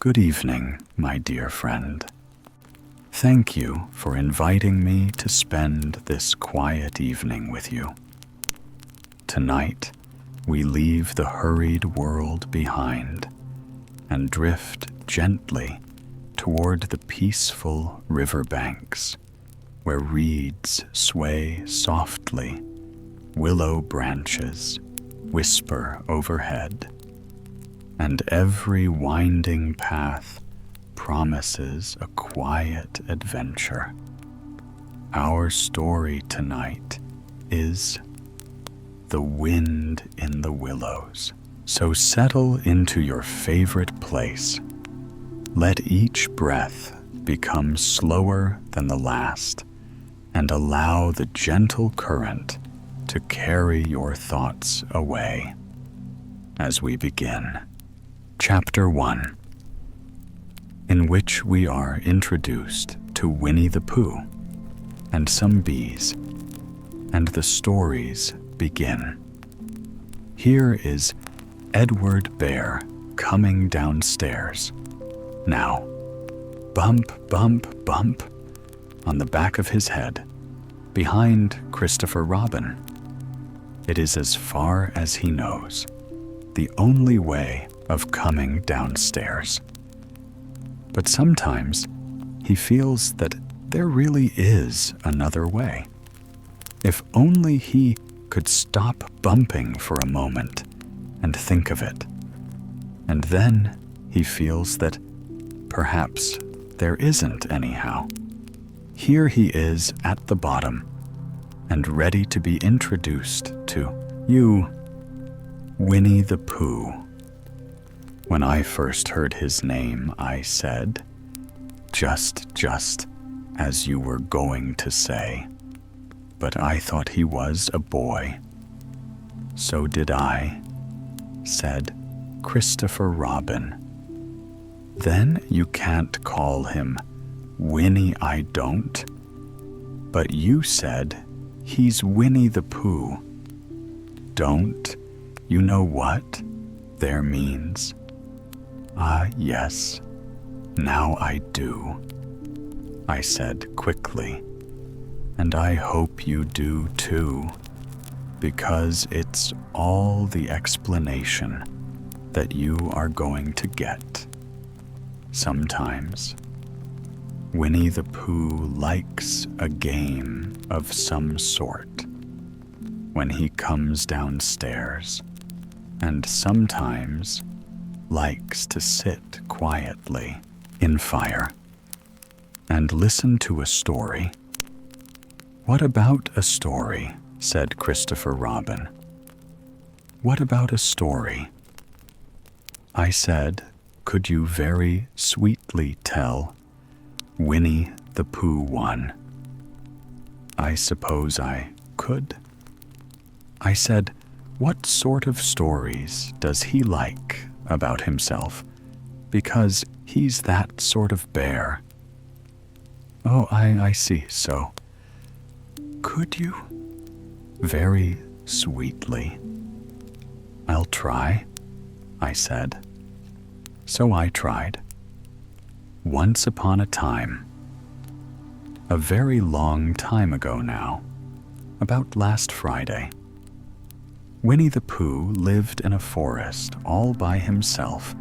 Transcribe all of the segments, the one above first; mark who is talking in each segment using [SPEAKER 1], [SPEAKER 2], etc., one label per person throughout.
[SPEAKER 1] Good evening, my dear friend. Thank you for inviting me to spend this quiet evening with you. Tonight, we leave the hurried world behind and drift gently toward the peaceful riverbanks where reeds sway softly, willow branches whisper overhead, and every winding path promises a quiet adventure. Our story tonight is The Wind in the Willows. So settle into your favorite place. Let each breath become slower than the last, and allow the gentle current to carry your thoughts away. As we begin, Chapter 1, in which we are introduced to Winnie the Pooh and some bees, and the stories begin. Here is Edward Bear coming downstairs. Now, bump, bump, bump on the back of his head, behind Christopher Robin. It is as far as he knows, the only way of coming downstairs. But sometimes he feels that there really is another way. If only he could stop bumping for a moment and think of it. And then he feels that perhaps there isn't anyhow. Here he is at the bottom and ready to be introduced to you, Winnie the Pooh. When I first heard his name, I said, just as you were going to say, but I thought he was a boy. So did I, said Christopher Robin. Then you can't call him Winnie, I don't. But you said he's Winnie the Pooh. Don't you know what there means? Ah, yes, now I do, I said quickly, and I hope you do too, because it's all the explanation that you are going to get. Sometimes, Winnie the Pooh likes a game of some sort when he comes downstairs, and sometimes likes to sit quietly in fire and listen to a story. What about a story? Said Christopher Robin. What about a story? I said, could you very sweetly tell Winnie the Pooh one? I suppose I could. I said, what sort of stories does he like about himself? Because he's that sort of bear. Oh, I see, so. Could you? Very sweetly. I'll try, I said. So I tried. Once upon a time, a very long time ago now, about last Friday, Winnie the Pooh lived in a forest all by himself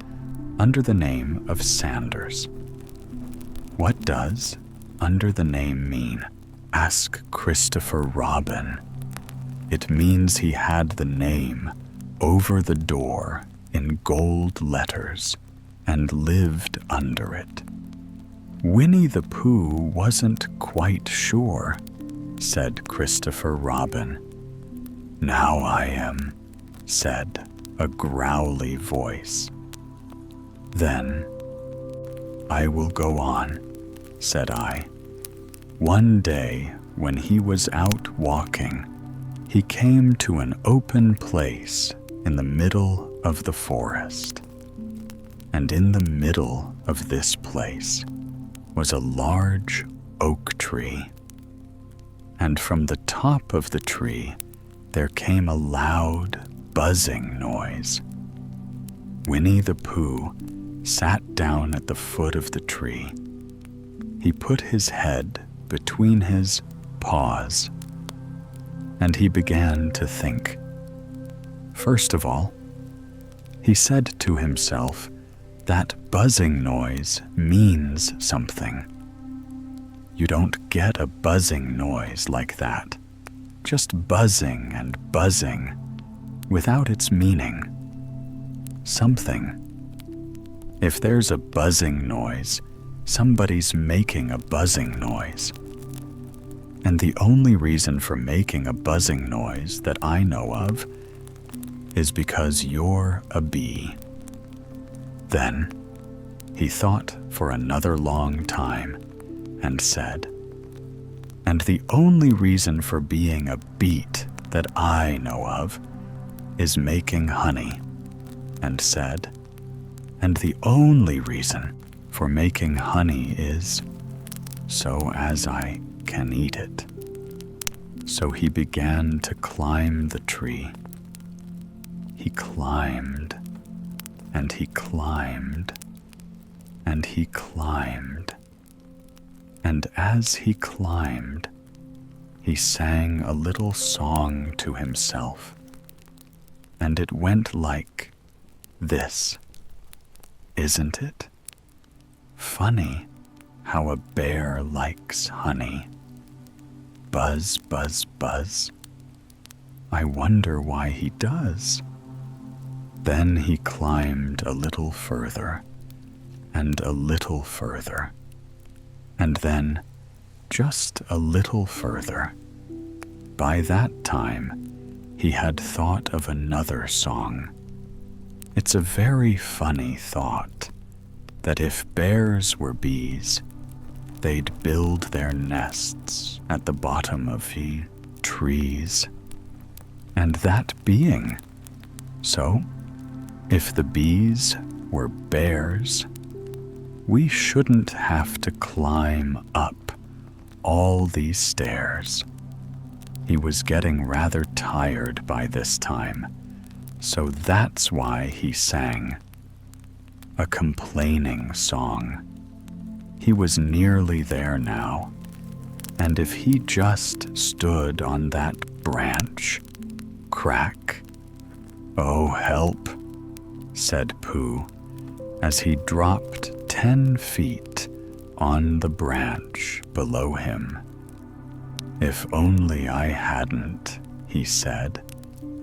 [SPEAKER 1] under the name of Sanders. What does under the name mean? Ask Christopher Robin. It means he had the name over the door in gold letters and lived under it. Winnie the Pooh wasn't quite sure, said Christopher Robin. Now I am, said a growly voice. Then I will go on, said I. One day when he was out walking, he came to an open place in the middle of the forest. And in the middle of this place was a large oak tree. And from the top of the tree there came a loud, buzzing noise. Winnie the Pooh sat down at the foot of the tree. He put his head between his paws, and he began to think. First of all, he said to himself that buzzing noise means something. You don't get a buzzing noise like that, just buzzing and buzzing, without its meaning. Something. If there's a buzzing noise, somebody's making a buzzing noise. And the only reason for making a buzzing noise that I know of is because you're a bee. Then he thought for another long time and said, and the only reason for being a beet that I know of is making honey, and said, and the only reason for making honey is so as I can eat it. So he began to climb the tree. He climbed, and he climbed, and he climbed. And as he climbed, he sang a little song to himself. And it went like this. Isn't it? Funny how a bear likes honey. Buzz, buzz, buzz. I wonder why he does. Then he climbed a little further, and a little further, and then just a little further. By that time, he had thought of another song. It's a very funny thought that if bears were bees, they'd build their nests at the bottom of the trees. And that being so, if the bees were bears, we shouldn't have to climb up all these stairs. He was getting rather tired by this time, so that's why he sang a complaining song. He was nearly there now, and if he just stood on that branch, crack, oh help, said Pooh, as he dropped 10 feet on the branch below him. If only I hadn't, he said,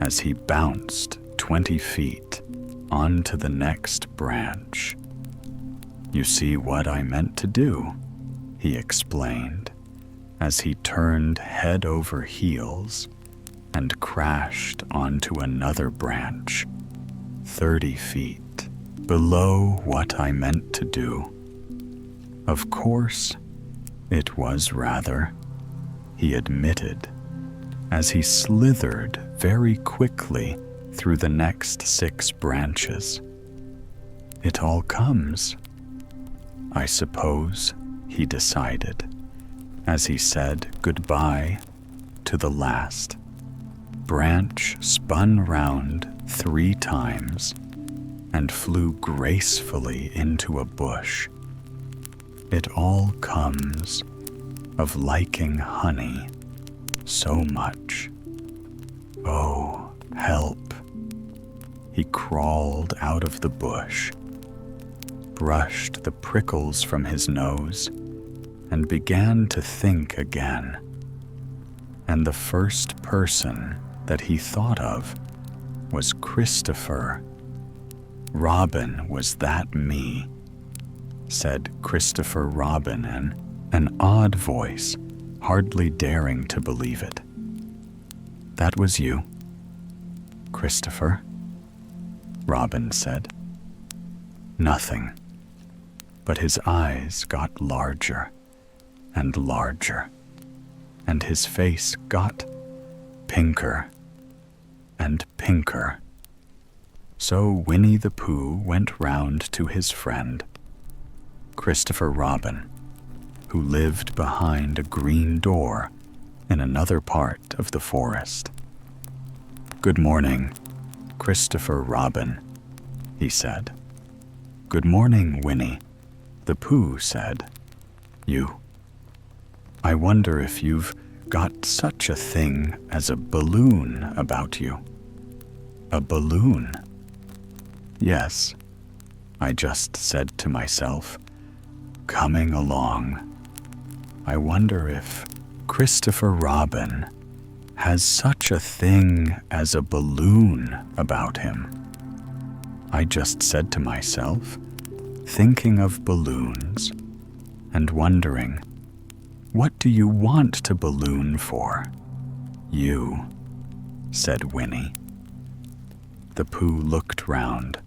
[SPEAKER 1] as he bounced 20 feet onto the next branch. You see what I meant to do, he explained, as he turned head over heels and crashed onto another branch, 30 feet below what I meant to do. Of course, it was rather, he admitted, as he slithered very quickly through the next 6 branches. It all comes, I suppose, he decided, as he said goodbye to the last. Branch spun round 3 times and flew gracefully into a bush. It all comes of liking honey so much. Oh, help. He crawled out of the bush, brushed the prickles from his nose, and began to think again. And the first person that he thought of was Christopher. Robin, was that me? Said Christopher Robin in an odd voice, hardly daring to believe it. That was you, Christopher? Robin said. Nothing, but his eyes got larger and larger, and his face got pinker and pinker. So Winnie the Pooh went round to his friend, Christopher Robin, who lived behind a green door in another part of the forest. Good morning, Christopher Robin, he said. "Good morning, Winnie," the Pooh said. "You. I wonder if you've got such a thing as a balloon about you." "A balloon?" "Yes," I just said to myself, coming along. I wonder if Christopher Robin has such a thing as a balloon about him. I just said to myself, thinking of balloons and wondering, what do you want to balloon for? "You," said Winnie. The Pooh looked round.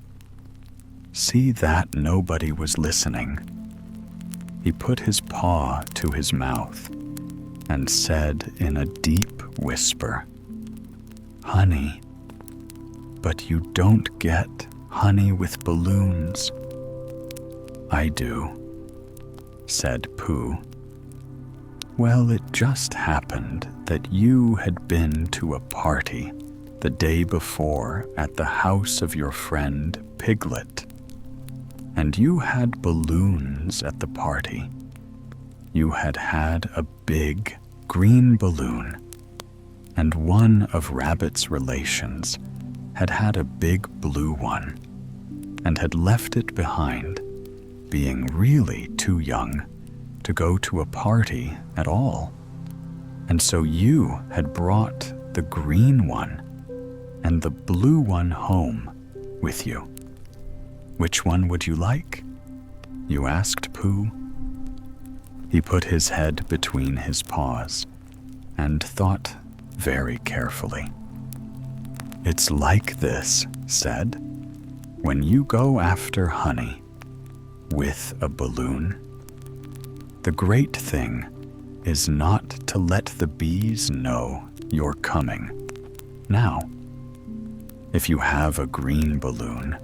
[SPEAKER 1] See that nobody was listening. He put his paw to his mouth and said in a deep whisper, "Honey, but you don't get honey with balloons." "I do," said Pooh. "Well, it just happened that you had been to a party the day before at the house of your friend Piglet, and you had balloons at the party. You had had a big green balloon, and one of Rabbit's relations had had a big blue one, and had left it behind, being really too young to go to a party at all. And so you had brought the green one and the blue one home with you. Which one would you like?" you asked Pooh. He put his head between his paws and thought very carefully. "It's like this," said, "when you go after honey with a balloon. The great thing is not to let the bees know you're coming. Now, if you have a green balloon,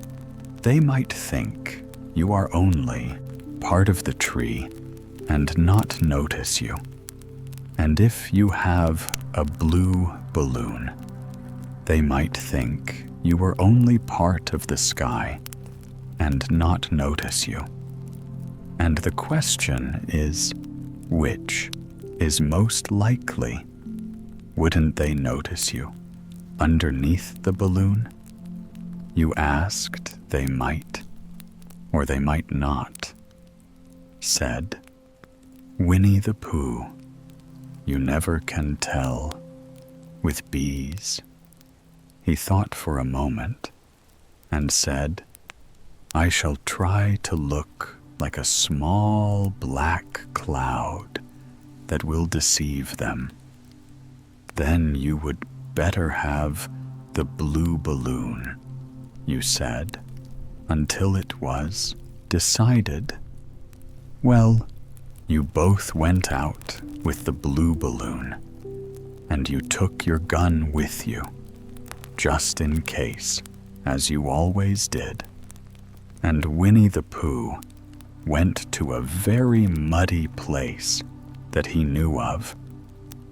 [SPEAKER 1] they might think you are only part of the tree and not notice you. And if you have a blue balloon, they might think you were only part of the sky and not notice you. And the question is, which is most likely? Wouldn't they notice you underneath the balloon? You asked they might, or they might not," said Winnie the Pooh. "You never can tell with bees." He thought for a moment and said, "I shall try to look like a small black cloud that will deceive them. Then you would better have the blue balloon," you said, until it was decided. Well, you both went out with the blue balloon, and you took your gun with you, just in case, as you always did. And Winnie the Pooh went to a very muddy place that he knew of,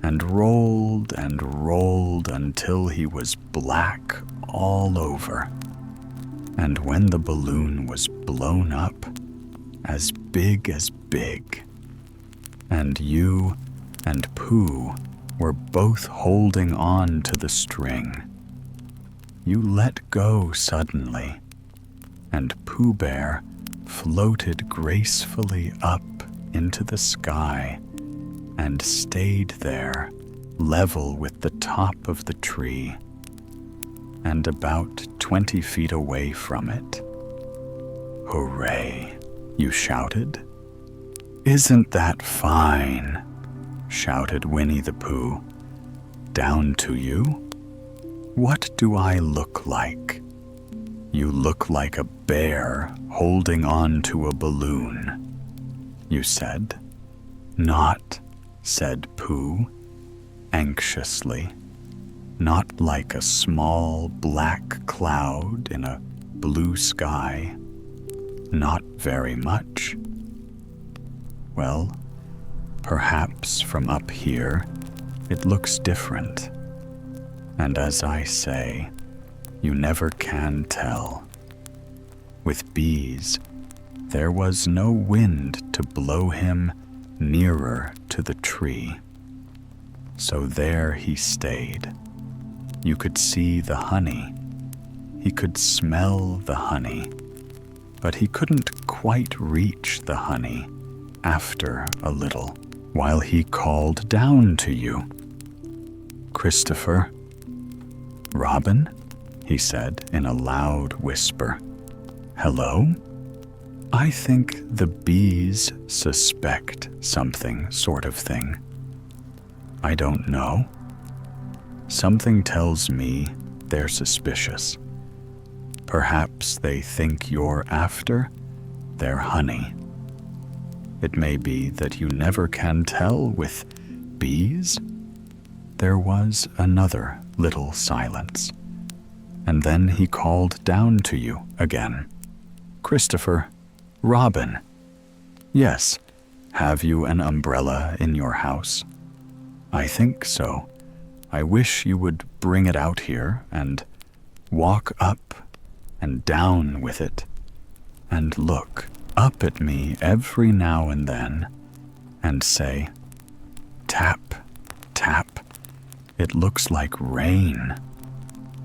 [SPEAKER 1] and rolled until he was black all over. And when the balloon was blown up, as big, and you and Pooh were both holding on to the string, you let go suddenly, and Pooh Bear floated gracefully up into the sky and stayed there, level with the top of the tree, and about 20 feet away from it. "Hooray!" you shouted. "Isn't that fine?" shouted Winnie the Pooh. "Down to you? What do I look like?" "You look like a bear holding on to a balloon," you said. "Not," said Pooh, anxiously, "not like a small black cloud in a blue sky. Not very much." "Well, perhaps from up here it looks different. And as I say, you never can tell. With bees, there was no wind to blow him nearer to the tree. So there he stayed. You could see the honey. He could smell the honey, but he couldn't quite reach the honey after a little, while he called down to you. "Christopher." "Robin?" he said in a loud whisper. "Hello?" "I think the bees suspect something, sort of thing." "I don't know. Something tells me they're suspicious. Perhaps they think you're after their honey. It may be that you never can tell with bees." There was another little silence, and then he called down to you again. "Christopher, Robin." "Yes. Have you an umbrella in your house?" "I think so. I wish you would bring it out here and walk up and down with it, and look up at me every now and then and say, 'Tap, tap.' It looks like rain,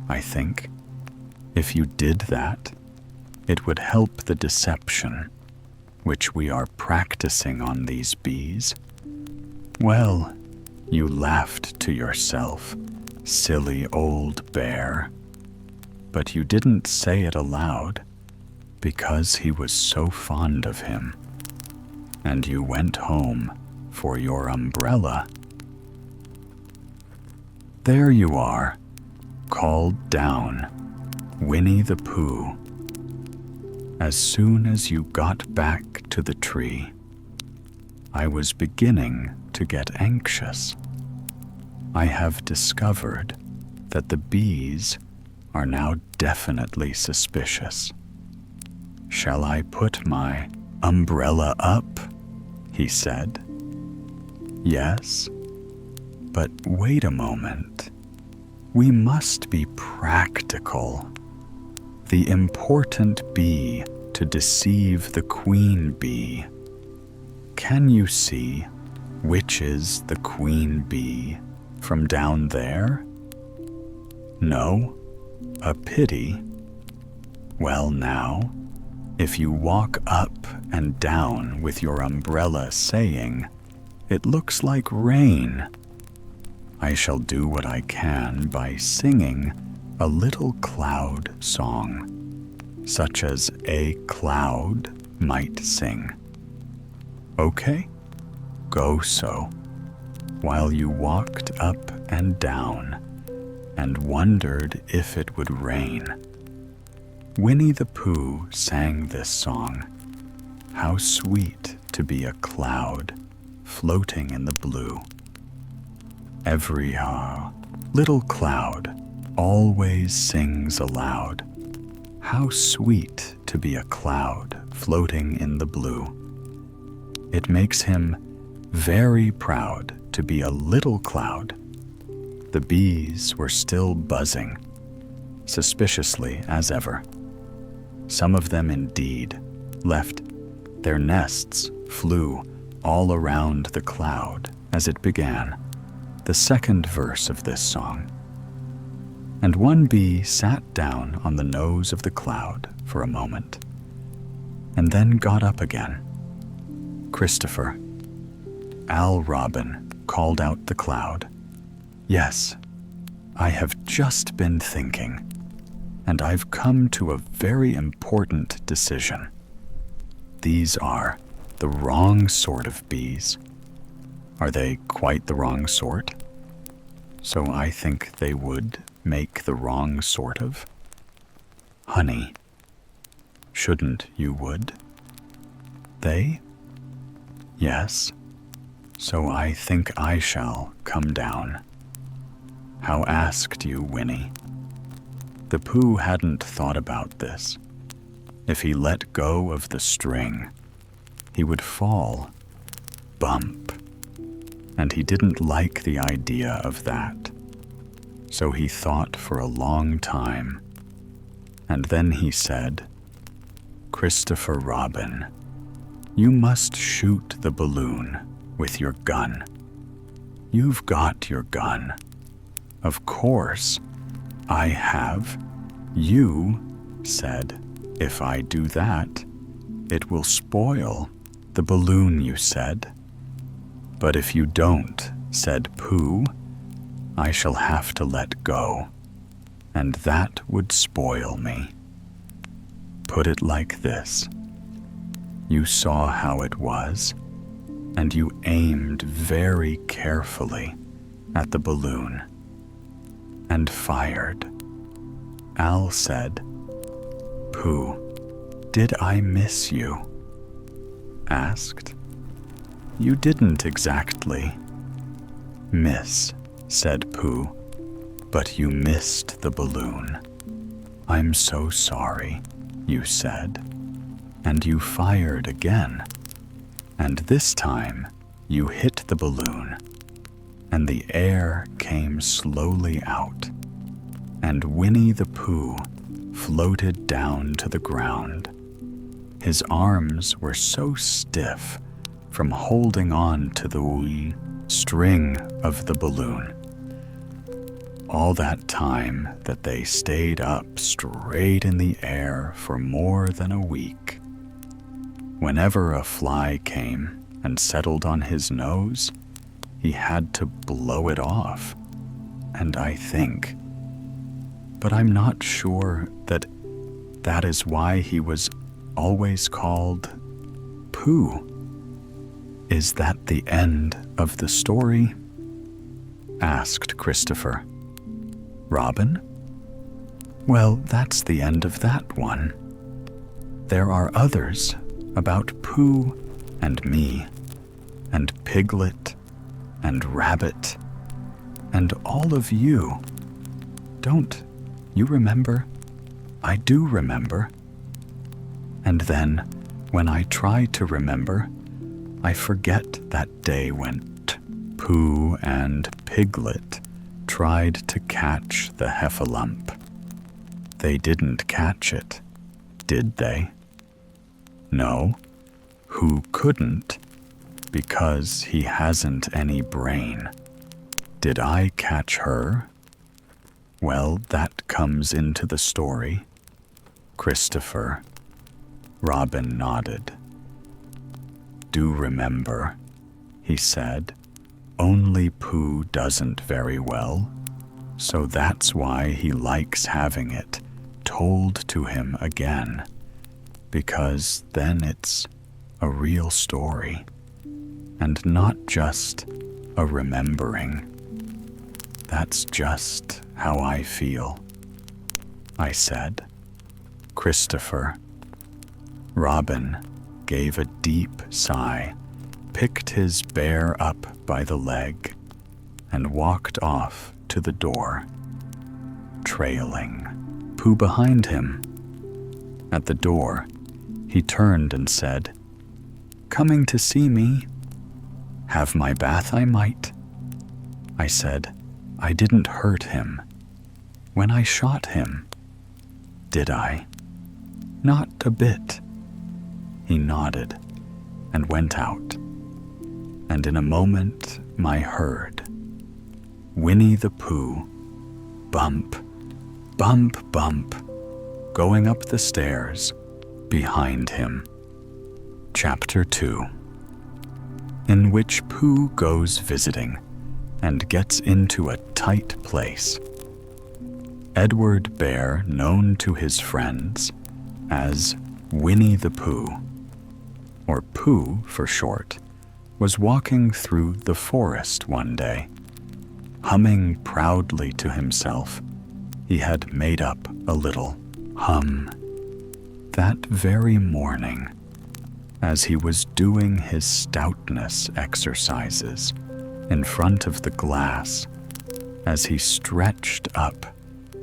[SPEAKER 1] I think. If you did that, it would help the deception, which we are practicing on these bees." "Well," you laughed to yourself, "silly old bear." But you didn't say it aloud, because he was so fond of him. And you went home for your umbrella. There you are, called down, Winnie the Pooh. As soon as you got back to the tree, I was beginning to get anxious. I have discovered that the bees are now definitely suspicious. "Shall I put my umbrella up?" he said. "Yes, but wait a moment. We must be practical. The important bee to deceive the queen bee. Can you see which is the queen bee from down there? No? A pity. Well now, if you walk up and down with your umbrella saying, 'It looks like rain,' I shall do what I can by singing a little cloud song, such as a cloud might sing. Okay? Go so, while you walked up and down and wondered if it would rain. Winnie the Pooh sang this song. How sweet to be a cloud floating in the blue. Every little cloud always sings aloud. How sweet to be a cloud floating in the blue. It makes him very proud to be a little cloud. The bees were still buzzing, suspiciously as ever. Some of them indeed left their nests, flew all around the cloud as it began, the second verse of this song. And one bee sat down on the nose of the cloud for a moment, and then got up again. "Christopher." Al Robin called out the cloud. "Yes, I have just been thinking, and I've come to a very important decision. These are the wrong sort of bees. Are they quite the wrong sort? So I think they would make the wrong sort of honey. Shouldn't you would? They? Yes. So I think I shall come down. How asked you, Winnie?" The Pooh hadn't thought about this. If he let go of the string, he would fall, bump, and he didn't like the idea of that. So he thought for a long time, and then he said, "Christopher Robin, You must shoot the balloon with your gun. You've got your gun. Of course, I have. You said, if I do that, it will spoil the balloon, you said. But if you don't, said Pooh, I shall have to let go, and that would spoil me. Put it like this. You saw how it was, and you aimed very carefully at the balloon and fired. Al said, Pooh, did I miss you? Asked. You didn't exactly. Miss, said Pooh, but you missed the balloon. I'm so sorry, you said, and you fired again. And this time you hit the balloon, and the air came slowly out, and Winnie the Pooh floated down to the ground. His arms were so stiff from holding on to the wee string of the balloon. All that time that they stayed up straight in the air for more than a week. Whenever a fly came and settled on his nose, he had to blow it off. And I think, but I'm not sure that that is why he was always called Pooh. Is that the end of the story? Asked Christopher. Robin? Well, that's the end of that one. There are others about Pooh and me, and Piglet, and Rabbit, and all of you. Don't you remember? I do remember. And then, when I try to remember, I forget that day when Pooh and Piglet tried to catch the heffalump. They didn't catch it, did they? No, who couldn't, because he hasn't any brain. Did I catch her? Well, that comes into the story. Christopher. Robin nodded. Do remember, he said, only Pooh doesn't very well, so that's why he likes having it told to him again, because then it's a real story, and not just a remembering. That's just how I feel, I said. Christopher. Robin gave a deep sigh, picked his bear up by the leg, and walked off to the door, trailing Pooh behind him. At the door, he turned and said, Coming to see me? Have my bath I might. I said, I didn't hurt him. When I shot him, did I? Not a bit. He nodded and went out, and in a moment my herd, Winnie the Pooh, bump, bump, bump, going up the stairs behind him. Chapter 2, in which Pooh goes visiting and gets into a tight place. Edward Bear, known to his friends as Winnie the Pooh, or Pooh for short, was walking through the forest one day. Humming proudly to himself, he had made up a little hum. That very morning, as he was doing his stoutness exercises in front of the glass, as he stretched up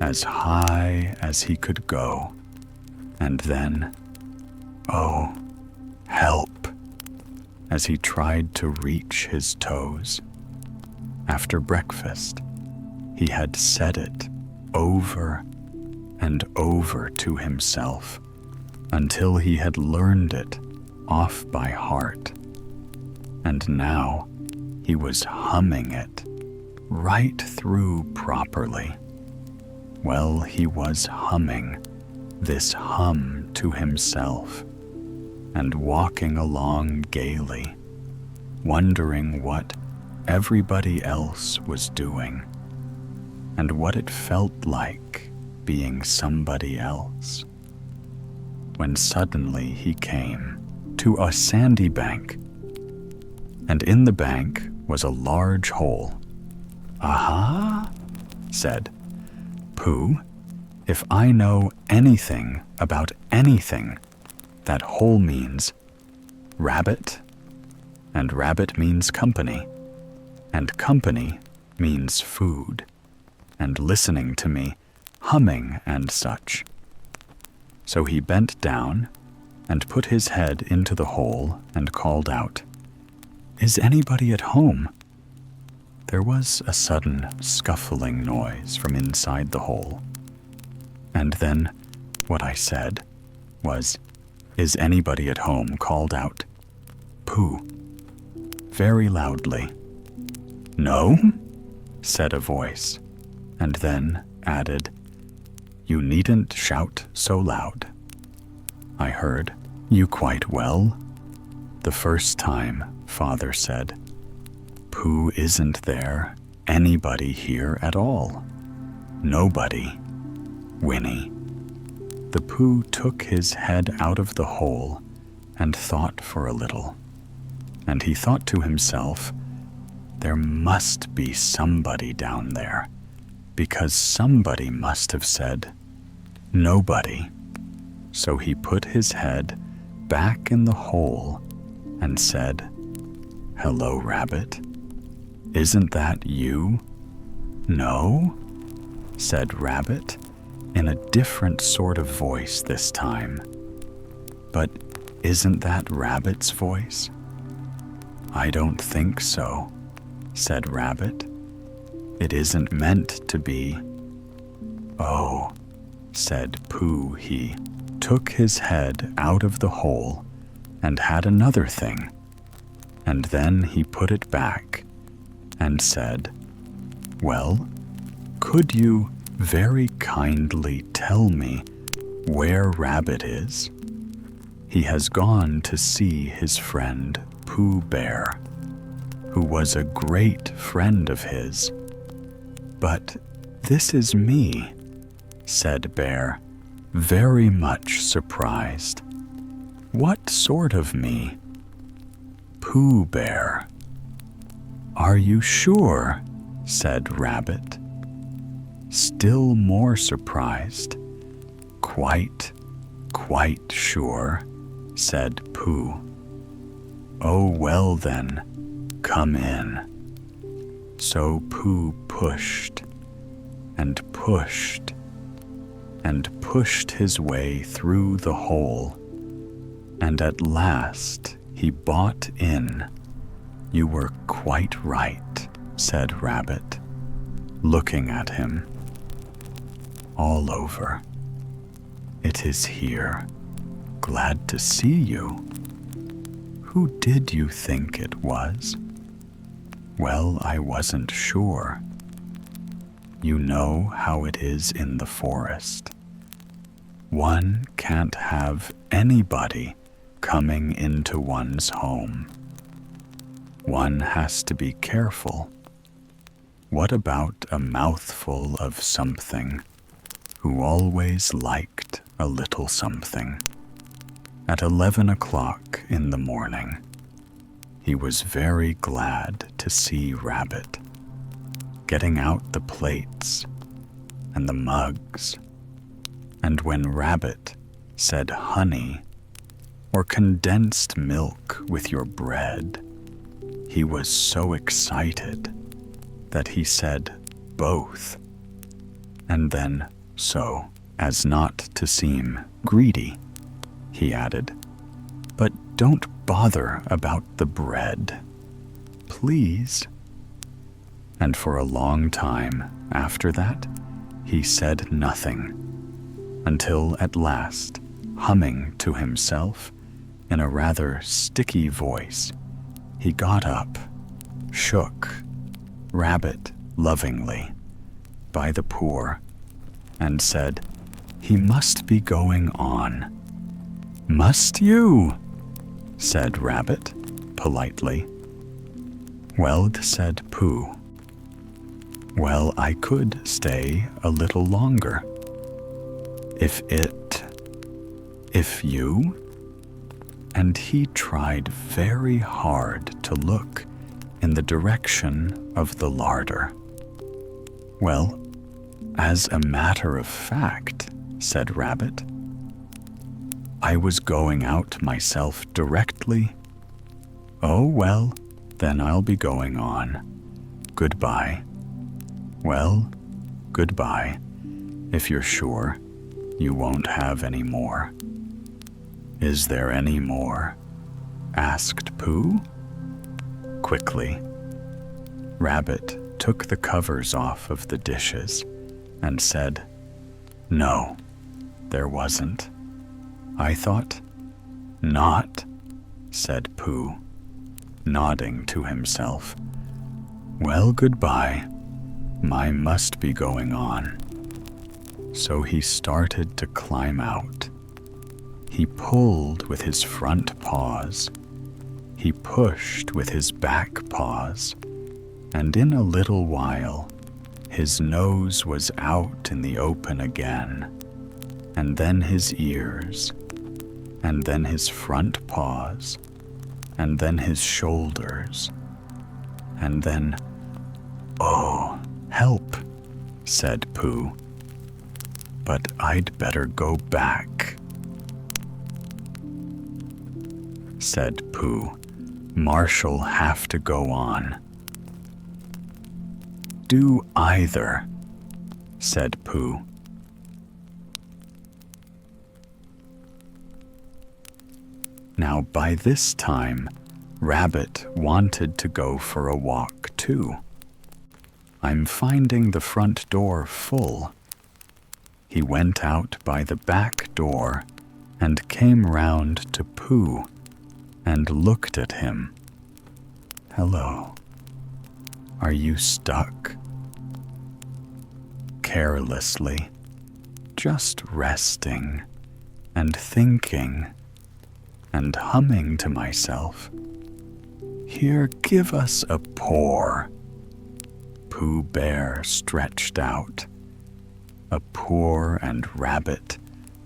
[SPEAKER 1] as high as he could go, and then, oh, help, as he tried to reach his toes. After breakfast, he had said it over and over to himself until he had learned it off by heart, and now he was humming it right through properly. Well, he was humming this hum to himself and walking along gaily, wondering what everybody else was doing and what it felt like being somebody else. When suddenly he came to a sandy bank, and in the bank was a large hole. "Aha," said Pooh, "if I know anything about anything, that hole means rabbit, and rabbit means company, and company means food, and listening to me, humming and such." So he bent down and put his head into the hole and called out, "Is anybody at home?" There was a sudden scuffling noise from inside the hole, and then what I said was, "Is anybody at home?" called out Pooh, very loudly. "No?" said a voice, and then added, "You needn't shout so loud. I heard you quite well the first time," Father said. "Pooh, isn't there anybody here at all?" "Nobody, Winnie." The Pooh took his head out of the hole and thought for a little, and he thought to himself, "There must be somebody down there, because somebody must have said, 'Nobody.'" So he put his head back in the hole and said, "Hello, Rabbit. Isn't that you?" "No," said Rabbit, in a different sort of voice this time. "But isn't that Rabbit's voice?" "I don't think so," said Rabbit. "It isn't meant to be." "Oh," said Pooh. He took his head out of the hole and had another thing, and then he put it back and said, "Well, could you very kindly tell me where Rabbit is? He has gone to see his friend Pooh Bear, who was a great friend of his." "But this is me," said Bear, very much surprised. "What sort of me?" "Pooh Bear." "Are you sure?" said Rabbit, still more surprised. "Quite sure," said Pooh. "Oh, well then, come in." So Pooh pushed and pushed and pushed his way through the hole, and at last he bought in. "You were quite right," said Rabbit, looking at him. "All over. It is here. Glad to see you. Who did you think it was?" "Well, I wasn't sure. You know how it is in the forest. One can't have anybody coming into one's home. One has to be careful. What about a mouthful of something who always liked a little something? At 11 o'clock in the morning, he was very glad to see Rabbit, getting out the plates and the mugs, and when Rabbit said honey or condensed milk with your bread, he was so excited that he said both, and then, so as not to seem greedy, he added, "But don't bother about the bread, please." And for a long time after that, he said nothing, until at last, humming to himself, In a rather sticky voice, he got up, shook Rabbit lovingly by the paw, and said, "He must be going on." "Must you?" said Rabbit politely. "Well," said Pooh, "well, I could stay a little longer. If you?" And he tried very hard to look in the direction of the larder. "Well, as a matter of fact," said Rabbit, "I was going out myself directly." "Oh, well, then I'll be going on. Goodbye." "Well, goodbye, if you're sure you won't have any more." "Is there any more?" asked Pooh. Quickly, Rabbit took the covers off of the dishes and said, "No, there wasn't." "I thought not," said Pooh, nodding to himself. "Well, goodbye. I must be going on." So he started to climb out. He pulled with his front paws. He pushed with his back paws. And in a little while, his nose was out in the open again, and then his ears, and then his front paws, and then his shoulders, and then, "Oh, help," said Pooh. "But I'd better go back," said Pooh. "Marsh'll have to go on." "Do either," said Pooh. Now by this time, Rabbit wanted to go for a walk too. "I'm finding the front door full." He went out by the back door and came round to Pooh and looked at him. "Hello. Are you stuck?" "Carelessly, just resting and thinking and humming to myself. Here, give us a paw." Pooh Bear stretched out. A paw, and Rabbit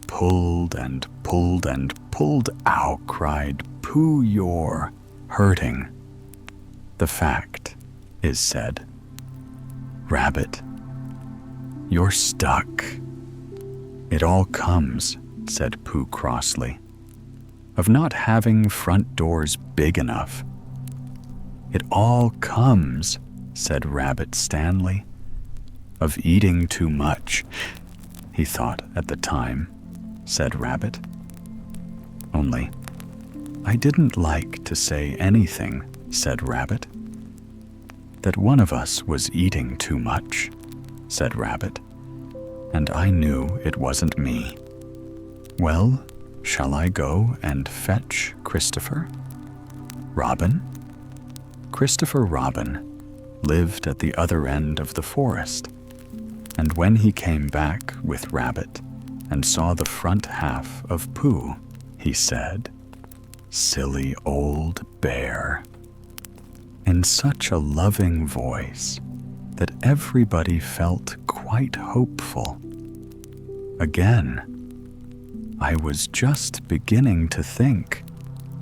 [SPEAKER 1] pulled and pulled and pulled. "Ow," cried Pooh, "you're hurting." "The fact is," said Rabbit, "you're stuck." "It all comes," said Pooh crossly, "of not having front doors big enough." "It all comes," said Rabbit Stanley, "of eating too much." "He thought at the time," said Rabbit. "Only I didn't like to say anything," said Rabbit. "That one of us was eating too much," said Rabbit, "and I knew it wasn't me." "Well, shall I go and fetch Christopher Robin?" Christopher Robin lived at the other end of the forest, and when he came back with Rabbit and saw the front half of Pooh, he said, "Silly old bear," in such a loving voice that everybody felt quite hopeful. Again, "I was just beginning to think,"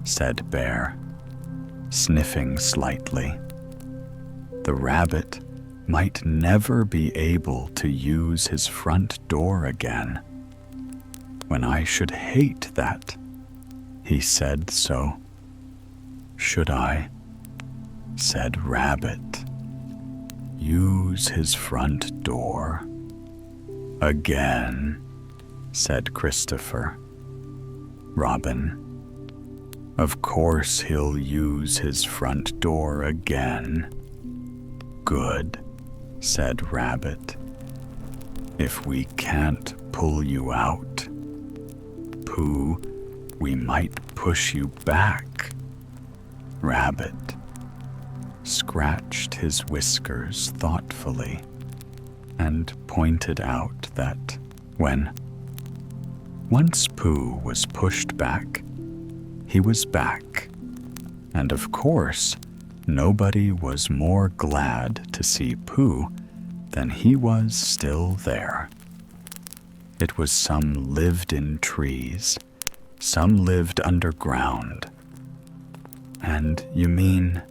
[SPEAKER 1] said Bear, sniffing slightly, "the rabbit might never be able to use his front door again, when I should hate that. He said so." "Should I?" said Rabbit. "Use his front door?" "Again," said Christopher Robin. "Of course he'll use his front door again." "Good," said Rabbit. "If we can't pull you out, Pooh, we might push you back." Rabbit scratched his whiskers thoughtfully and pointed out that once Pooh was pushed back, he was back, and of course, nobody was more glad to see Pooh than he was still there. It was some lived in trees, some lived underground. "And you mean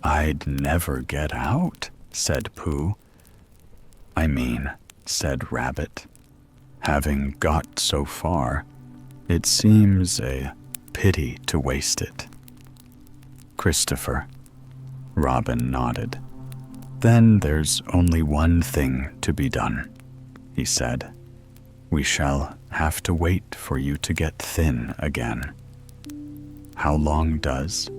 [SPEAKER 1] I'd never get out?" said Pooh. "I mean," said Rabbit, "having got so far, it seems a pity to waste it." "Christopher," Robin nodded. "Then there's only one thing to be done," he said. "We shall have to wait for you to get thin again." "How long does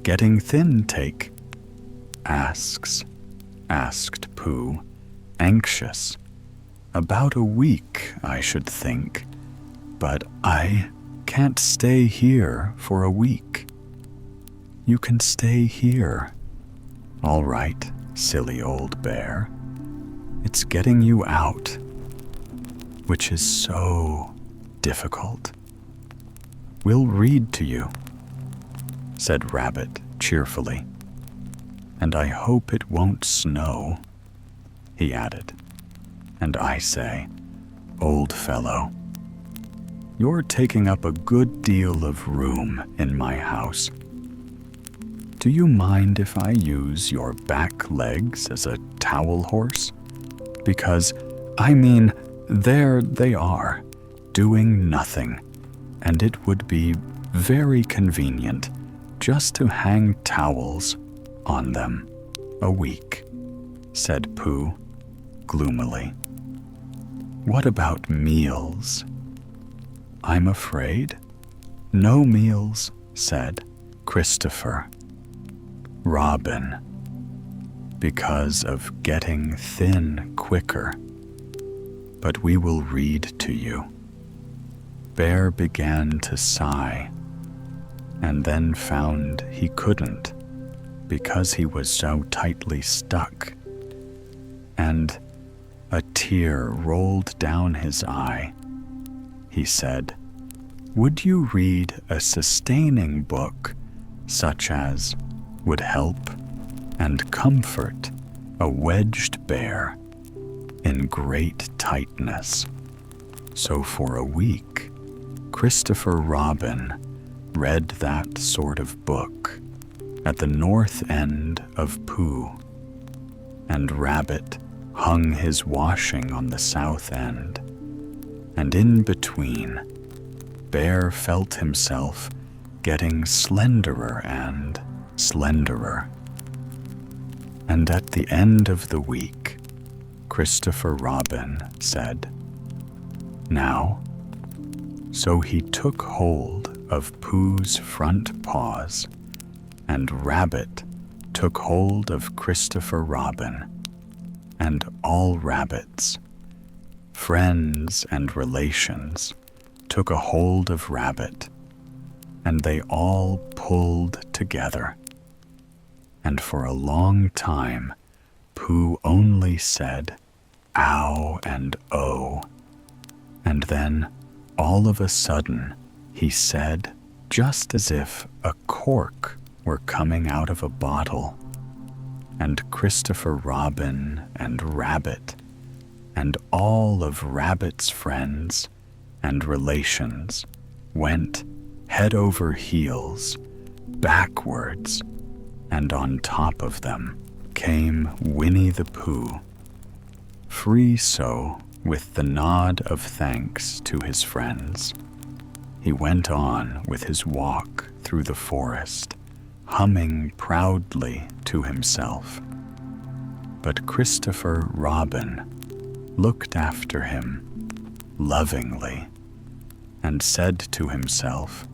[SPEAKER 1] getting thin take?" asked Pooh, anxious. "About a week, I should think, but I can't stay here for a week." "You can stay here." "All right, silly old bear. It's getting you out, which is so difficult." "We'll read to you," said Rabbit cheerfully. "And I hope it won't snow," he added. "And I say, old fellow, you're taking up a good deal of room in my house. Do you mind if I use your back legs as a towel horse? Because, I mean, there they are, doing nothing, and it would be very convenient just to hang towels on them a week," said Pooh gloomily. "What about meals?" "I'm afraid no meals," said Christopher Robin, "because of getting thin quicker. But we will read to you." Bear began to sigh, and then found he couldn't because he was so tightly stuck, and a tear rolled down his eye. He said, "Would you read a sustaining book such as would help and comfort a wedged bear in great tightness?" So for a week, Christopher Robin read that sort of book at the north end of Pooh, and Rabbit hung his washing on the south end, and in between, Bear felt himself getting slenderer and slenderer. And at the end of the week, Christopher Robin said, "Now." So he took hold of Pooh's front paws, and Rabbit took hold of Christopher Robin, and all rabbits, friends and relations, took a hold of Rabbit, and they all pulled together. And for a long time, Pooh only said, "Ow" and "oh." And then, all of a sudden, he said, just as if a cork were coming out of a bottle, and Christopher Robin and Rabbit and all of Rabbit's friends and relations went head over heels, backwards, and on top of them came Winnie the Pooh. Free so, with the nod of thanks to his friends, he went on with his walk through the forest, humming proudly to himself. But Christopher Robin looked after him lovingly and said to himself,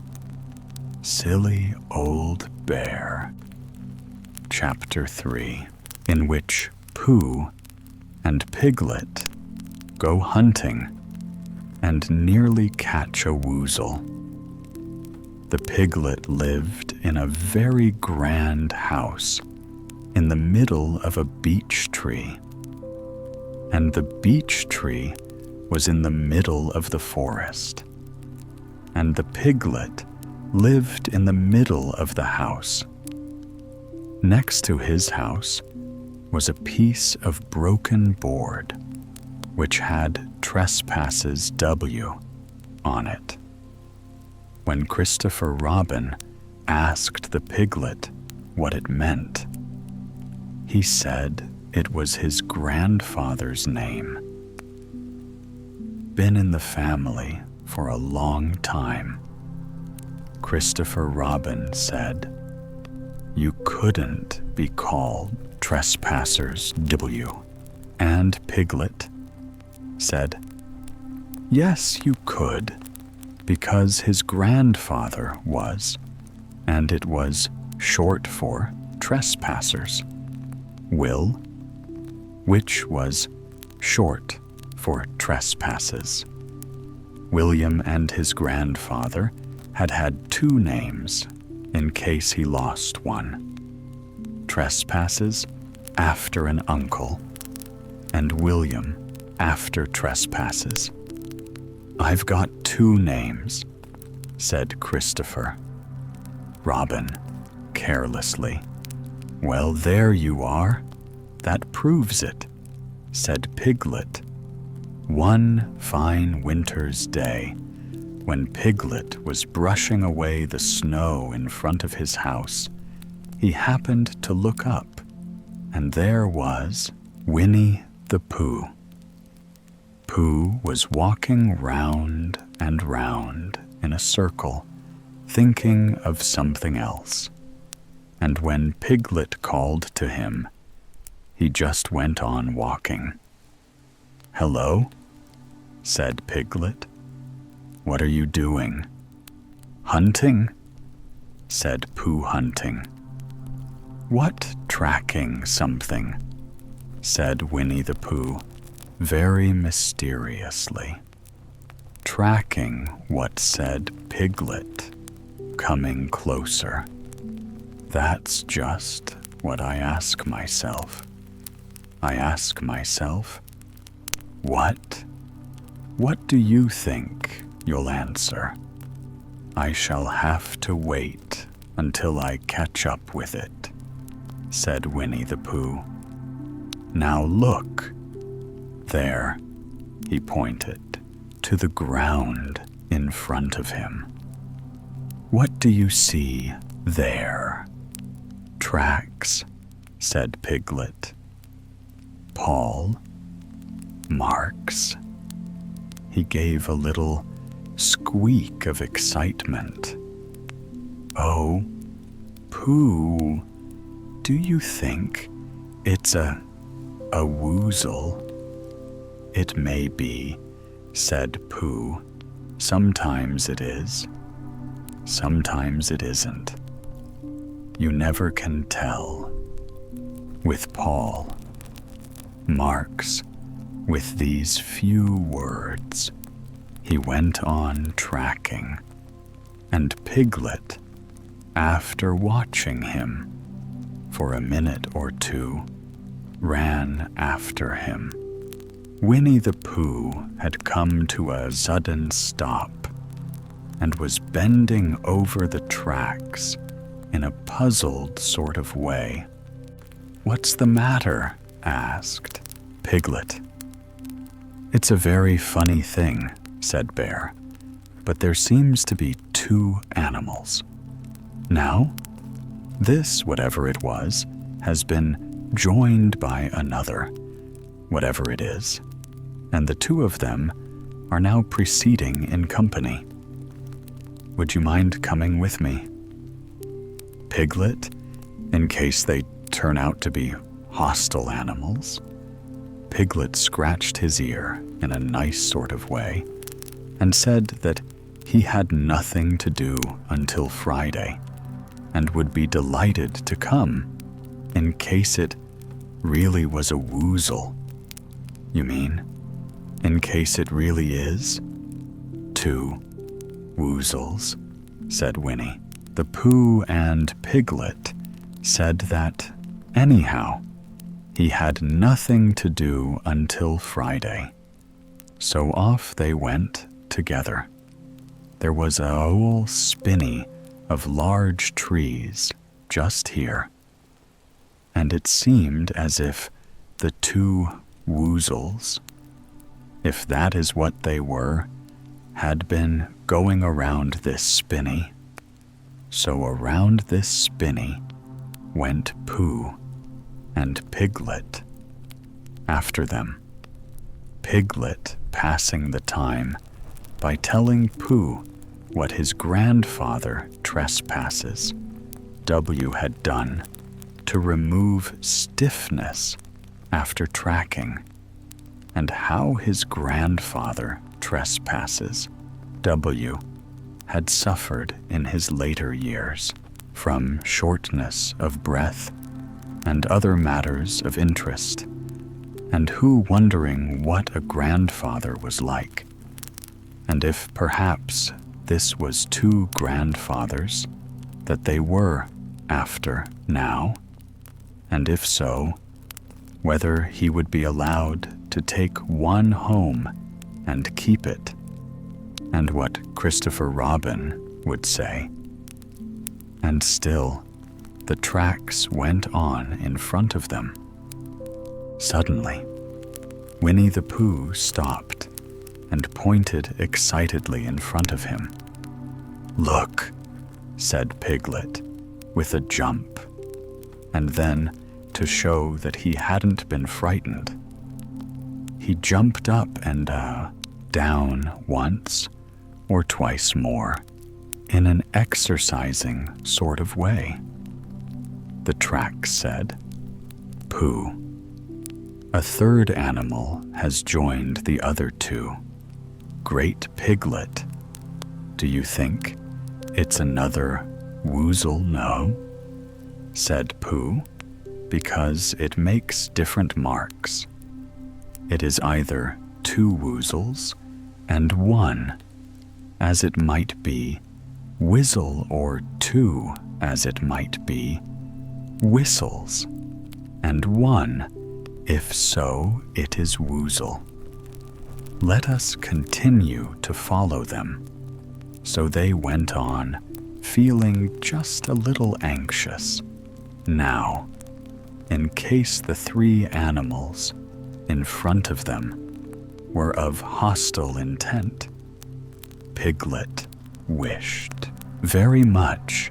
[SPEAKER 1] "Silly old bear." Chapter 3, in which Pooh and Piglet go hunting and nearly catch a woozle. The piglet lived in a very grand house in the middle of a beech tree, and the beech tree was in the middle of the forest, and the piglet lived in the middle of the house. Next to his house was a piece of broken board which had Trespasses W on it. When Christopher Robin asked the piglet what it meant, he said it was his grandfather's name. Been in the family for a long time. Christopher Robin said, "You couldn't be called Trespassers W." And Piglet said, "Yes, you could, because his grandfather was, and it was short for trespassers. Will, which was short for trespasses. William and his grandfather had had two names in case he lost one. Trespasses after an uncle, and William after Trespasses. I've got two names," said Christopher Robin carelessly. "Well, there you are. That proves it," said Piglet. One fine winter's day, when Piglet was brushing away the snow in front of his house, he happened to look up, and there was Winnie the Pooh. Pooh was walking round and round in a circle, thinking of something else. And when Piglet called to him, he just went on walking. "Hello?" said Piglet. "What are you doing?" "Hunting," said Pooh, hunting. "What tracking something?" said Winnie the Pooh, very mysteriously. "Tracking what," said Piglet, coming closer. "That's just what I ask myself. I ask myself, what? What do you think you'll answer? I shall have to wait until I catch up with it," said Winnie the Pooh. "Now look, there," he pointed to the ground in front of him. "What do you see there?" "Tracks," said Piglet. "Paul? Marks?" He gave a little squeak of excitement. "Oh, Pooh, do you think it's a woozle?" "It may be," said Pooh. "Sometimes it is. Sometimes it isn't. You never can tell." With Paul, Marks, with these few words, he went on tracking, and Piglet, after watching him for a minute or two, ran after him. Winnie the Pooh had come to a sudden stop and was bending over the tracks in a puzzled sort of way. "What's the matter?" asked Piglet. "It's a very funny thing," said Bear, "but there seems to be two animals. Now, this, whatever it was, has been joined by another, whatever it is, and the two of them are now proceeding in company. Would you mind coming with me? Piglet, in case they turn out to be hostile animals." Piglet scratched his ear in a nice sort of way and said that he had nothing to do until Friday and would be delighted to come in case it really was a woozle. "You mean, in case it really is?" two woozles, said Winnie. The Pooh and Piglet said that, anyhow, he had nothing to do until Friday. So off they went together. There was a whole spinney of large trees just here, and it seemed as if the two woozles, if that is what they were, had been going around this spinney. So around this spinney went Pooh and Piglet after them, Piglet passing the time by telling Pooh what his grandfather Trespasses W had done to remove stiffness after tracking, and how his grandfather Trespasses W had suffered in his later years from shortness of breath and other matters of interest, and who wondering what a grandfather was like, and if perhaps this was two grandfathers that they were after now, and if so, whether he would be allowed to take one home and keep it, and what Christopher Robin would say. And still, the tracks went on in front of them. Suddenly, Winnie the Pooh stopped and pointed excitedly in front of him. "Look," said Piglet, with a jump, and then, to show that he hadn't been frightened, he jumped up and down once or twice more, in an exercising sort of way. The track said, "Pooh, a third animal has joined the other two. Great Piglet, do you think it's another woozle? No," said Pooh, "because it makes different marks. It is either two woozles and one, as it might be whizzle, or two, as it might be whistles, and one, if so it is woozle. Let us continue to follow them." So they went on, feeling just a little anxious now, in case the three animals in front of them were of hostile intent. Piglet wished very much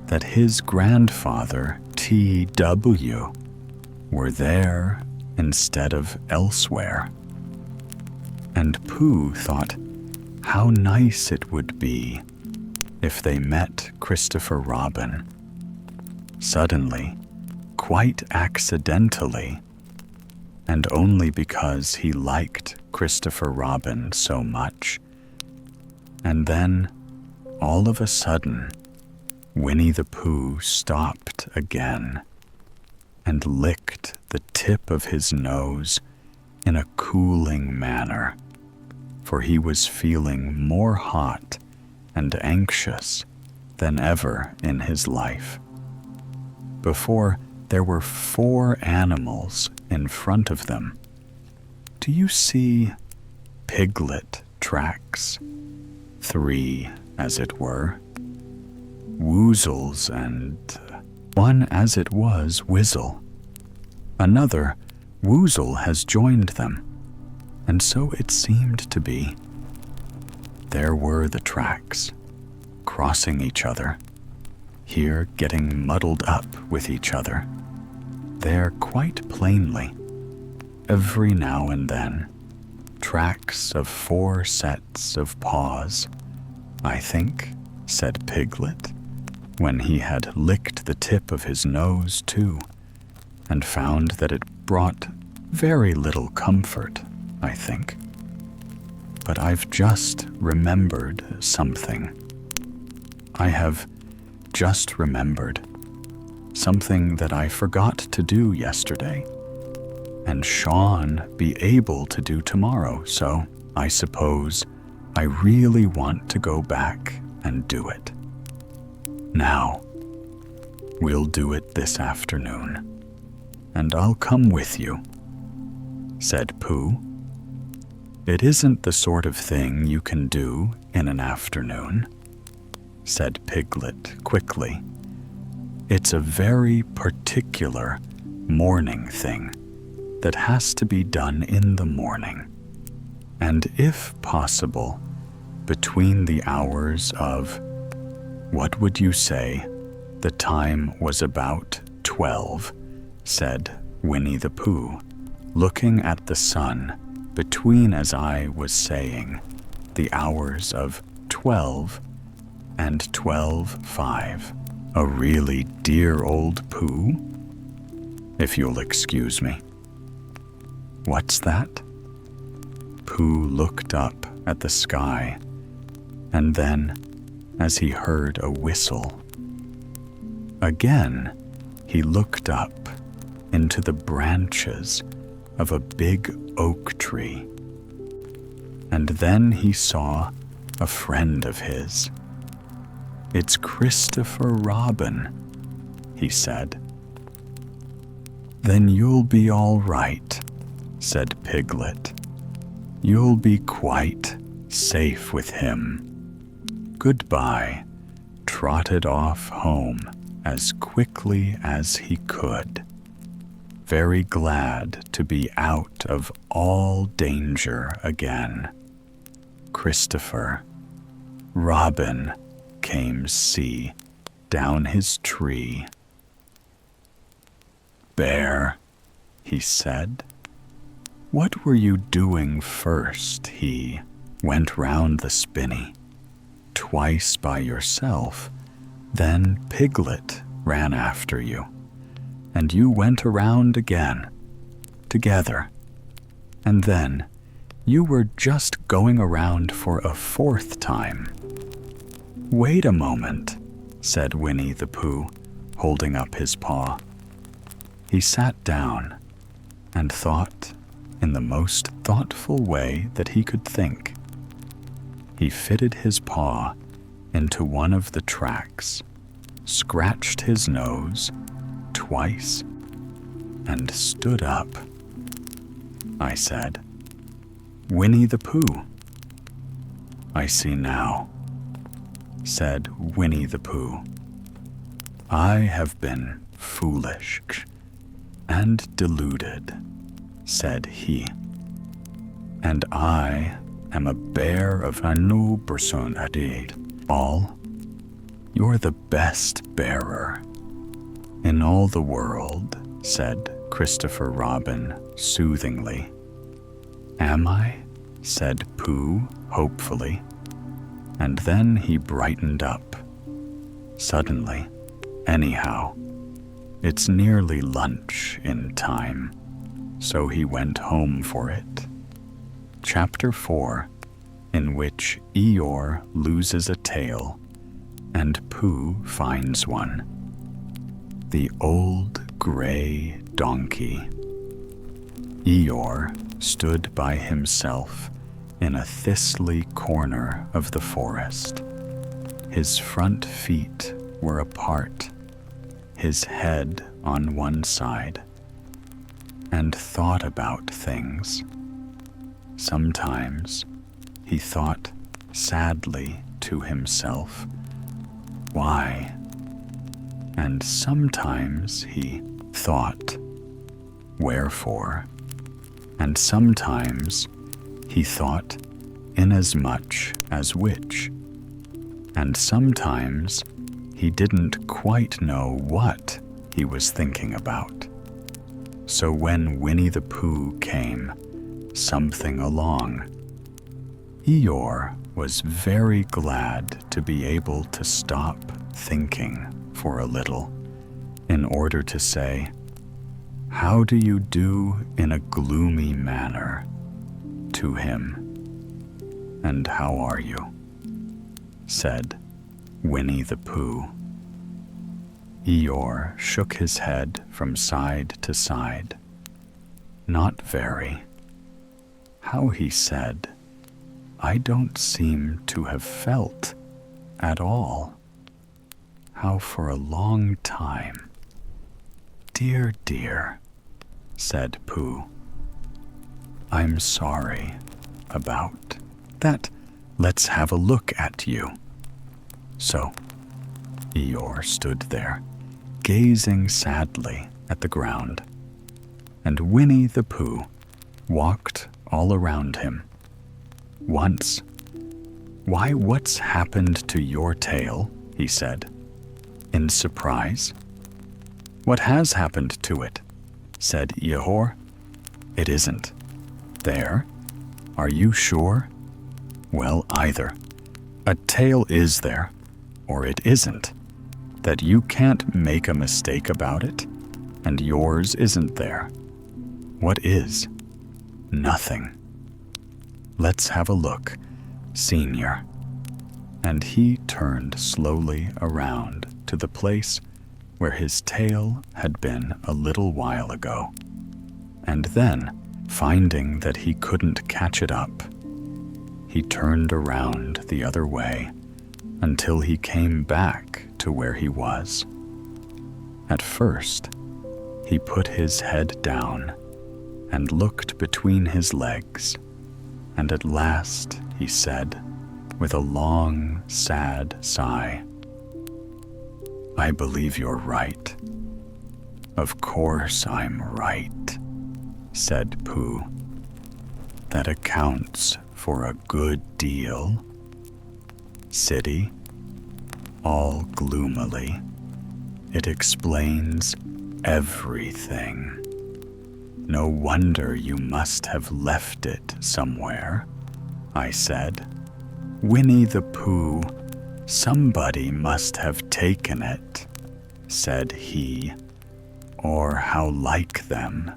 [SPEAKER 1] that his grandfather T.W. were there instead of elsewhere. And Pooh thought how nice it would be if they met Christopher Robin. Suddenly, quite accidentally, and only because he liked Christopher Robin so much. And then, all of a sudden, Winnie the Pooh stopped again and licked the tip of his nose in a cooling manner, for he was feeling more hot and anxious than ever in his life. Before, there were 4 animals in front of them. Do you see Piglet tracks? 3, as it were, woozles, and one, as it was, whizzle. Another woozle has joined them, and so it seemed to be. There were the tracks, crossing each other, here getting muddled up with each other, there quite plainly, every now and then, tracks of 4 sets of paws, I think, said Piglet, when he had licked the tip of his nose too, and found that it brought very little comfort, I think. But I've just remembered something. I have just remembered something that I forgot to do yesterday, and Sean be able to do tomorrow, so I suppose I really want to go back and do it. Now, we'll do it this afternoon, and I'll come with you," said Pooh. "It isn't the sort of thing you can do in an afternoon," said Piglet quickly. "It's a very particular morning thing that has to be done in the morning, and if possible, between the hours of, what would you say, the time was about 12, said Winnie the Pooh, looking at the sun between, as I was saying, the hours of 12 and 12:05. A really dear old Pooh, if you'll excuse me." "What's that?" Pooh looked up at the sky, and then, as he heard a whistle, again he looked up into the branches of a big oak tree, and then he saw a friend of his. "It's Christopher Robin," he said. "Then you'll be all right," said Piglet. "You'll be quite safe with him." "Goodbye," trotted off home as quickly as he could, very glad to be out of all danger again. Christopher Robin came see down his tree. "Bear," he said, "what were you doing first?" He went round the spinney twice by yourself, then Piglet ran after you, and you went around again, together, and then you were just going around for a fourth time. "Wait a moment," said Winnie the Pooh, holding up his paw. He sat down and thought in the most thoughtful way that he could think. He fitted his paw into one of the tracks, scratched his nose twice, and stood up. I said, "Winnie the Pooh." "I see now," said Winnie the Pooh. "I have been foolish and deluded," said he. "And I am a bear of a new personality. All, you're the best bearer in all the world," said Christopher Robin soothingly. "Am I?" said Pooh hopefully, and then he brightened up. Suddenly, anyhow, it's nearly lunch in time, so he went home for it. Chapter 4, in which Eeyore loses a tail and Pooh finds one. The Old Gray Donkey. Eeyore stood by himself in a thistly corner of the forest. His front feet were apart, his head on one side, and thought about things. Sometimes he thought sadly to himself, "Why?" And sometimes he thought, "Wherefore?" And sometimes he thought, "Inasmuch as which?" And sometimes he didn't quite know what he was thinking about. So when Winnie the Pooh came something along, Eeyore was very glad to be able to stop thinking for a little in order to say, "How do you do?" in a gloomy manner to him. "And how are you?" said Winnie the Pooh. Eeyore shook his head from side to side. "Not very." How, he said, I don't seem to have felt at all. How for a long time. Dear, dear, said Pooh. I'm sorry about that. Let's have a look at you. So, Eeyore stood there, gazing sadly at the ground, and Winnie the Pooh walked all around him. Once, "Why, what's happened to your tail?" he said, in surprise. "What has happened to it?" said Eeyore. "It isn't there. Are you sure?" "Well, either a tail is there, or it isn't. That you can't make a mistake about it, and yours isn't there. What is?" "Nothing. Let's have a look, Senior." And he turned slowly around to the place where his tail had been a little while ago. And then, finding that he couldn't catch it up, he turned around the other way until he came back to where he was. At first, he put his head down and looked between his legs, and at last he said, with a long, sad sigh, "I believe you're right." "Of course I'm right," said Pooh. "That accounts for a good deal." City, all gloomily, "It explains everything. No wonder you must have left it somewhere," I said. "Winnie the Pooh, somebody must have taken it," said he. "Or how like them,"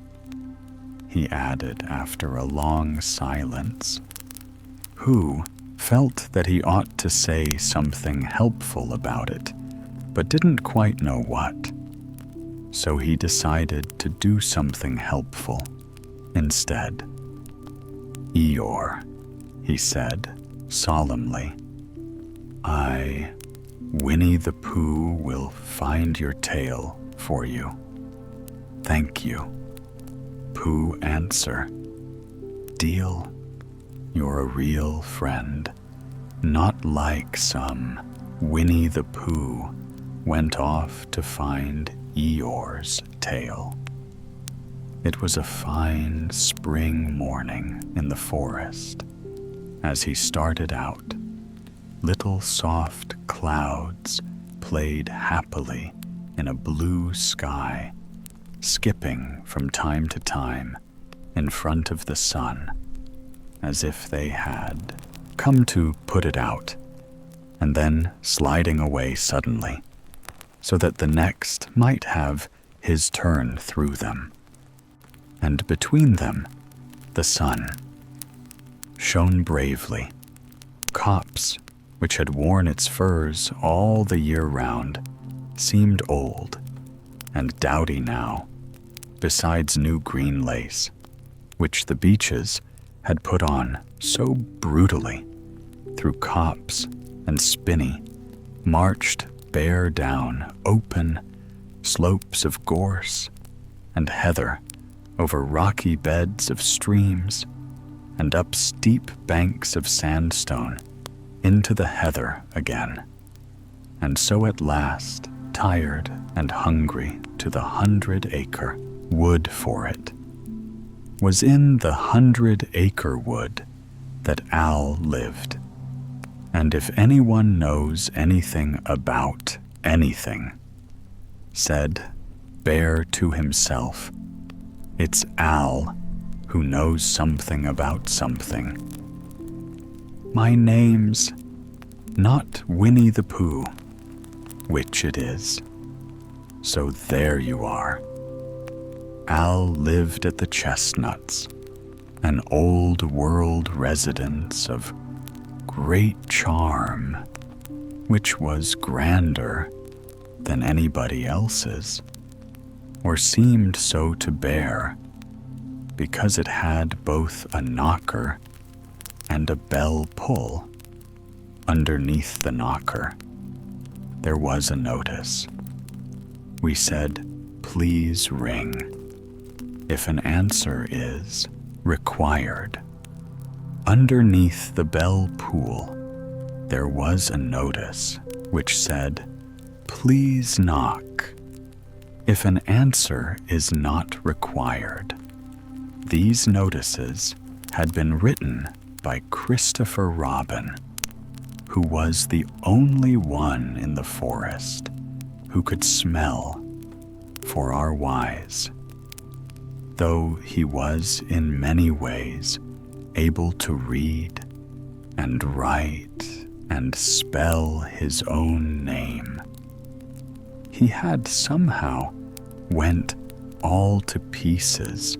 [SPEAKER 1] he added after a long silence. Who felt that he ought to say something helpful about it, but didn't quite know what. So he decided to do something helpful instead. "Eeyore," he said solemnly, Winnie the Pooh, will find your tail for you." "Thank you," Pooh answer. "Deal. You're a real friend, not like some Winnie the Pooh went off to find Eeyore's tail." It was a fine spring morning in the forest. As he started out, little soft clouds played happily in a blue sky, skipping from time to time in front of the sun, as if they had come to put it out, and then sliding away suddenly, so that the next might have his turn through them. And between them, the sun shone bravely. Copse, which had worn its furs all the year round, seemed old and dowdy now, besides new green lace, which the beeches had put on so brutally. Through copse and spinney marched bare down open slopes of gorse and heather, over rocky beds of streams, and up steep banks of sandstone into the heather again. And so at last, tired and hungry to the 100-acre wood for it, was in the 100-acre wood that Al lived. And if anyone knows anything about anything, said Bear to himself, it's Al who knows something about something. My name's not Winnie the Pooh, which it is. So there you are. Al lived at the Chestnuts, an old world residence of great charm, which was grander than anybody else's, or seemed so to Bear, because it had both a knocker and a bell pull. Underneath the knocker, there was a notice. We said, "Please ring if an answer is required." Underneath the bell pull, there was a notice which said, "Please knock if an answer is not required." These notices had been written by Christopher Robin, who was the only one in the forest who could smell for our wise. Though he was in many ways able to read and write and spell his own name, he had somehow went all to pieces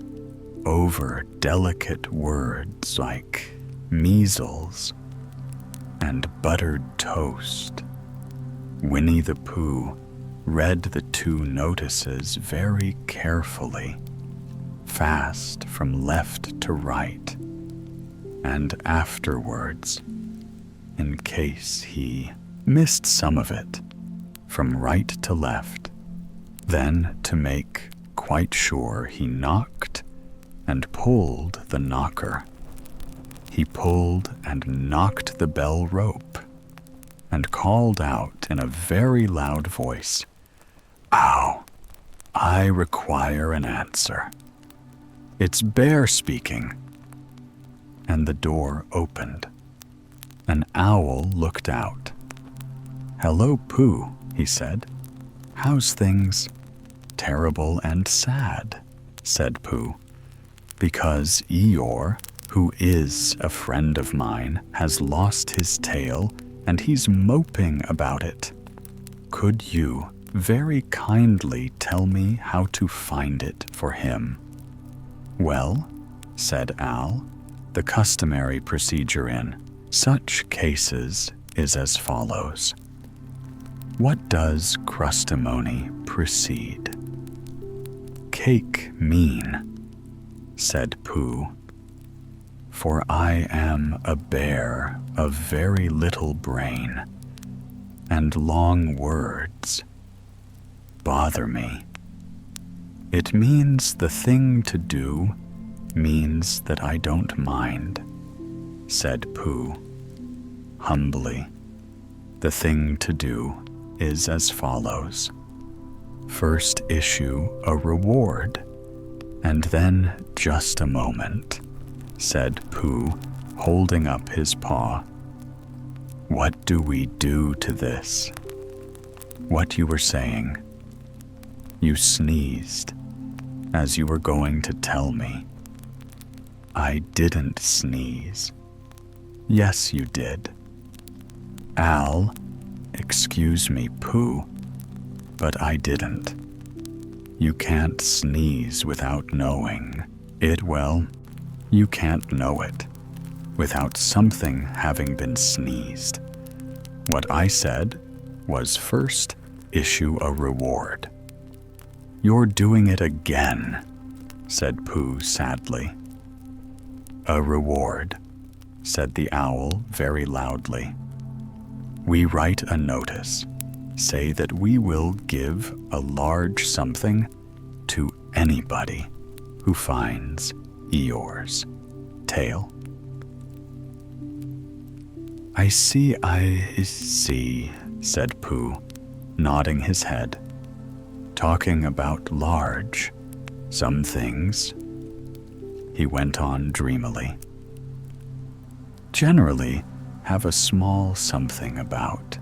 [SPEAKER 1] over delicate words like measles and buttered toast. Winnie the Pooh read the two notices very carefully, fast from left to right, and afterwards, in case he missed some of it, from right to left. Then, to make quite sure, he knocked and pulled the knocker. He pulled and knocked the bell rope and called out in a very loud voice, "Ow, I require an answer. It's Bear speaking." And the door opened. An owl looked out. "Hello, Pooh," he said. "How's things?" "Terrible and sad," said Pooh, "because Eeyore, who is a friend of mine, has lost his tail and he's moping about it. Could you very kindly tell me how to find it for him?" "Well," said Al, "the customary procedure in such cases is as follows. What does crustimony precede?" "Cake mean," said Pooh, "for I am a bear of very little brain, and long words bother me. It means the thing to do means that I don't mind," said Pooh, humbly. "The thing to do is as follows. First issue a reward, and then just a moment," said Pooh, holding up his paw. "What do we do to this?" "What you were saying. You sneezed, as you were going to tell me." "I didn't sneeze." "Yes, you did." "Al, excuse me, Pooh, but I didn't. You can't sneeze without knowing it. Well, you can't know it without something having been sneezed. What I said was first issue a reward." "You're doing it again," said Pooh sadly. "A reward," said the owl very loudly. "We write a notice, say that we will give a large something to anybody who finds Eeyore's tail." I see, said Pooh, nodding his head. "Talking about large, some things," he went on dreamily, "generally have a small something about.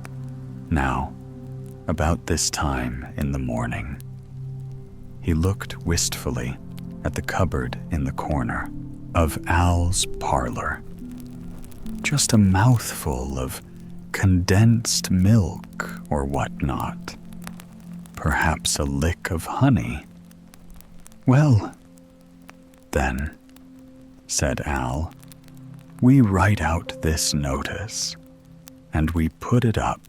[SPEAKER 1] Now, about this time in the morning." He looked wistfully at the cupboard in the corner of Al's parlor. Just a mouthful of condensed milk or whatnot. Perhaps a lick of honey. "Well, then," said Al, "we write out this notice, and we put it up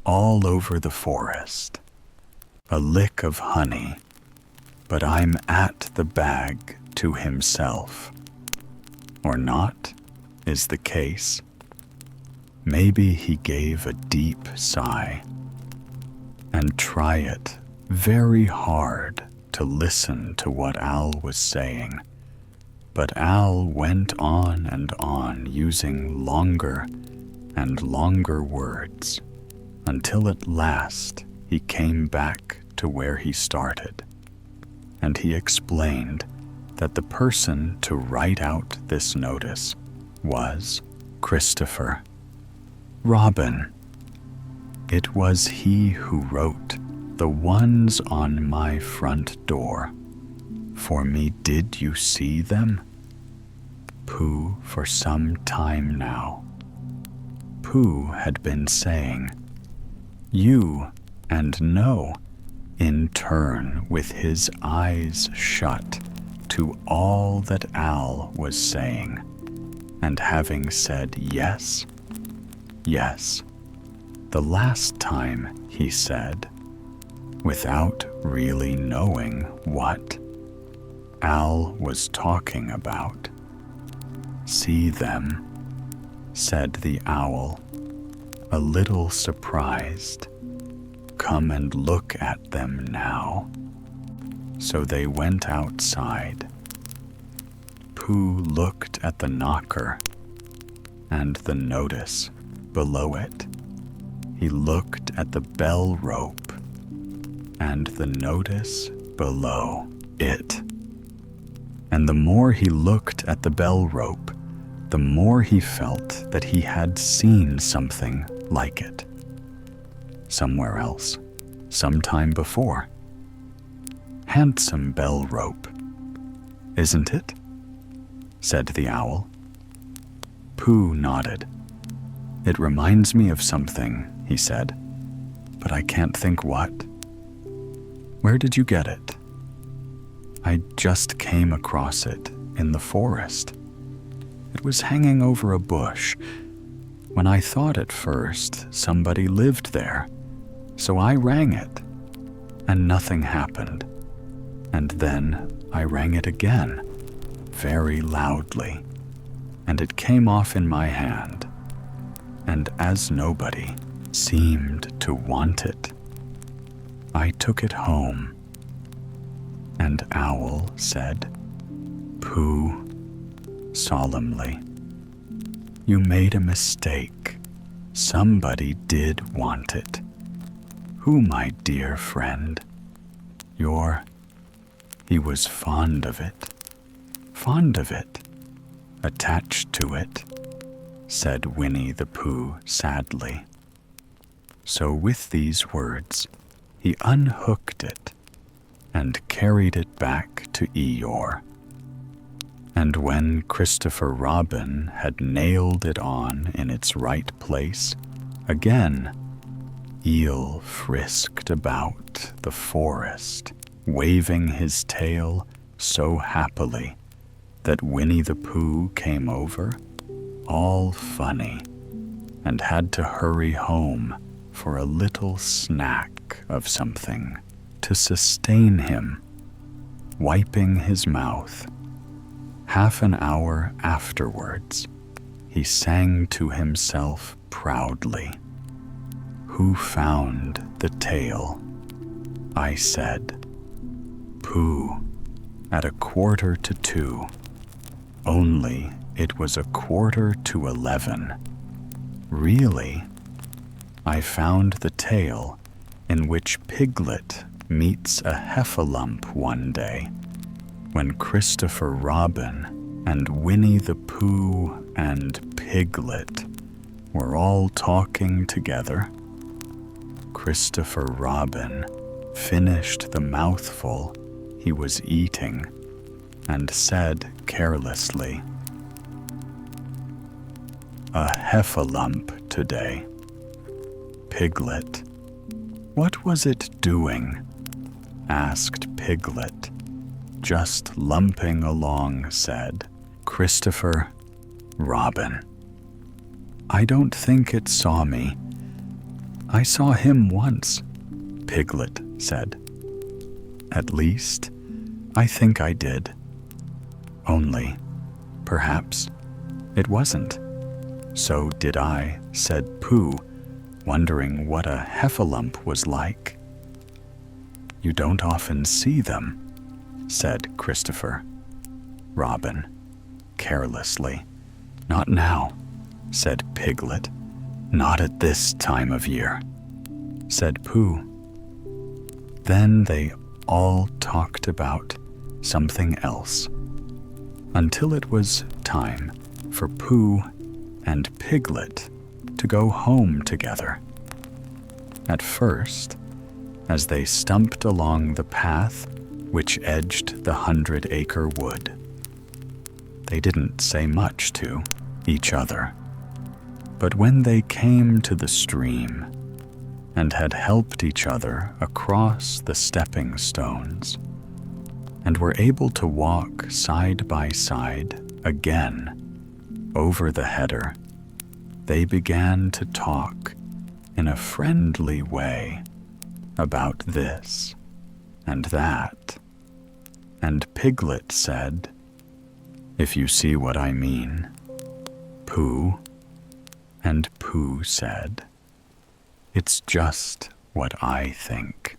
[SPEAKER 1] all over the forest. A lick of honey, but I'm at the bag to himself. Or not? is the case. Maybe he gave a deep sigh. And try it very hard to listen to what Al was saying. But Al went on and on using longer and longer words until at last he came back to where he started. And he explained that the person to write out this notice was Christopher Robin. It was he who wrote the ones on my front door. For me, did you see them? Pooh, for some time now. Pooh had been saying, you and no, in turn with his eyes shut to all that Al was saying, and having said yes, yes, the last time he said, without really knowing what Al was talking about. See them, said the owl, a little surprised. Come and look at them now. So they went outside. Pooh looked at the knocker and the notice below it. He looked at the bell rope and the notice below it. And the more he looked at the bell rope, the more he felt that he had seen something like it. Somewhere else, sometime before. Handsome bell rope, isn't it? Said the owl. Pooh nodded. It reminds me of something, he said, but I can't think what. Where did you get it? I just came across it in the forest. It was hanging over a bush when I thought at first somebody lived there, so I rang it, and nothing happened. And then I rang it again, very loudly, and it came off in my hand, and as nobody seemed to want it, I took it home. And Owl said, Pooh, solemnly, you made a mistake. Somebody did want it. Who, my dear friend? He was fond of it. Fond of it. Attached to it, said Winnie the Pooh sadly. So with these words, he unhooked it and carried it back to Eeyore. And when Christopher Robin had nailed it on in its right place, again, Eel frisked about the forest, waving his tail so happily that Winnie the Pooh came over, all funny, and had to hurry home for a little snack of something to sustain him, wiping his mouth. Half an hour afterwards, he sang to himself proudly, Who found the tail? I said, Pooh, at 2:15. Only it was 11:15. Really, I found the tale in which Piglet meets a heffalump one day, when Christopher Robin and Winnie the Pooh and Piglet were all talking together. Christopher Robin finished the mouthful he was eating and said carelessly, A heffalump today. Piglet, what was it doing? Asked Piglet. Just lumping along, said Christopher Robin. I don't think it saw me. I saw him once, Piglet said. At least, I think I did. Only, perhaps, it wasn't. "So did I," said Pooh, wondering what a heffalump was like. "You don't often see them," said Christopher. Robin, carelessly. "Not now," said Piglet. "Not at this time of year," said Pooh. Then they all talked about something else, until it was time for Pooh and Piglet to go home together. At first, as they stumped along the path which edged the 100-acre wood, they didn't say much to each other. But when they came to the stream and had helped each other across the stepping stones and were able to walk side by side again over the header, they began to talk in a friendly way about this and that. And Piglet said, "If you see what I mean, Pooh." And Pooh said, "It's just what I think."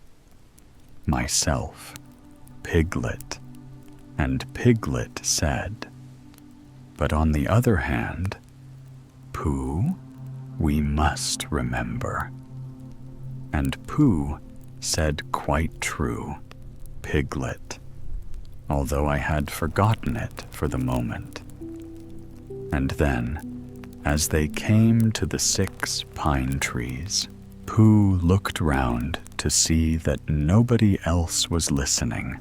[SPEAKER 1] Myself, Piglet. And Piglet said, "But on the other hand, Pooh, we must remember." And Pooh said, "Quite true, Piglet," although I had forgotten it for the moment. And then, as they came to the 6 pine trees, Pooh looked round to see that nobody else was listening,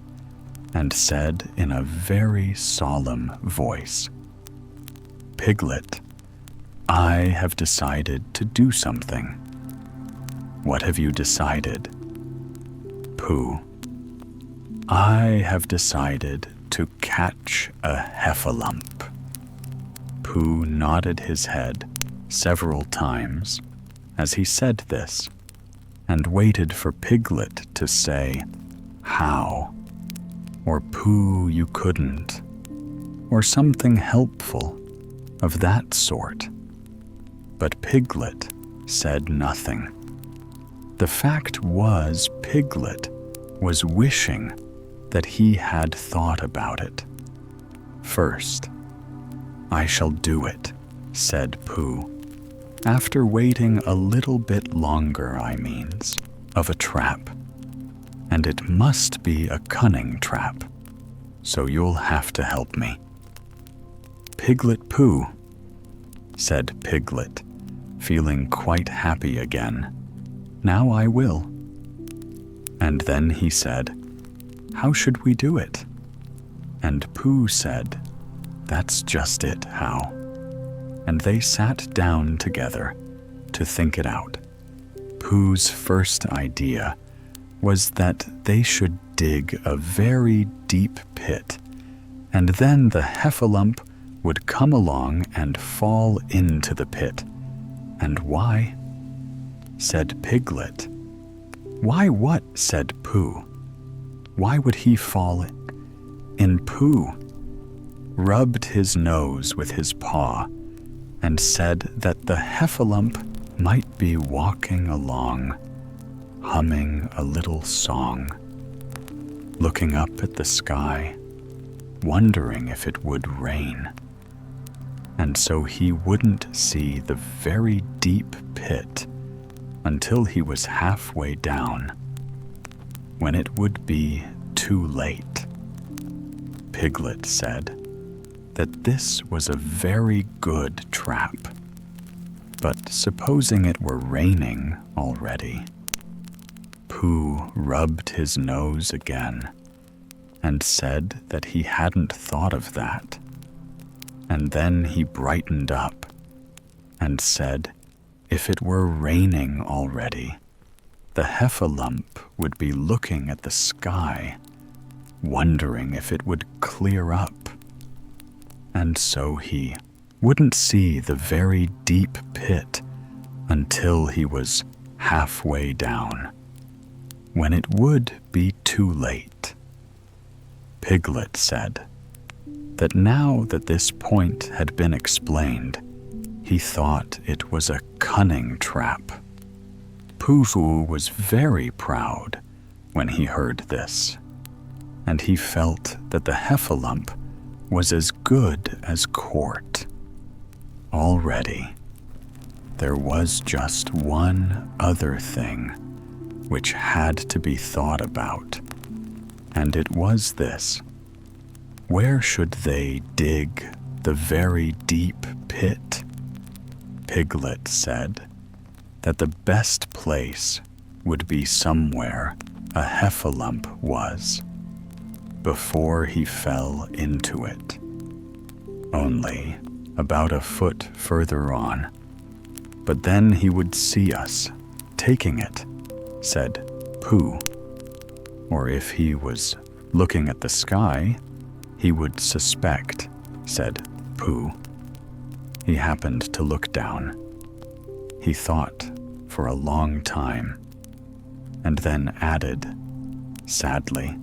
[SPEAKER 1] and said in a very solemn voice, "Piglet, I have decided to do something." "What have you decided?" Pooh, "I have decided to catch a heffalump." Pooh nodded his head several times as he said this, and waited for Piglet to say, "How?" or "Pooh, you couldn't," or something helpful of that sort. But Piglet said nothing. The fact was, Piglet was wishing that he had thought about it. First, "I shall do it," said Pooh, after waiting a little bit longer, of a trap. "And it must be a cunning trap, so you'll have to help me." "Piglet Pooh," said Piglet, feeling quite happy again. "Now I will." And then he said, "How should we do it?" And Pooh said, "That's just it, how." And they sat down together to think it out. Pooh's first idea was that they should dig a very deep pit, and then the heffalump would come along and fall into the pit. "And why?" said Piglet. "Why what?" said Pooh. "Why would he fall in?" Pooh rubbed his nose with his paw and said that the heffalump might be walking along, humming a little song, looking up at the sky, wondering if it would rain. And so he wouldn't see the very deep pit until he was halfway down, when it would be too late. Piglet said that this was a very good trap, but supposing it were raining already? Pooh rubbed his nose again and said that he hadn't thought of that. And then he brightened up and said if it were raining already, the heffalump would be looking at the sky, wondering if it would clear up. And so he wouldn't see the very deep pit until he was halfway down, when it would be too late. Piglet said that now that this point had been explained, He thought it was a cunning trap. Pooh was very proud when he heard this, and he felt that the heffalump was as good as court. Already, there was just one other thing which had to be thought about, and it was this: where should they dig the very deep pit? Piglet said that the best place would be somewhere a heffalump was, before he fell into it. Only about a foot further on. But then he would see us taking it, said Pooh. Or if he was looking at the sky, he would suspect, said Pooh. He happened to look down. He thought for a long time, and then added, sadly,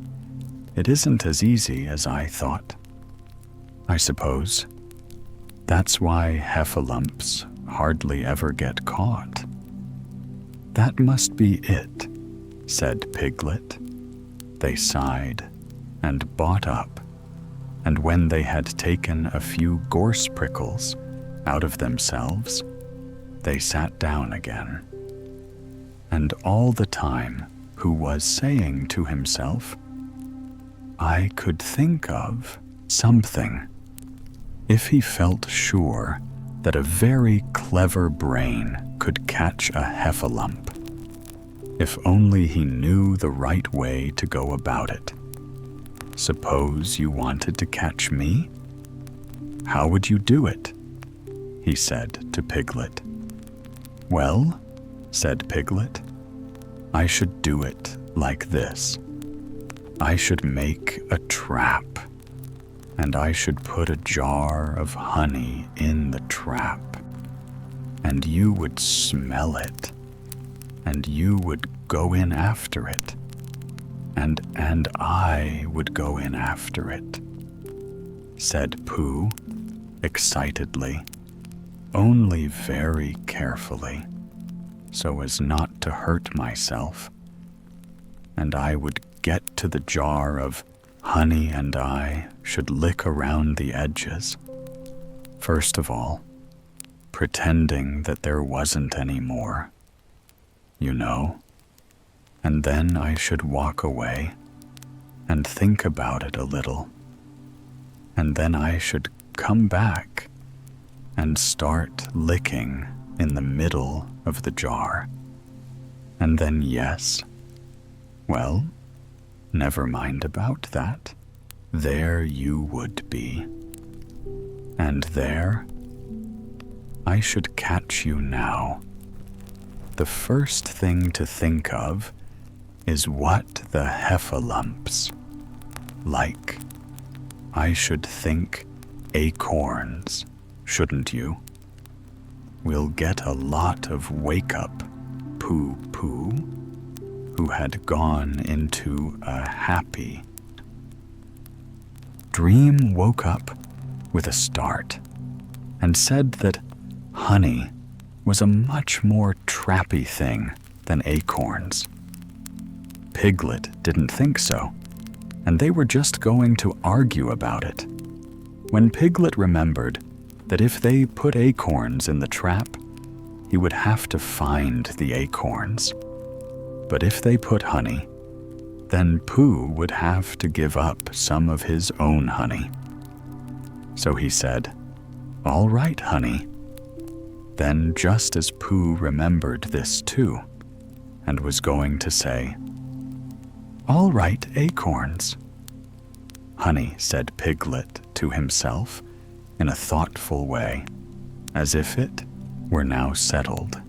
[SPEAKER 1] "It isn't as easy as I thought. I suppose that's why heffalumps hardly ever get caught." "That must be it," said Piglet. They sighed and bought up, and when they had taken a few gorse prickles out of themselves, they sat down again. And all the time Pooh was saying to himself, "I could think of something." If he felt sure that a very clever brain could catch a heffalump, if only he knew the right way to go about it. "Suppose you wanted to catch me? How would you do it?" he said to Piglet. "Well," said Piglet, "I should do it like this. I should make a trap, and I should put a jar of honey in the trap, and you would smell it, and you would go in after it, and I would go in after it," said Pooh excitedly, "only very carefully, so as not to hurt myself, and I would get to the jar of honey and I should lick around the edges, first of all, pretending that there wasn't any more, you know, and then I should walk away and think about it a little, and then I should come back and start licking in the middle of the jar, and then yes, well, never mind about that. There you would be. And there, I should catch you now. The first thing to think of is what the heffalumps like. I should think acorns, shouldn't you? We'll get a lot of wake-up Pooh, who had gone into a happy dream, woke up with a start and said that honey was a much more trappy thing than acorns. Piglet didn't think so, and they were just going to argue about it, when Piglet remembered that if they put acorns in the trap, he would have to find the acorns. But if they put honey, then Pooh would have to give up some of his own honey. So he said, "All right, honey." Then just as Pooh remembered this too, and was going to say, "All right, acorns." "Honey," said Piglet to himself in a thoughtful way, as if it were now settled.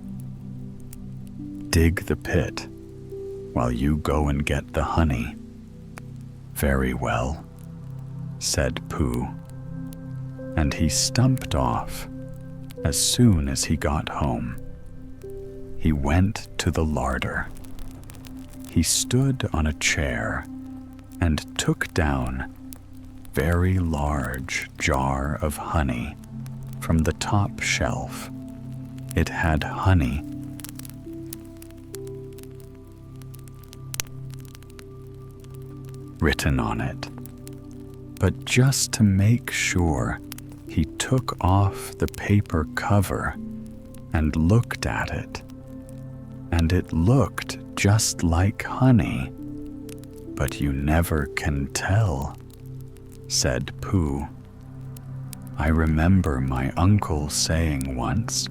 [SPEAKER 1] "Dig the pit while you go and get the honey." "Very well," said Pooh, and he stumped off as soon as he got home. He went to the larder. He stood on a chair and took down very large jar of honey from the top shelf. It had honey written on it. But just to make sure, he took off the paper cover and looked at it. And it looked just like honey. But you never can tell, said Pooh. I remember my uncle saying once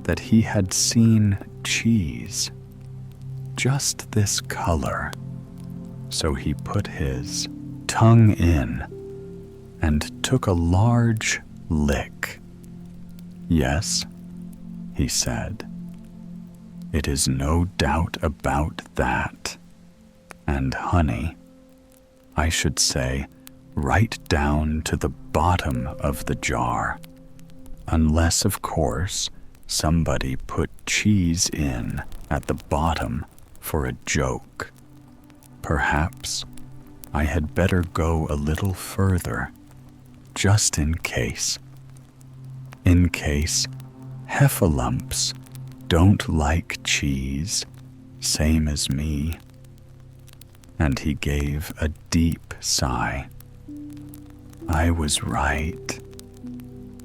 [SPEAKER 1] that he had seen cheese, just this color. So he put his tongue in and took a large lick. Yes, he said, it is no doubt about that. And honey, I should say, right down to the bottom of the jar, unless, of course, somebody put cheese in at the bottom for a joke. Perhaps I had better go a little further, just in case. In case heffalumps don't like cheese, same as me. And he gave a deep sigh. I was right.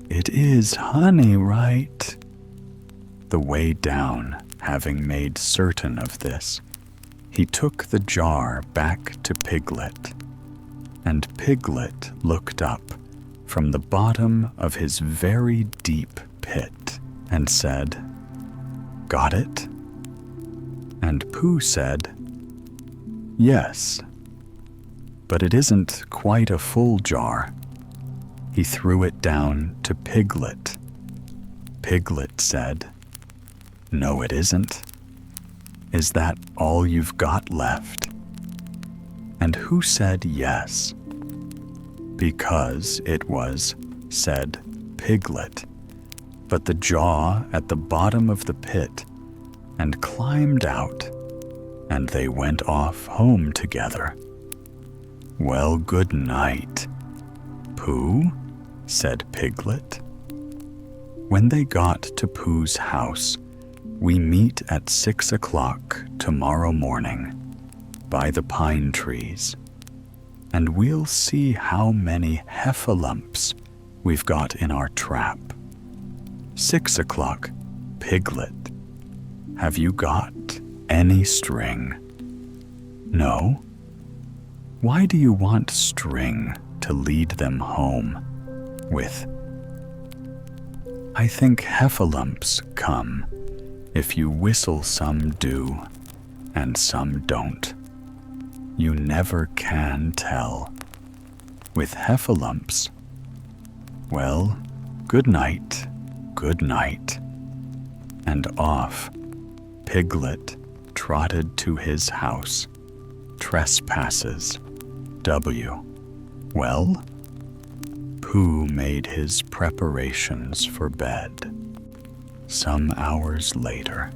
[SPEAKER 1] It is honey, right? The way down, having made certain of this, he took the jar back to Piglet, and Piglet looked up from the bottom of his very deep pit and said, Got it? And Pooh said, Yes, but it isn't quite a full jar. He threw it down to Piglet. Piglet said, No, it isn't. Is that all you've got left? And who said yes? Because it was, said Piglet, but the jaw at the bottom of the pit, and climbed out, and they went off home together. Well, good night, Pooh, said Piglet. When they got to Pooh's house, we meet at 6 o'clock tomorrow morning by the pine trees, and we'll see how many heffalumps we've got in our trap. 6 o'clock, Piglet. Have you got any string? No? Why do you want string to lead them home with? I think heffalumps come if you whistle. Some do, and some don't. You never can tell. With heffalumps, well, good night, and off Piglet trotted to his house. Trespasses, W. Well, Pooh made his preparations for bed. Some hours later,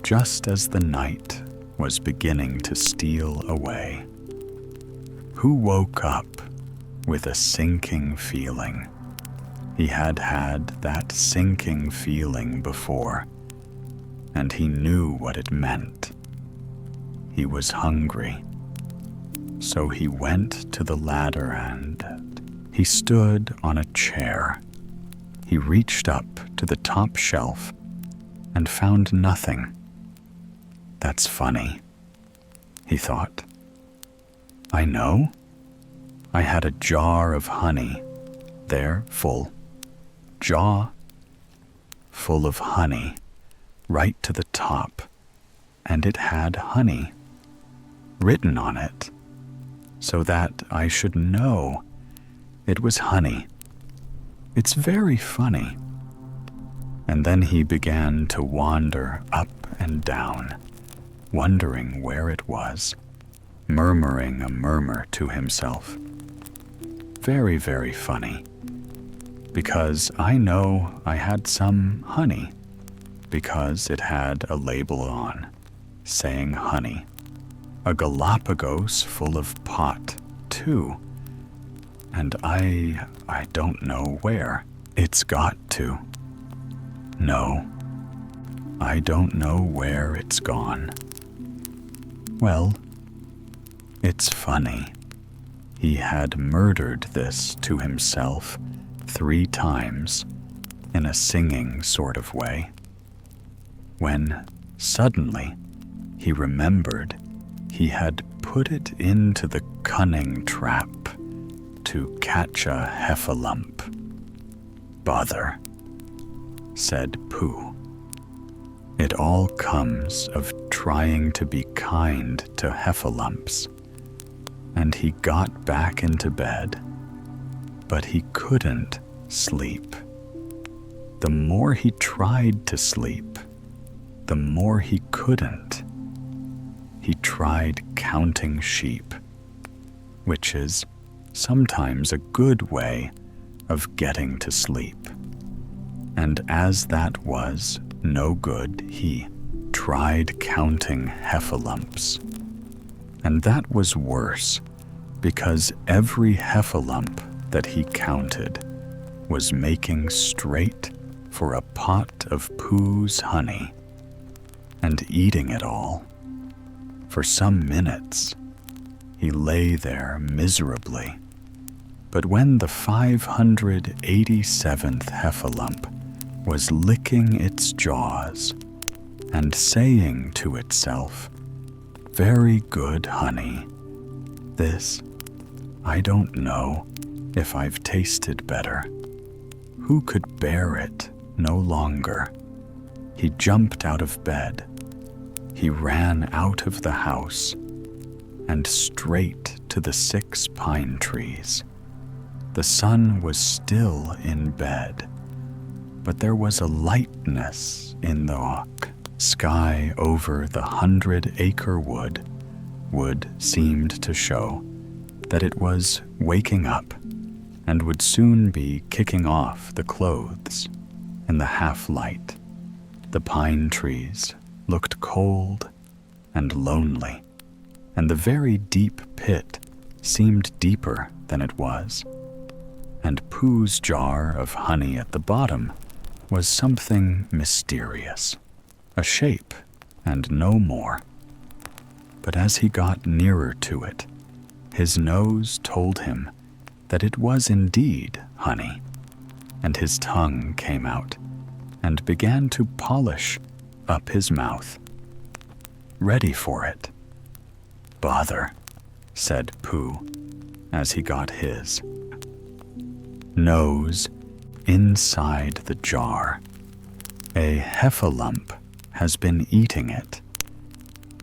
[SPEAKER 1] just as the night was beginning to steal away, Pooh woke up with a sinking feeling. He had had that sinking feeling before, and he knew what it meant. He was hungry, so he went to the ladder and he stood on a chair. He reached up to the top shelf and found nothing. That's funny, he thought. I know. I had a jar of honey there, full. Jaw full of honey, right to the top, and it had honey written on it, so that I should know it was honey. It's very funny. And then he began to wander up and down, wondering where it was, murmuring a murmur to himself. Very, very funny. Because I know I had some honey, because it had a label on, saying honey. A Galapagos full of pot, too. And I don't know where. It's got to. No, I don't know where it's gone. Well, it's funny. He had murdered this to himself 3 times in a singing sort of way, when suddenly he remembered he had put it into the cunning trap to catch a heffalump. Bother, said Pooh. It all comes of trying to be kind to heffalumps. And he got back into bed, but he couldn't sleep. The more he tried to sleep, the more he couldn't. He tried counting sheep, which is sometimes a good way of getting to sleep. And as that was no good, he tried counting heffalumps. And that was worse, because every heffalump that he counted was making straight for a pot of Pooh's honey and eating it all. For some minutes, he lay there miserably, but when the 587th heffalump was licking its jaws and saying to itself, "Very good, honey. This, I don't know if I've tasted better." Who could bear it no longer? He jumped out of bed. He ran out of the house and straight to the 6 pine trees. The sun was still in bed, but there was a lightness in the sky over the 100-acre wood. Wood seemed to show that it was waking up and would soon be kicking off the clothes in the half-light. The pine trees looked cold and lonely, and the very deep pit seemed deeper than it was. And Pooh's jar of honey at the bottom was something mysterious, a shape and no more. But as he got nearer to it, his nose told him that it was indeed honey, and his tongue came out and began to polish up his mouth, ready for it. "Bother," said Pooh as he got his nose inside the jar. "A heffalump has been eating it."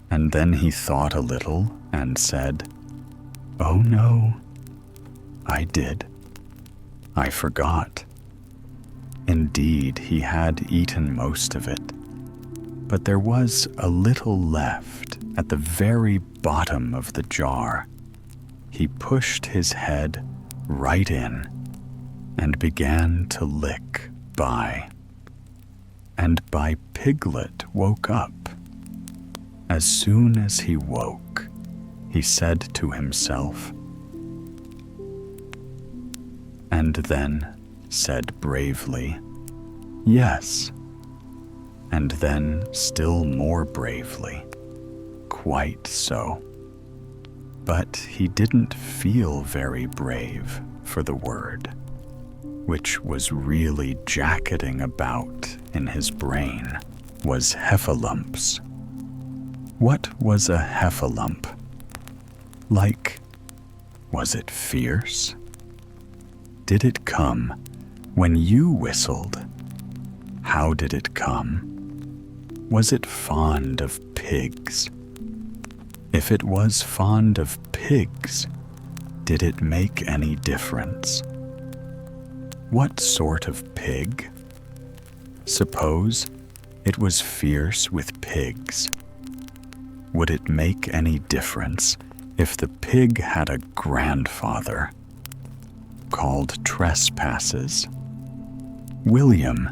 [SPEAKER 1] And then he thought a little and said, "Oh no, I did. I forgot." Indeed, he had eaten most of it, but there was a little left at the very bottom of the jar. He pushed his head right in and began to lick by. And Piglet woke up. As soon as he woke, he said to himself, and then said bravely, "Yes," and then still more bravely, "Quite so." But he didn't feel very brave for the word, which was really jacketing about in his brain, was heffalumps. What was a heffalump? Like, was it fierce? Did it come when you whistled? How did it come? Was it fond of pigs? If it was fond of pigs, did it make any difference? What sort of pig? Suppose it was fierce with pigs. Would it make any difference if the pig had a grandfather called Trespasses? William,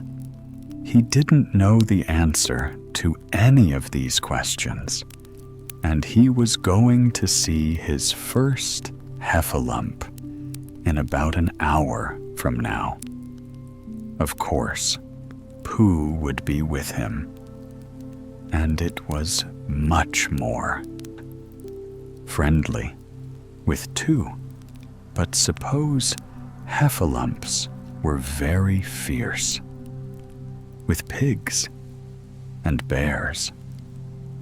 [SPEAKER 1] he didn't know the answer to any of these questions, and he was going to see his first heffalump in about an hour from now. Of course, Pooh would be with him, and it was much more. Friendly, with two, but suppose heffalumps were very fierce. With pigs and bears,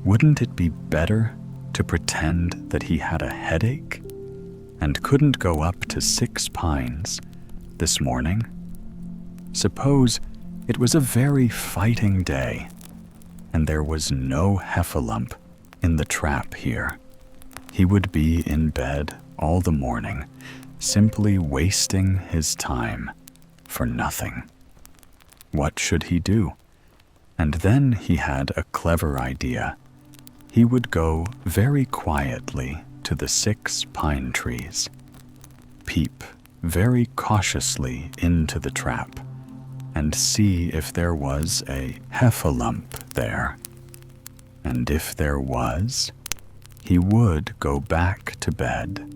[SPEAKER 1] wouldn't it be better to pretend that he had a headache and couldn't go up to 6 Pines this morning? Suppose it was a very fighting day and there was no heffalump in the trap here. He would be in bed all the morning, simply wasting his time for nothing. What should he do? And then he had a clever idea. He would go very quietly to the 6 pine trees, peep very cautiously into the trap, and see if there was a heffalump there. And if there was, he would go back to bed.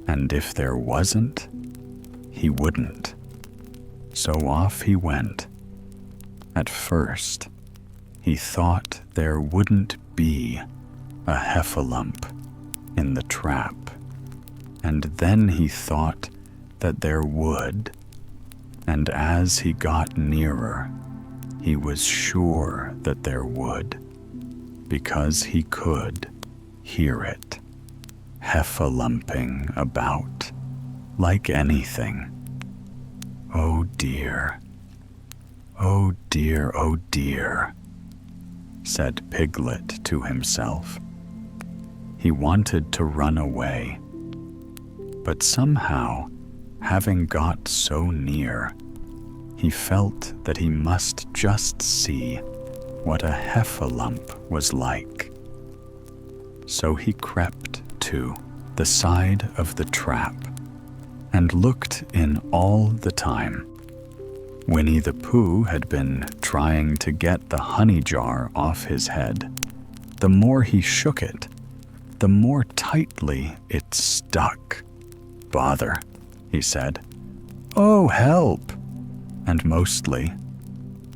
[SPEAKER 1] And if there wasn't, he wouldn't. So off he went. At first, he thought there wouldn't be a heffalump in the trap, and then he thought that there would, and as he got nearer, he was sure that there would, because he could hear it, heffalumping about like anything. Oh dear, oh dear, oh dear, said Piglet to himself. He wanted to run away, but somehow, having got so near, he felt that he must just see what a heffalump was like. So he crept to the side of the trap and looked in all the time. Winnie the Pooh had been trying to get the honey jar off his head. The more he shook it, the more tightly it stuck. "Bother," he said. "Oh, help!" And mostly,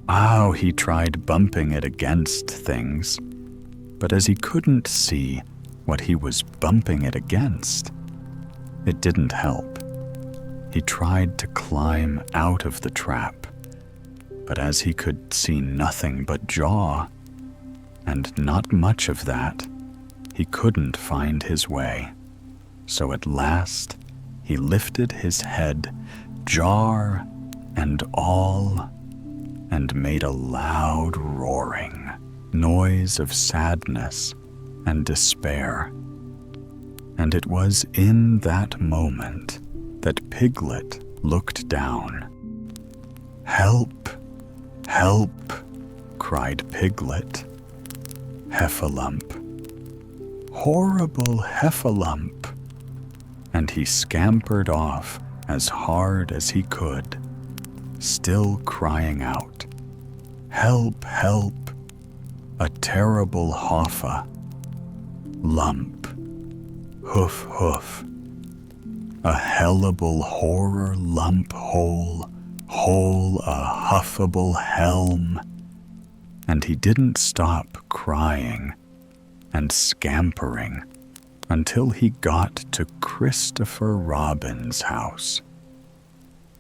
[SPEAKER 1] "Ow," he tried bumping it against things, but as he couldn't see what he was bumping it against, it didn't help. He tried to climb out of the trap, but as he could see nothing but jaw, and not much of that, he couldn't find his way. So at last, he lifted his head, jar and all, and made a loud roaring noise of sadness and despair. And it was in that moment that Piglet looked down. "Help! Help!" cried Piglet. "Heffalump! Horrible heffalump!" And he scampered off as hard as he could, still crying out, "Help! Help! A terrible hoffa! Lump! Hoof! Hoof! A hellable horror lump hole! Hole a huffable helm!" And he didn't stop crying and scampering until he got to Christopher Robin's house.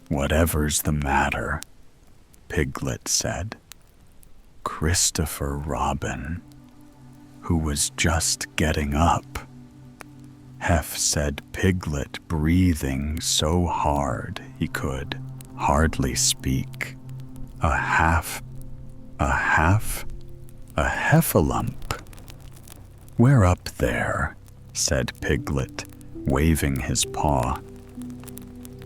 [SPEAKER 1] "Whatever's the matter?" Piglet said. Christopher Robin, who was just getting up. Hef, said Piglet, breathing so hard he could hardly speak. A heffalump. "We're up there," said Piglet, waving his paw.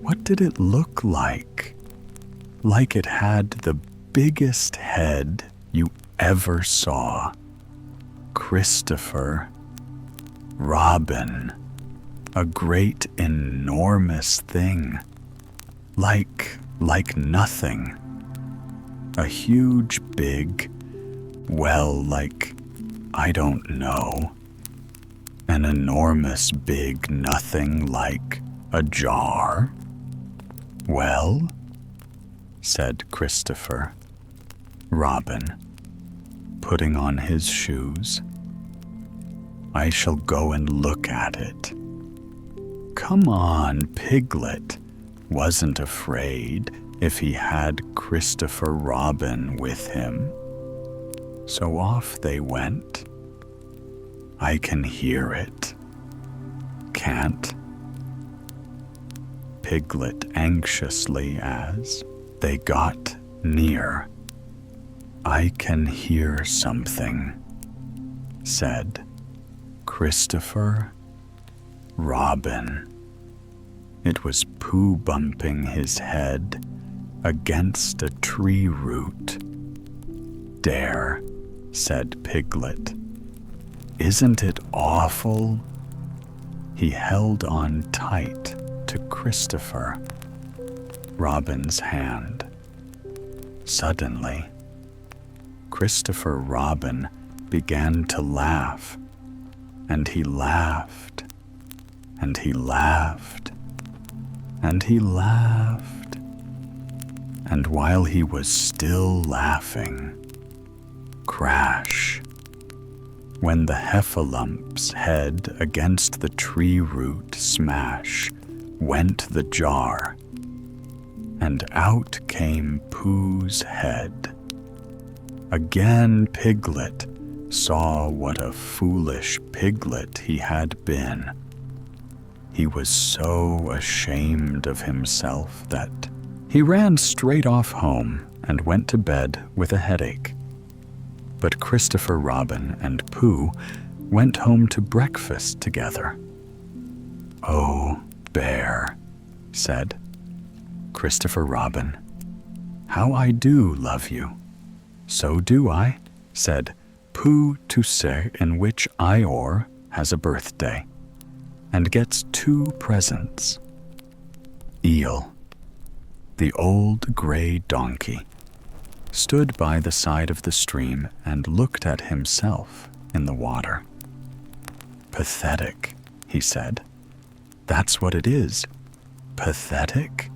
[SPEAKER 1] What did it look like? Like it had the biggest head you ever saw. Christopher Robin, a great enormous thing, like nothing. A huge big, well, like, I don't know, an enormous big nothing like a jar? Well, said Christopher Robin, putting on his shoes. I shall go and look at it. Come on, Piglet wasn't afraid if he had Christopher Robin with him. So off they went. I can hear it. Can't? Piglet anxiously as they got near. I can hear something, said Christopher Robin. It was Pooh bumping his head against a tree root. There, said Piglet. Isn't it awful? He held on tight to Christopher Robin's hand. Suddenly, Christopher Robin began to laugh, and he laughed, and he laughed, and he laughed. And while he was still laughing, crash, when the heffalump's head against the tree root smash went the jar, and out came Pooh's head. Again Piglet saw what a foolish piglet he had been. He was so ashamed of himself that he ran straight off home and went to bed with a headache. But Christopher Robin and Pooh went home to breakfast together. Oh, Bear, said Christopher Robin, how I do love you. So do I, said Pooh to say in which Eeyore has a birthday and gets 2 presents. Eel, the old gray donkey, stood by the side of the stream and looked at himself in the water. Pathetic, he said. That's what it is. Pathetic.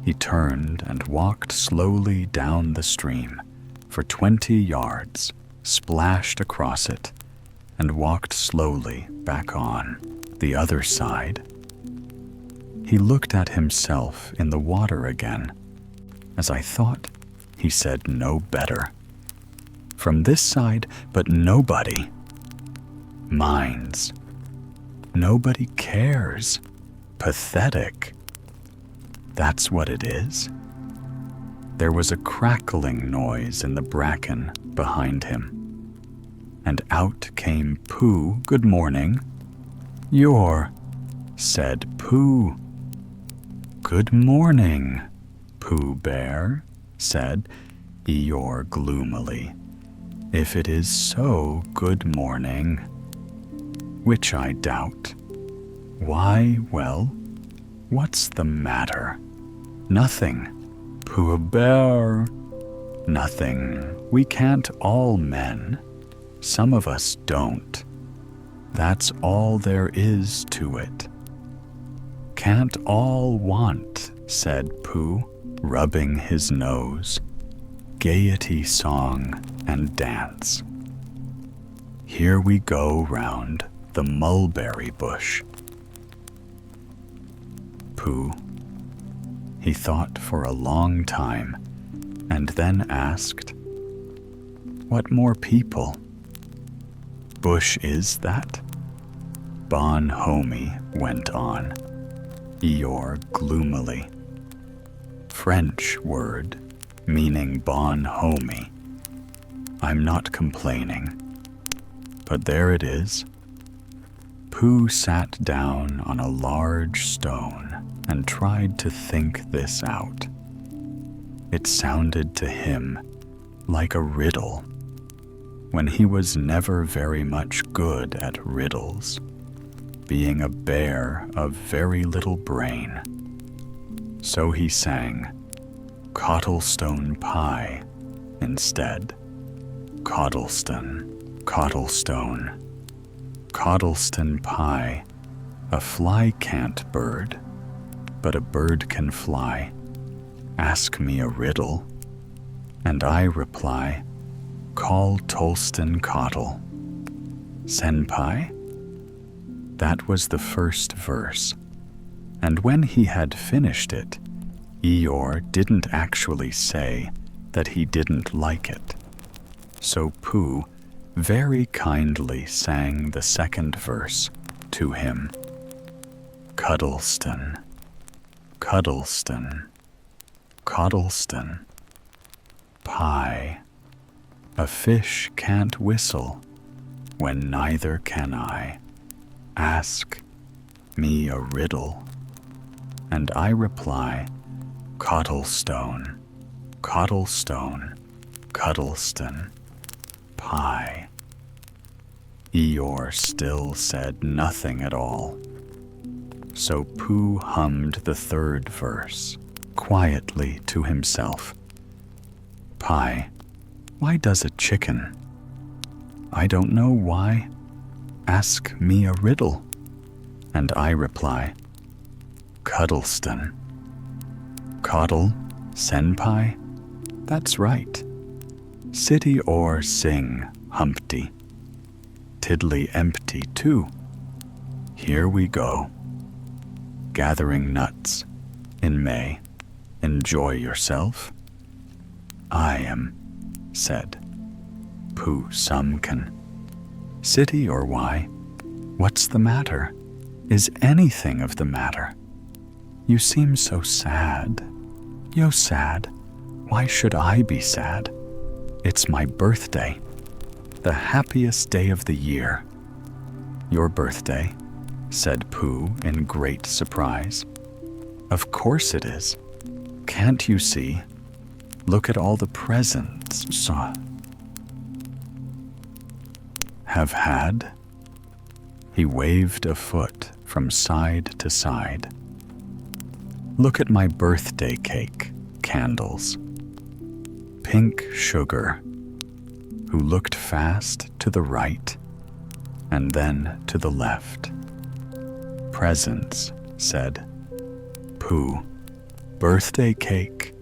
[SPEAKER 1] He turned and walked slowly down the stream for 20 yards, splashed across it, and walked slowly back on the other side. He looked at himself in the water again. As I thought, he said no better. From this side, but nobody minds. Nobody cares. Pathetic. That's what it is. There was a crackling noise in the bracken behind him, and out came Pooh. Good morning. You're, said Pooh. Good morning, Pooh Bear, said Eeyore gloomily. If it is so, good morning. Which I doubt. Why, well, what's the matter? Nothing. Pooh Bear. Nothing. We can't all mend. Some of us don't. That's all there is to it. Can't all want, said Pooh, rubbing his nose. Gaiety, song, and dance. Here we go round the mulberry bush. Pooh. He thought for a long time, and then asked, What more people? Bush is that? Bon homie went on, Eeyore gloomily. French word meaning bon homie. I'm not complaining, but there it is. Pooh sat down on a large stone and tried to think this out. It sounded to him like a riddle, when he was never very much good at riddles, being a bear of very little brain. So he sang Cottlestone Pie instead. Cottleston, Cottlestone, Cottleston Pie, a fly can't bird, but a bird can fly. ask me a riddle, and I reply, call Tolston Coddle. Senpai? That was the first verse, and when he had finished it, Eeyore didn't actually say that he didn't like it. So Pooh very kindly sang the second verse to him. Cuddleston, Cuddleston, Coddleston, pie. A fish can't whistle when neither can I. Ask me a riddle, and I reply, Cottlestone, Cottlestone, Cuddleston, pie. Eeyore still said nothing at all. So Pooh hummed the third verse, quietly to himself. Pie, why does a chicken? I don't know why. Ask me a riddle, and I reply, Cuddleston. Coddle, Senpai? That's right. City or sing, Humpty. Tiddly empty too. Here we go. Gathering nuts in May. Enjoy yourself. I am, said Pooh Sumkin. City or why? What's the matter? Is anything of the matter? You seem so sad. Yo sad. Why should I be sad? It's my birthday. The happiest day of the year. Your birthday, said Pooh in great surprise. Of course it is. Can't you see? Look at all the presents have had. He waved a foot from side to side. Look at my birthday cake, candles. Pink sugar, who looked fast to the right and then to the left. Presents, said Pooh. Birthday cake.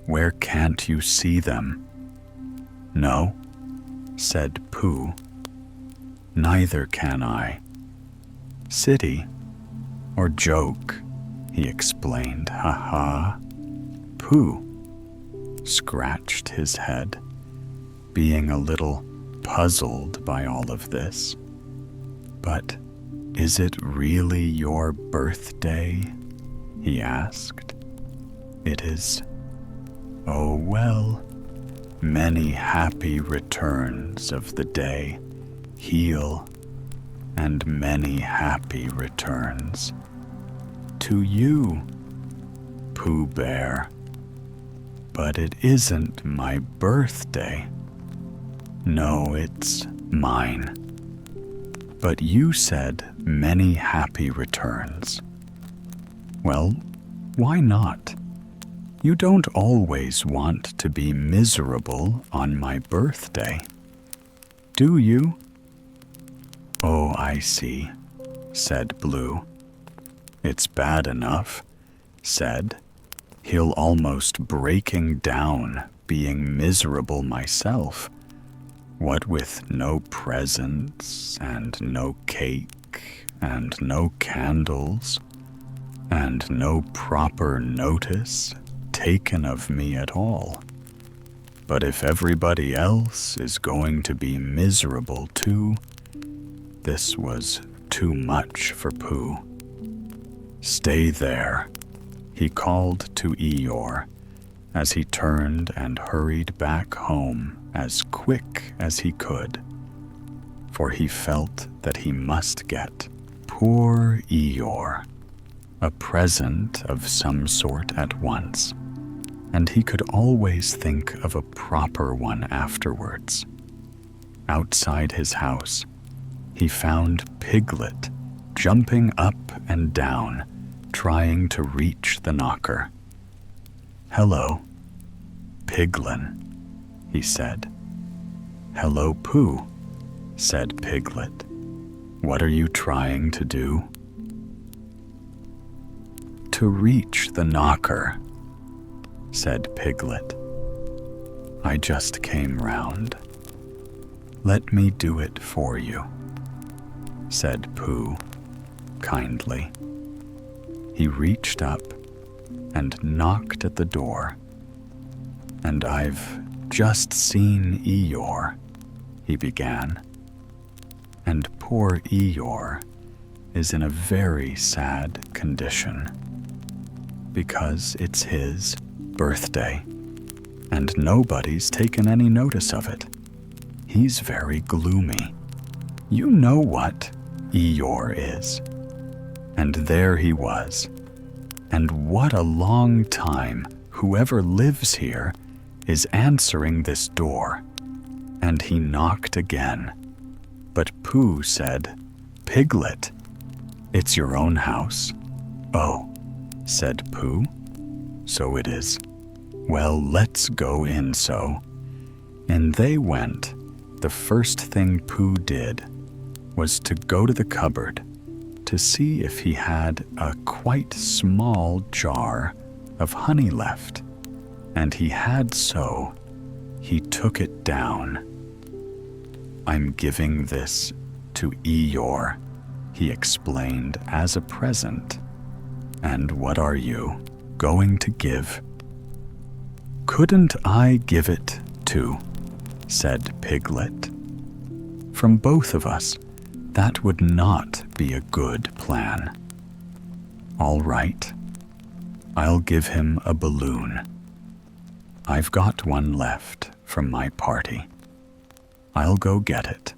[SPEAKER 1] Where can't you see them? No, said Pooh. Neither can I. City or joke, he explained. Ha ha. Pooh scratched his head, being a little puzzled by all of this. But is it really your birthday? He asked. It is. Oh well, many happy returns of the day. Heal, and many happy returns. To you, Pooh Bear. But it isn't my birthday. No, it's mine. But you said many happy returns. Well, why not? You don't always want to be miserable on my birthday, do you? Oh, I see, said Blue. It's bad enough, said, he'll almost breaking down being miserable myself. What with no presents and no cake and no candles and no proper notice taken of me at all. But if everybody else is going to be miserable too, this was too much for Pooh. Stay there, he called to Eeyore as he turned and hurried back home as quick as he could, for he felt that he must get poor Eeyore a present of some sort at once, and he could always think of a proper one afterwards. Outside his house, he found Piglet jumping up and down, trying to reach the knocker. Hello, Piglin, he said. Hello, Pooh, said Piglet. What are you trying to do? To reach the knocker. said Piglet. "I just came round. Let me do it for you," said Pooh kindly. He reached up and knocked at the door. "And I've just seen Eeyore," he began. "And poor Eeyore is in a very sad condition, because it's his birthday, and nobody's taken any notice of it. He's very gloomy. You know what Eeyore is. And there he was. And what a long time whoever lives here is answering this door." And he knocked again. But Pooh said, "Piglet, it's your own house." "Oh," said Pooh, "so it is. Well, let's go in so." And they went. The first thing Pooh did was to go to the cupboard to see if he had a quite small jar of honey left. And he had so. He took it down. "I'm giving this to Eeyore," he explained, "as a present." "And what are you going to give?" "Couldn't I give it too?" said Piglet. "From both of us, that would not be a good plan." "All right. I'll give him a balloon. I've got one left from my party. I'll go get it.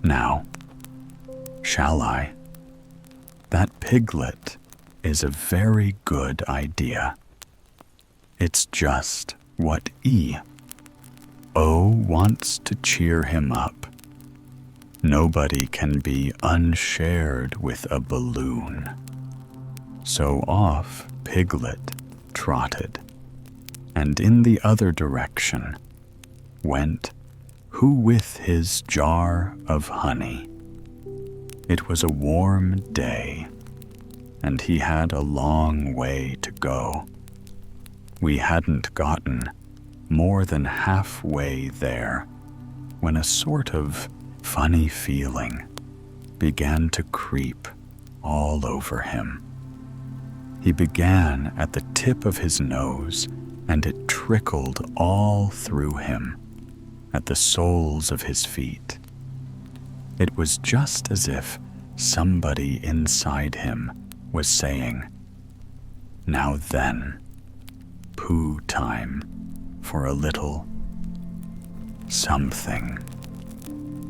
[SPEAKER 1] Now, shall I? That Piglet is a very good idea. It's just what O wants to cheer him up. Nobody can be unshared with a balloon." So off Piglet trotted, and in the other direction went who with his jar of honey. It was a warm day, and he had a long way to go. We hadn't gotten more than halfway there when a sort of funny feeling began to creep all over him. He began at the tip of his nose, and it trickled all through him, at the soles of his feet. It was just as if somebody inside him was saying, "Now then, Pooh time for a little something."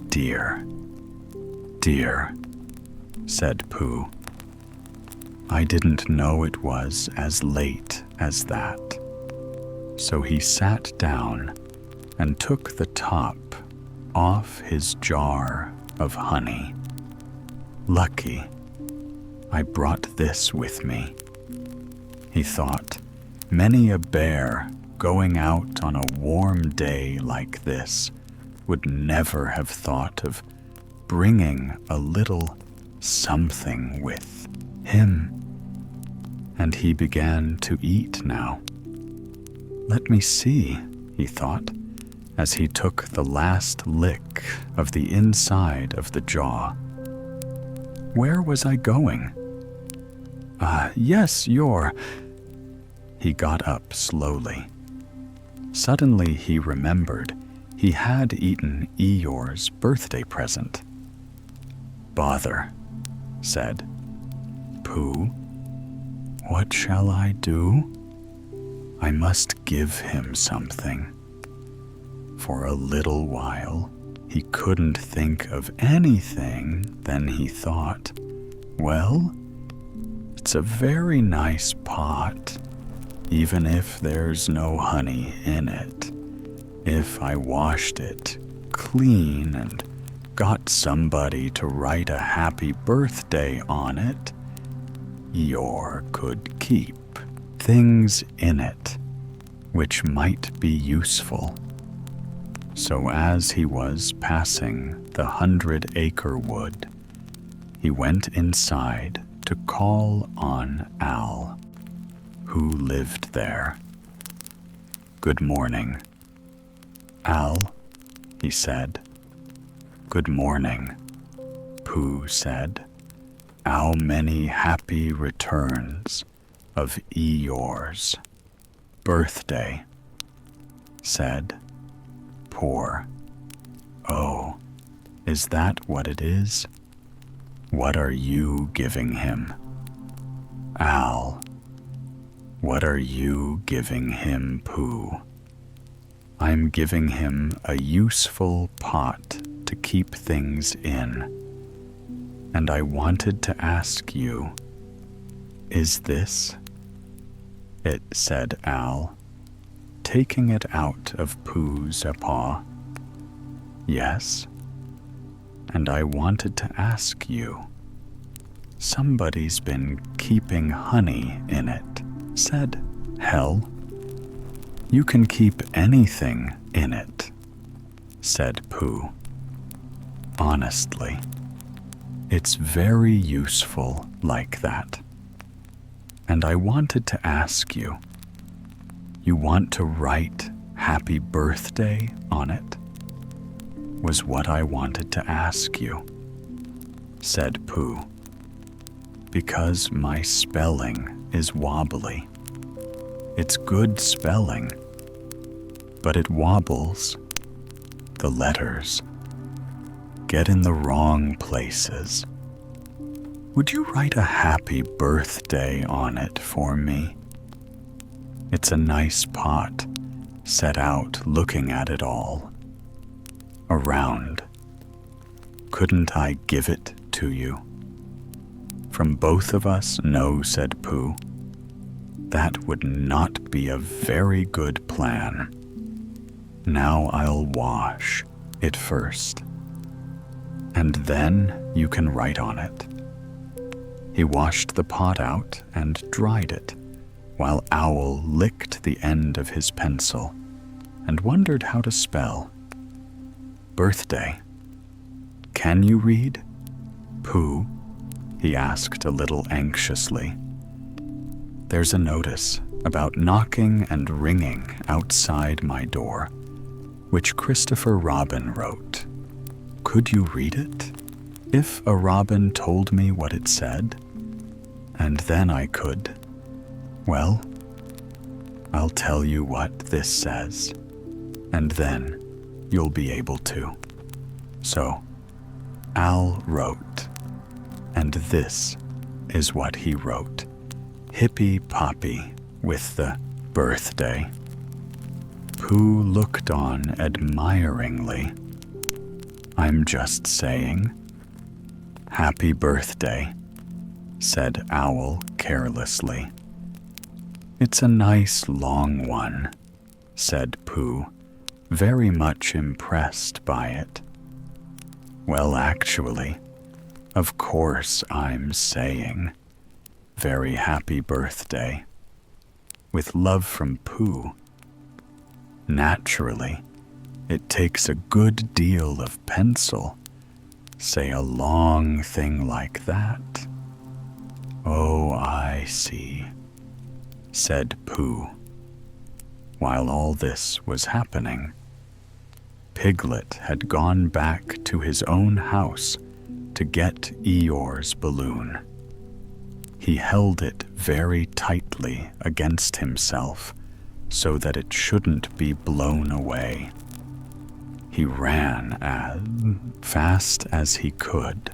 [SPEAKER 1] "Dear, dear," said Pooh. "I didn't know it was as late as that." So he sat down and took the top off his jar of honey. "Lucky I brought this with me," he thought. Many a bear going out on a warm day like this would never have thought of bringing a little something with him. And he began to eat now. "Let me see," he thought, as he took the last lick of the inside of the jaw. "Where was I going? Yes, you're..." He got up slowly. Suddenly he remembered he had eaten Eeyore's birthday present. "Bother," said Pooh. "What shall I do? I must give him something." For a little while, he couldn't think of anything. Then he thought, "Well, it's a very nice pot, even if there's no honey in it. If I washed it clean and got somebody to write a happy birthday on it, Eeyore could keep things in it which might be useful." So as he was passing the 100-acre wood, he went inside to call on Al, who lived there "Good morning." "Al," he said. "Good morning," Pooh said. "How many happy returns of Eeyore's birthday," said Poor. "Oh, is that what it is? What are you giving him?" "Al, what are you giving him, Pooh?" "I'm giving him a useful pot to keep things in. And I wanted to ask you, is this it?" said Al, taking it out of Pooh's paw. "Yes, and I wanted to ask you. Somebody's been keeping honey in it," said Hell. "You can keep anything in it," said Pooh. "Honestly, it's very useful like that. And I wanted to ask you, you want to write happy birthday on it?" "Was what I wanted to ask you," said Pooh. "Because my spelling is wobbly. It's good spelling, but it wobbles. The letters get in the wrong places. Would you write a happy birthday on it for me?" It's a nice pot, set out looking at it all. Around. Couldn't I give it to you?" "From both of us, no," said Pooh. "That would not be a very good plan. Now I'll wash it first, and then you can write on it." He washed the pot out and dried it, while Owl licked the end of his pencil and wondered how to spell birthday. "Can you read, Pooh?" he asked a little anxiously. "There's a notice about knocking and ringing outside my door, which Christopher Robin wrote. Could you read it? If a robin told me what it said, and then I could, well, I'll tell you what this says, and then you'll be able to." So Al wrote, and this is what he wrote. Hippy Poppy with the birthday. Pooh looked on admiringly. "I'm just saying, happy birthday," said Owl carelessly. "It's a nice long one," said Pooh, very much impressed by it. "Well, actually, of course I'm saying, very happy birthday. With love from Pooh. Naturally, it takes a good deal of pencil. Say a long thing like that." "Oh, I see," said Pooh. While all this was happening, Piglet had gone back to his own house to get Eeyore's balloon. He held it very tightly against himself so that it shouldn't be blown away. He ran as fast as he could,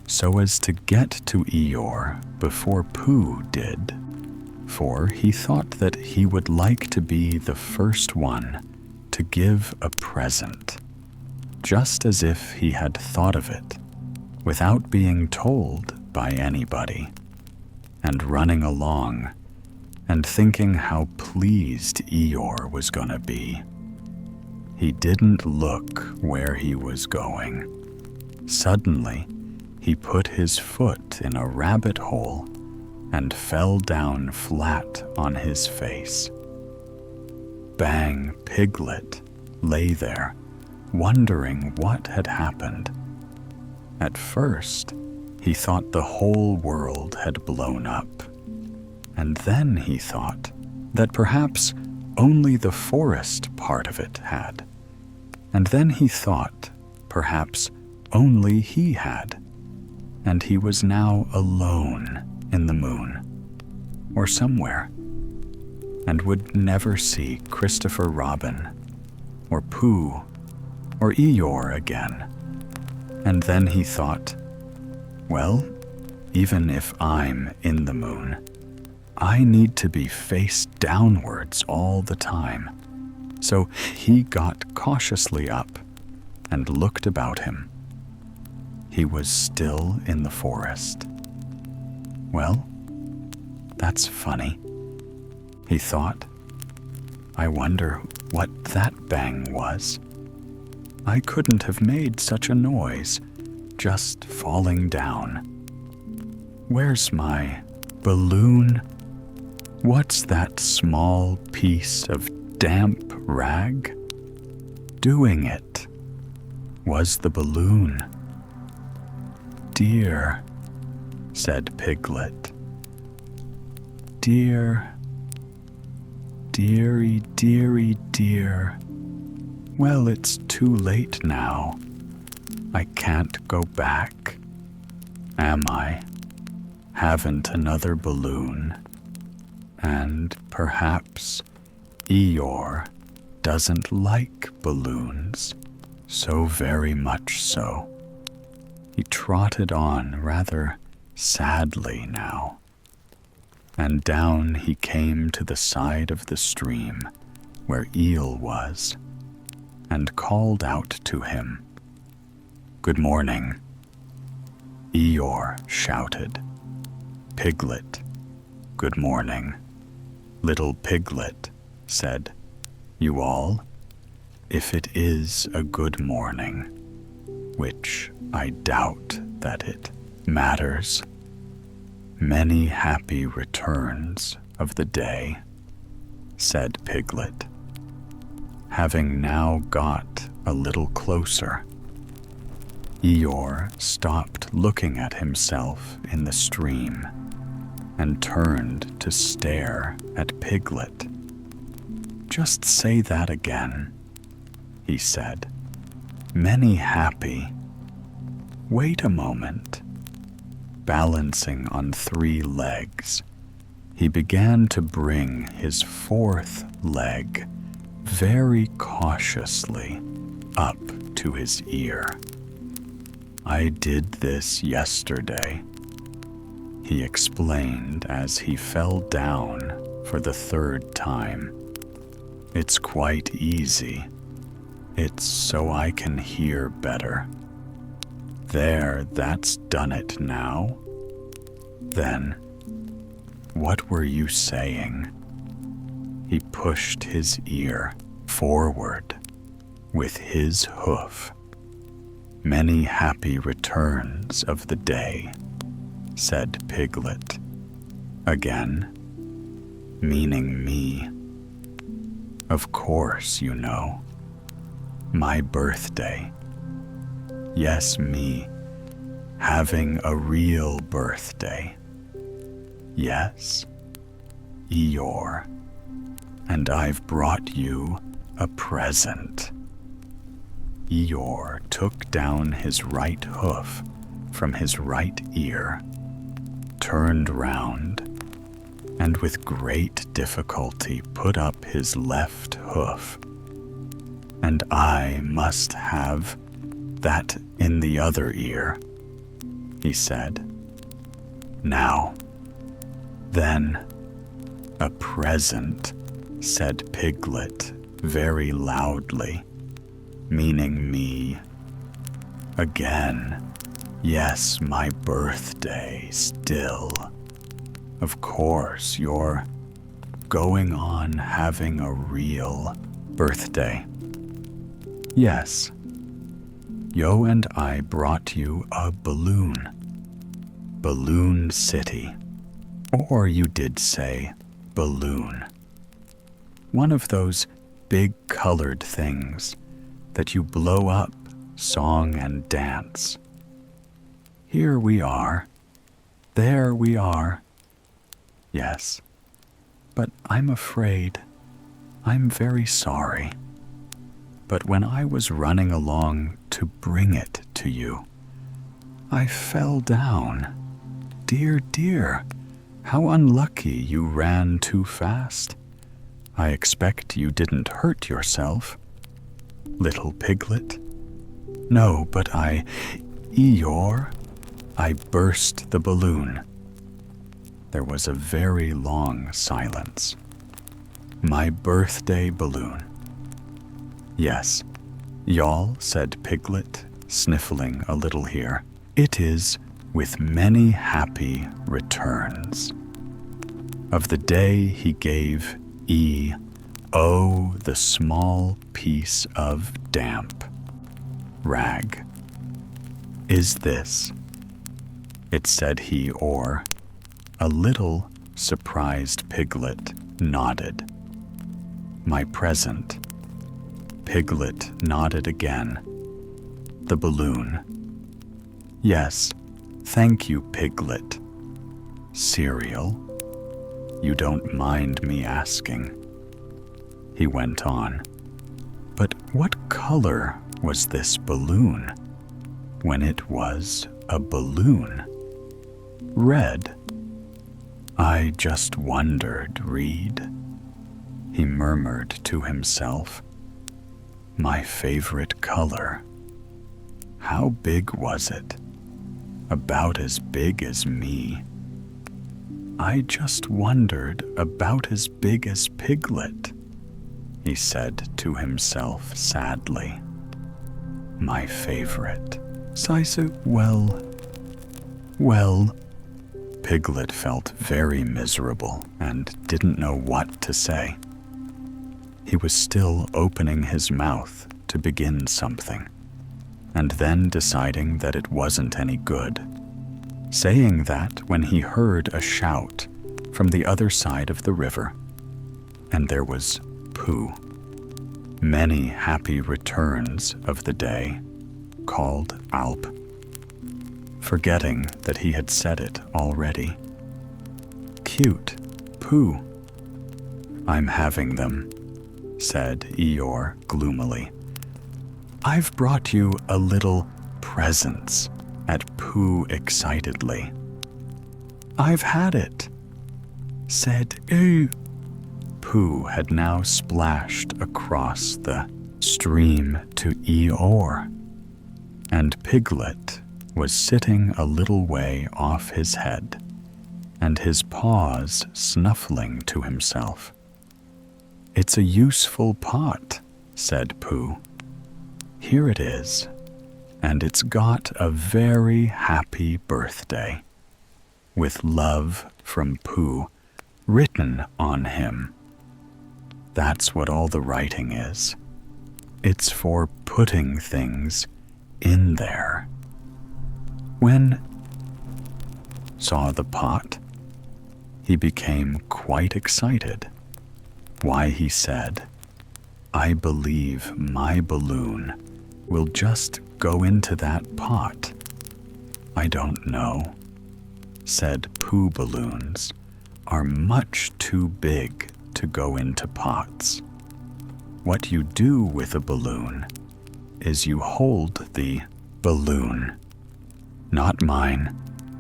[SPEAKER 1] so as to get to Eeyore before Pooh did, for he thought that he would like to be the first one to give a present, just as if he had thought of it, without being told by anybody, and running along and thinking how pleased Eeyore was gonna be. He didn't look where he was going. Suddenly, he put his foot in a rabbit hole and fell down flat on his face. Bang Piglet lay there, wondering what had happened. At first, he thought the whole world had blown up, and then he thought that perhaps only the forest part of it had. And then he thought, perhaps only he had, and he was now alone in the moon, or somewhere, and would never see Christopher Robin, or Pooh, or Eeyore again. And then he thought, well, even if I'm in the moon, I need to be face downwards all the time. So he got cautiously up and looked about him. He was still in the forest. Well, that's funny, he thought. I wonder what that bang was. I couldn't have made such a noise, just falling down. Where's my balloon? What's that small piece of damp rag? Doing it was the balloon. Dear, said Piglet. Dear, dearie, dearie, dear. Well, it's too late now. I can't go back. Am I? Haven't another balloon. And perhaps Eeyore doesn't like balloons, so very much so. He trotted on rather sadly now, and down he came to the side of the stream where Eel was, and called out to him. Good morning. Eeyore shouted. Piglet, good morning. Little Piglet said, you all, if it is a good morning, which I doubt that it matters, many happy returns of the day, said Piglet. Having now got a little closer, Eeyore stopped looking at himself in the stream and turned to stare at Piglet. Just say that again, he said. Many happy. Wait a moment. Balancing on 3 legs, he began to bring his 4th leg very cautiously up to his ear. I did this yesterday, he explained as he fell down for the 3rd time. It's quite easy. It's so I can hear better. There, that's done it now. Then, what were you saying? He pushed his ear forward with his hoof. Many happy returns of the day, said Piglet. Again, meaning me. Of course, you know. My birthday. Yes, me. Having a real birthday. Yes, Eeyore. And I've brought you a present. Eeyore took down his right hoof from his right ear, turned round, and with great difficulty put up his left hoof. And I must have that in the other ear, he said. Now, then, a present, said Piglet very loudly, meaning me. Again, yes, my birthday still. Of course, you're going on having a real birthday. Yes. Yo and I brought you a balloon. Balloon City. Or you did say balloon. One of those big colored things that you blow up, song and dance. Here we are. There we are. Yes, but I'm afraid I'm very sorry. But when I was running along to bring it to you, I fell down. Dear, dear, how unlucky you ran too fast. I expect you didn't hurt yourself, little piglet. No, but Eeyore, I burst the balloon. There was a very long silence. My birthday balloon. Yes, y'all, said Piglet, sniffling a little here. It is with many happy returns. Of the day he gave the small piece of damp rag. Is this? It said he or a little surprised Piglet nodded. My present. Piglet nodded again. The balloon. Yes, thank you, Piglet. Cereal? You don't mind me asking? He went on. But what color was this balloon when it was a balloon? Red. I just wondered, Reed. He murmured to himself. My favorite color. How big was it? About as big as me. I just wondered about as big as Piglet, he said to himself sadly. My favorite. Sisu, well, Piglet felt very miserable and didn't know what to say. He was still opening his mouth to begin something, and then deciding that it wasn't any good, saying that when he heard a shout from the other side of the river, and there was Pooh. Many happy returns of the day, called Alp, forgetting that he had said it already. Cute, Pooh. I'm having them, said Eeyore gloomily. I've brought you a little presents, at Pooh excitedly. I've had it, said Eeyore. Pooh had now splashed across the stream to Eeyore, and Piglet was sitting a little way off his head, and his paws snuffling to himself. It's a useful pot, said Pooh. Here it is, and it's got a very happy birthday, with love from Pooh written on him. That's what all the writing is. It's for putting things in there. When saw the pot, he became quite excited. Why, he said, I believe my balloon will just go into that pot. I don't know, said Pooh. Balloons are much too big to go into pots. What you do with a balloon is you hold the balloon. Not mine,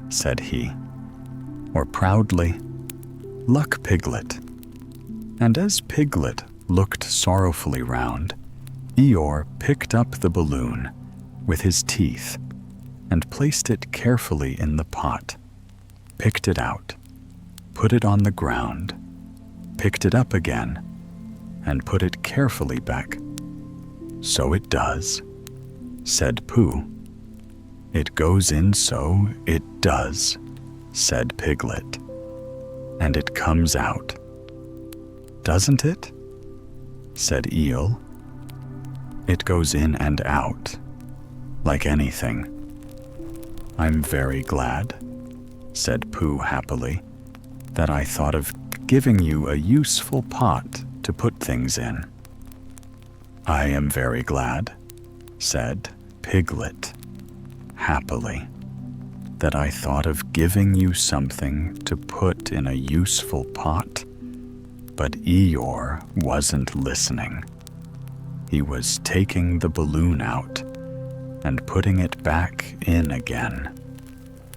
[SPEAKER 1] said he, or proudly, Luck, Piglet. And as Piglet looked sorrowfully round, Eeyore picked up the balloon with his teeth and placed it carefully in the pot, picked it out, put it on the ground, picked it up again, and put it carefully back. So it does, said Pooh. It goes in, so it does, said Piglet. And it comes out. Doesn't it? Said Eel. It goes in and out, like anything. I'm very glad, said Pooh happily, that I thought of giving you a useful pot to put things in. I am very glad, said Piglet, happily, that I thought of giving you something to put in a useful pot. But Eeyore wasn't listening. He was taking the balloon out and putting it back in again,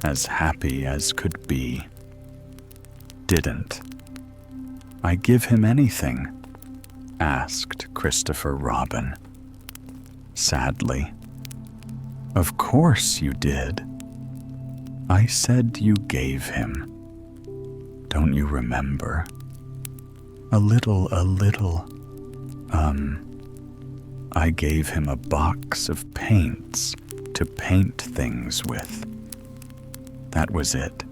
[SPEAKER 1] as happy as could be. "Didn't I give him anything?" asked Christopher Robin. Sadly. "Of course you did. I said you gave him. Don't you remember? A little. I gave him a box of paints to paint things with. That was it.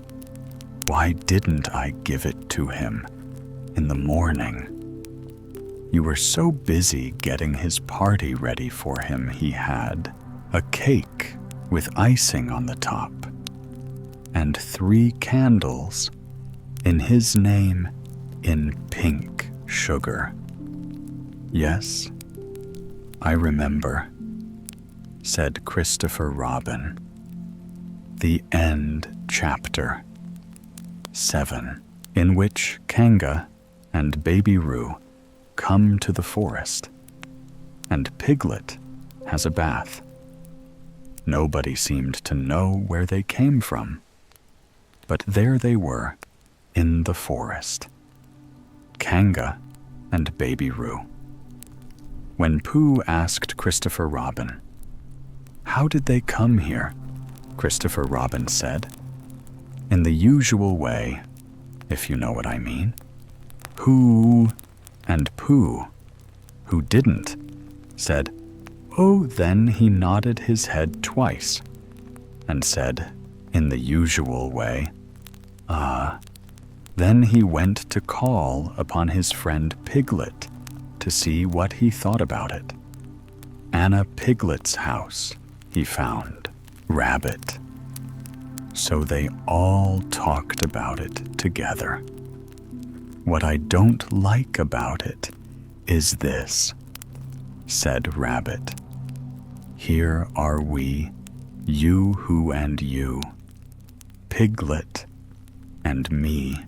[SPEAKER 1] Why didn't I give it to him in the morning? You were so busy getting his party ready for him. He had a cake with icing on the top and 3 candles in his name in pink sugar. Yes, I remember," said Christopher Robin. The end chapter 7, in which Kanga and Baby Roo come to the forest, and Piglet has a bath. Nobody seemed to know where they came from, but there they were in the forest, Kanga and Baby Roo. When Pooh asked Christopher Robin, "How did they come here?" Christopher Robin said, in the usual way, if you know what I mean. "Who?" And Pooh, who didn't, said, "Oh," then he nodded his head twice and said, in the usual way, Then he went to call upon his friend Piglet to see what he thought about it. Anna Piglet's house he found, Rabbit. So they all talked about it together. "What I don't like about it is this," said Rabbit. "Here are we, you who and you, Piglet and me.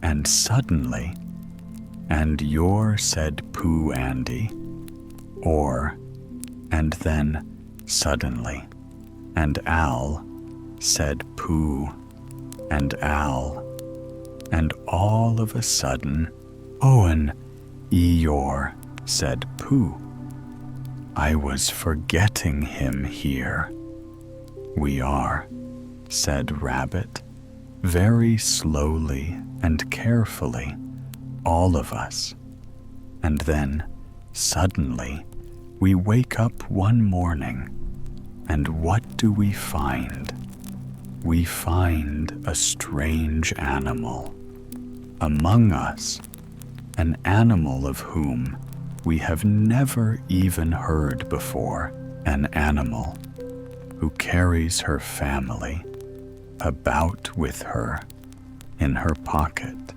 [SPEAKER 1] And suddenly, and you're," said Pooh Andy, and then suddenly, and Al, said Pooh and Al, and all of a sudden, "Owen, Eeyore," said Pooh. "I was forgetting him here." "We are," said Rabbit, very slowly and carefully, "all of us. And then, suddenly, we wake up one morning, and what do we find? We find a strange animal among us, an animal of whom we have never even heard before, an animal who carries her family about with her in her pocket.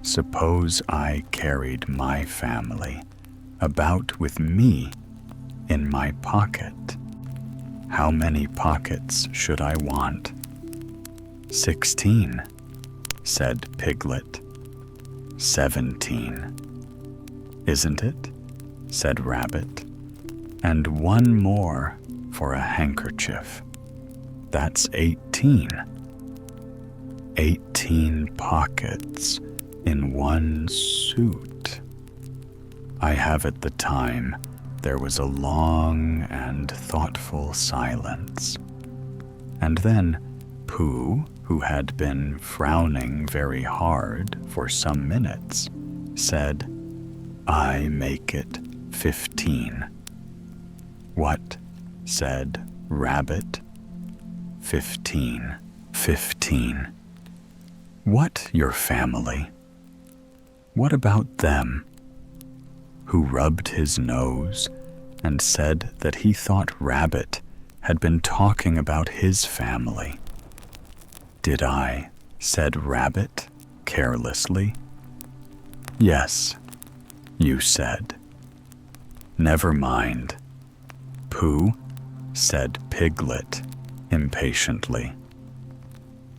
[SPEAKER 1] Suppose I carried my family about with me in my pocket. How many pockets should I want?" 16, said Piglet. 17. "Isn't it?" said Rabbit. "And one more for a handkerchief. That's 18. 18 pockets in one suit." I have at the time there was a long and thoughtful silence. And then Pooh, who had been frowning very hard for some minutes, said, "I make it 15. "What?" said Rabbit. 15. 15. "What, your family? What about them?" Who rubbed his nose and said that he thought Rabbit had been talking about his family. "Did I?" said Rabbit carelessly. "Yes, you said." "Never mind." "Pooh," said Piglet impatiently.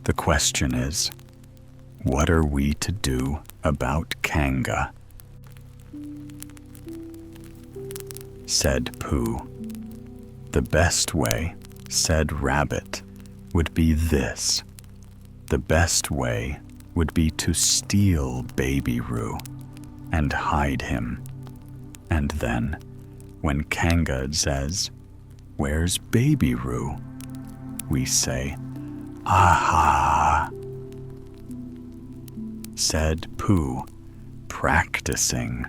[SPEAKER 1] "The question is, what are we to do about Kanga? Said Pooh. The best way, said Rabbit, would be this. The best way would be to steal Baby Roo and hide him. And then, when Kanga says, "Where's Baby Roo?" we say, "Aha!" Said Pooh, practicing.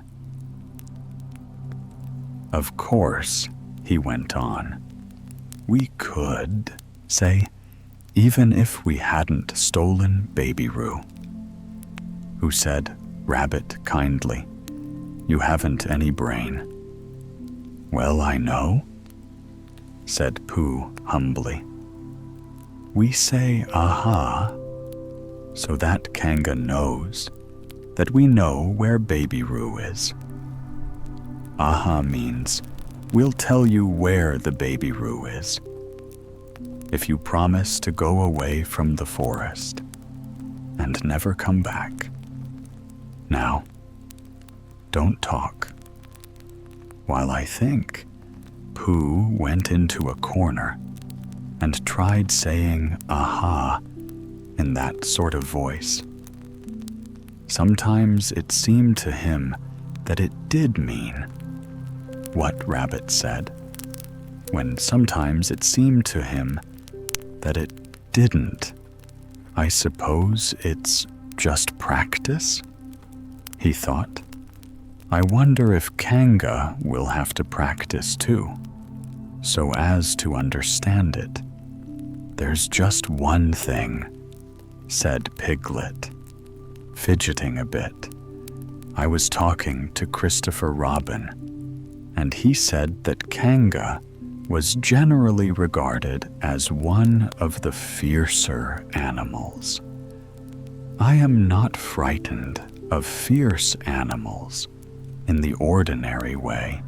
[SPEAKER 1] Of course, he went on, we could say, even if we hadn't stolen Baby Roo. Who said, Rabbit kindly, "You haven't any brain." "Well, I know," said Pooh humbly. We say aha, so that Kanga knows that we know where Baby Roo is. Aha means we'll tell you where the Baby Roo is, if you promise to go away from the forest and never come back. Now, don't talk. While I think, Pooh went into a corner and tried saying aha in that sort of voice. Sometimes it seemed to him that it did mean what Rabbit said, when sometimes it seemed to him that it didn't. I suppose it's just practice, he thought. I wonder if Kanga will have to practice too, so as to understand it. There's just one thing, said Piglet, fidgeting a bit. I was talking to Christopher Robin, and he said that Kanga was generally regarded as one of the fiercer animals. I am not frightened of fierce animals in the ordinary way,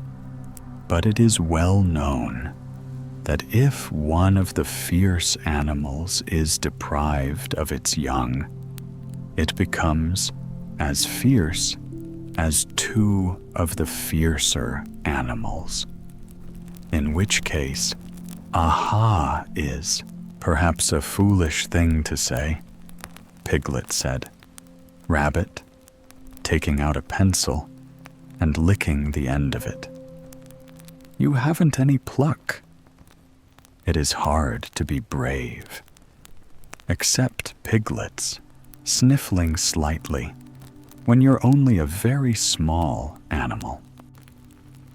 [SPEAKER 1] but it is well known that if one of the fierce animals is deprived of its young, it becomes as fierce as two of the fiercer animals, in which case, aha is perhaps a foolish thing to say, Piglet said. Rabbit, taking out a pencil and licking the end of it. You haven't any pluck. It is hard to be brave. Except Piglet's, sniffling slightly, when you're only a very small animal.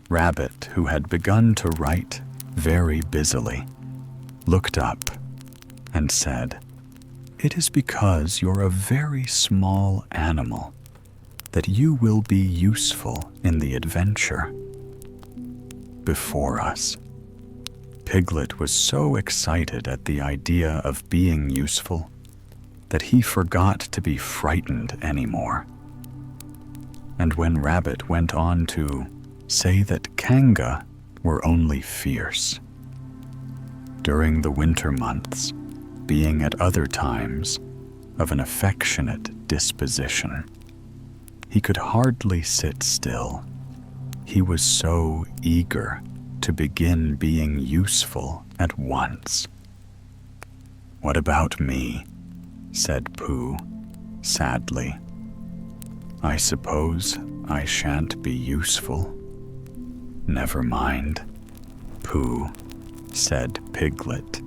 [SPEAKER 1] Rabbit, who had begun to write very busily, looked up and said, It is because you're a very small animal that you will be useful in the adventure before us. Piglet was so excited at the idea of being useful that he forgot to be frightened anymore. And when Rabbit went on to say that Kanga were only fierce, during the winter months, being at other times of an affectionate disposition, he could hardly sit still. He was so eager to begin being useful at once. What about me? Said Pooh, sadly. I suppose I shan't be useful. Never mind, Pooh, said Piglet,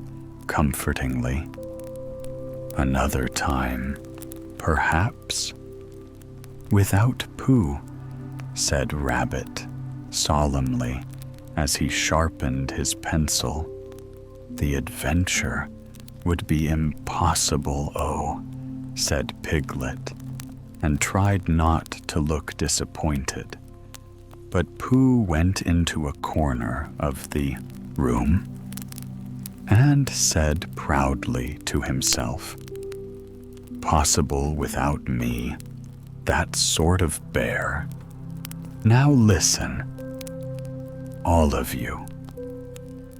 [SPEAKER 1] comfortingly. Another time, perhaps. Without Pooh, said Rabbit, solemnly, as he sharpened his pencil, the adventure would be impossible, said Piglet, and tried not to look disappointed. But Pooh went into a corner of the room and said proudly to himself, Possible without me, that sort of bear. Now listen, all of you,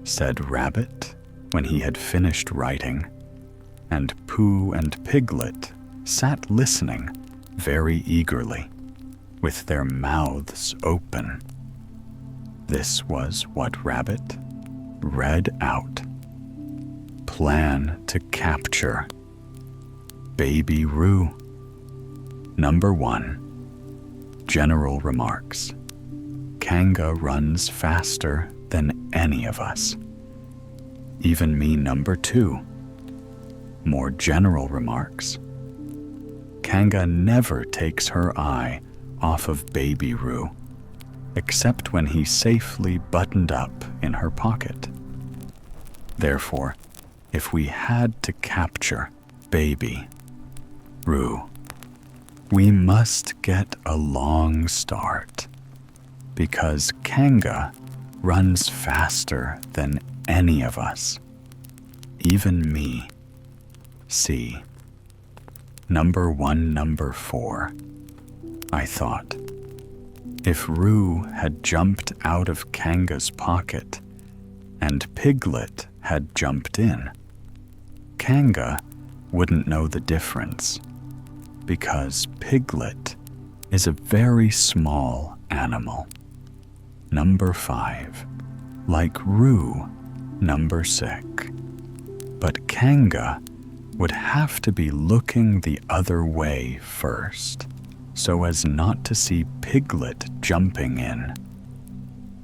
[SPEAKER 1] said Rabbit when he had finished writing, and Pooh and Piglet sat listening very eagerly, with their mouths open. This was what Rabbit read out. Plan to capture Baby Roo. Number 1. General remarks. Kanga runs faster than any of us. Even me. Number 2. More general remarks. Kanga never takes her eye off of Baby Roo, except when he's safely buttoned up in her pocket. Therefore, if we had to capture Baby Roo, we must get a long start, because Kanga runs faster than any of us, even me. See. Number 1, number 4. I thought, if Roo had jumped out of Kanga's pocket and Piglet had jumped in, Kanga wouldn't know the difference, because Piglet is a very small animal. Number 5. Like Roo. Number 6. But Kanga would have to be looking the other way first, so as not to see Piglet jumping in.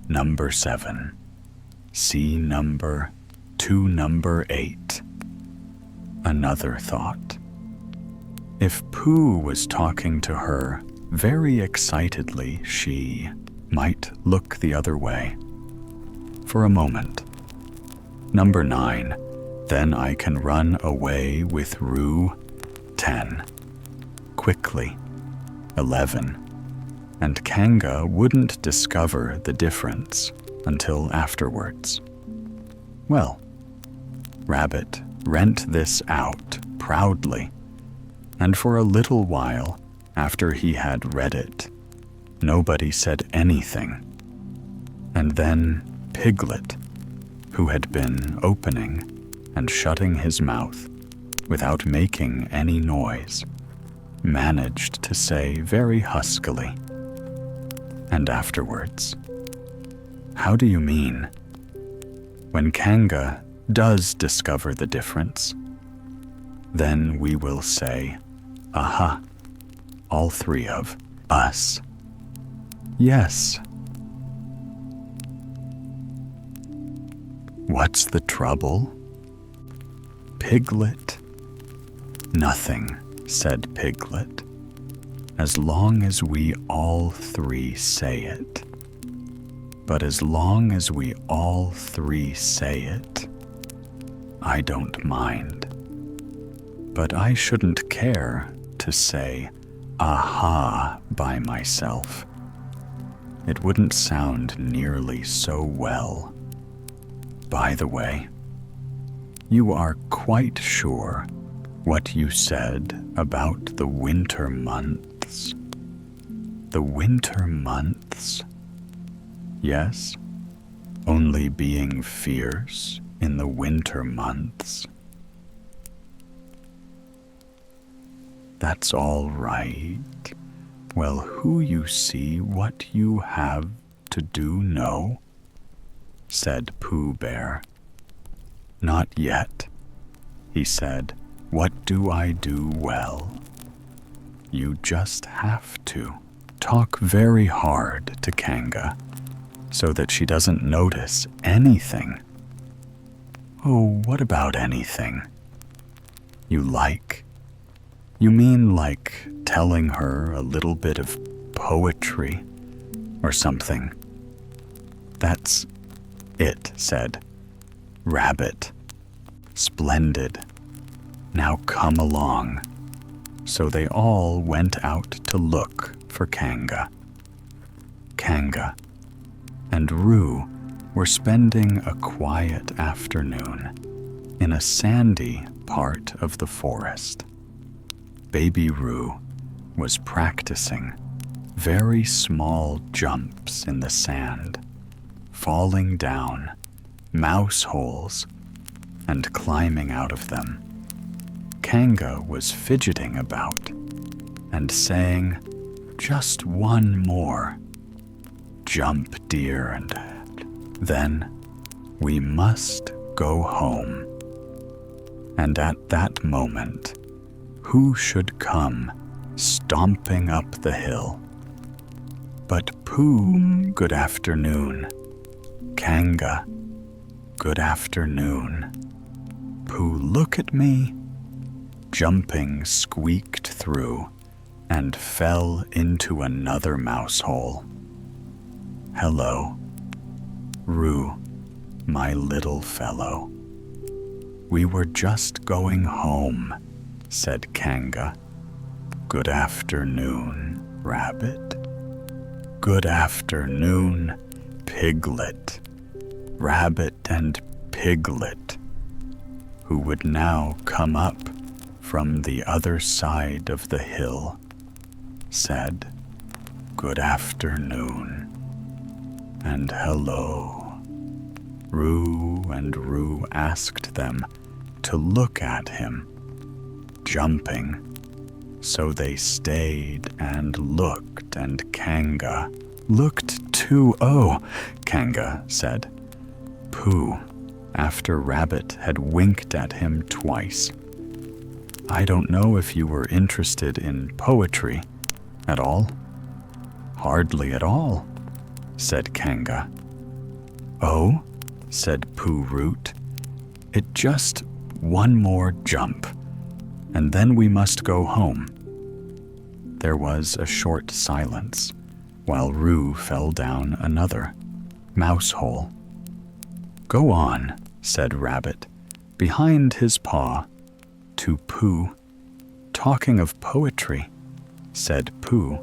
[SPEAKER 1] Number 7. See number 2, number 8. Another thought. If Pooh was talking to her very excitedly, she might look the other way. For a moment. Number 9. Then I can run away with Roo. 10. Quickly. 11. And Kanga wouldn't discover the difference until afterwards. Well, Rabbit rent this out proudly, and for a little while after he had read it, nobody said anything. And then Piglet, who had been opening and shutting his mouth without making any noise, managed to say very huskily, and afterwards, "How do you mean?" When Kanga does discover the difference, then we will say, "Aha," all 3 of us. Yes. What's the trouble? Piglet? Nothing, said Piglet, as long as we all 3 say it. But as long as we all 3 say it, I don't mind. But I shouldn't care to say "aha" by myself. It wouldn't sound nearly so well. By the way, you are quite sure what you said about the winter months? The winter months? Yes, only being fierce in the winter months. That's all right. Well, who you see what you have to do know? Said Pooh Bear. Not yet, he said. What do I do well? You just have to talk very hard to Kanga so that she doesn't notice anything. Oh, what about anything? You like? You mean like telling her a little bit of poetry or something? That's it, said Rabbit. Splendid. Now come along. So they all went out to look for Kanga. Kanga and Roo were spending a quiet afternoon in a sandy part of the forest. Baby Roo was practicing very small jumps in the sand, falling down mouse holes and climbing out of them. Kanga was fidgeting about and saying, "Just one more. Jump, dear, and then we must go home." And at that moment, who should come stomping up the hill but Pooh, good afternoon. Kanga, good afternoon. Pooh, look at me. Jumping squeaked through and fell into another mouse hole. Hello, Roo, my little fellow. We were just going home, said Kanga. Good afternoon, Rabbit. Good afternoon, Piglet. Rabbit and Piglet, who would now come up from the other side of the hill, said, Good afternoon, and hello. Roo and Roo asked them to look at him, jumping. So they stayed and looked, and Kanga looked too. Oh, Kanga said, Pooh, after Rabbit had winked at him twice. I don't know if you were interested in poetry at all. Hardly at all, said Kanga. Oh, said Pooh Root, it just one more jump, and then we must go home. There was a short silence, while Roo fell down another mouse hole. Go on, said Rabbit, behind his paw, to Pooh. Talking of poetry, said Pooh,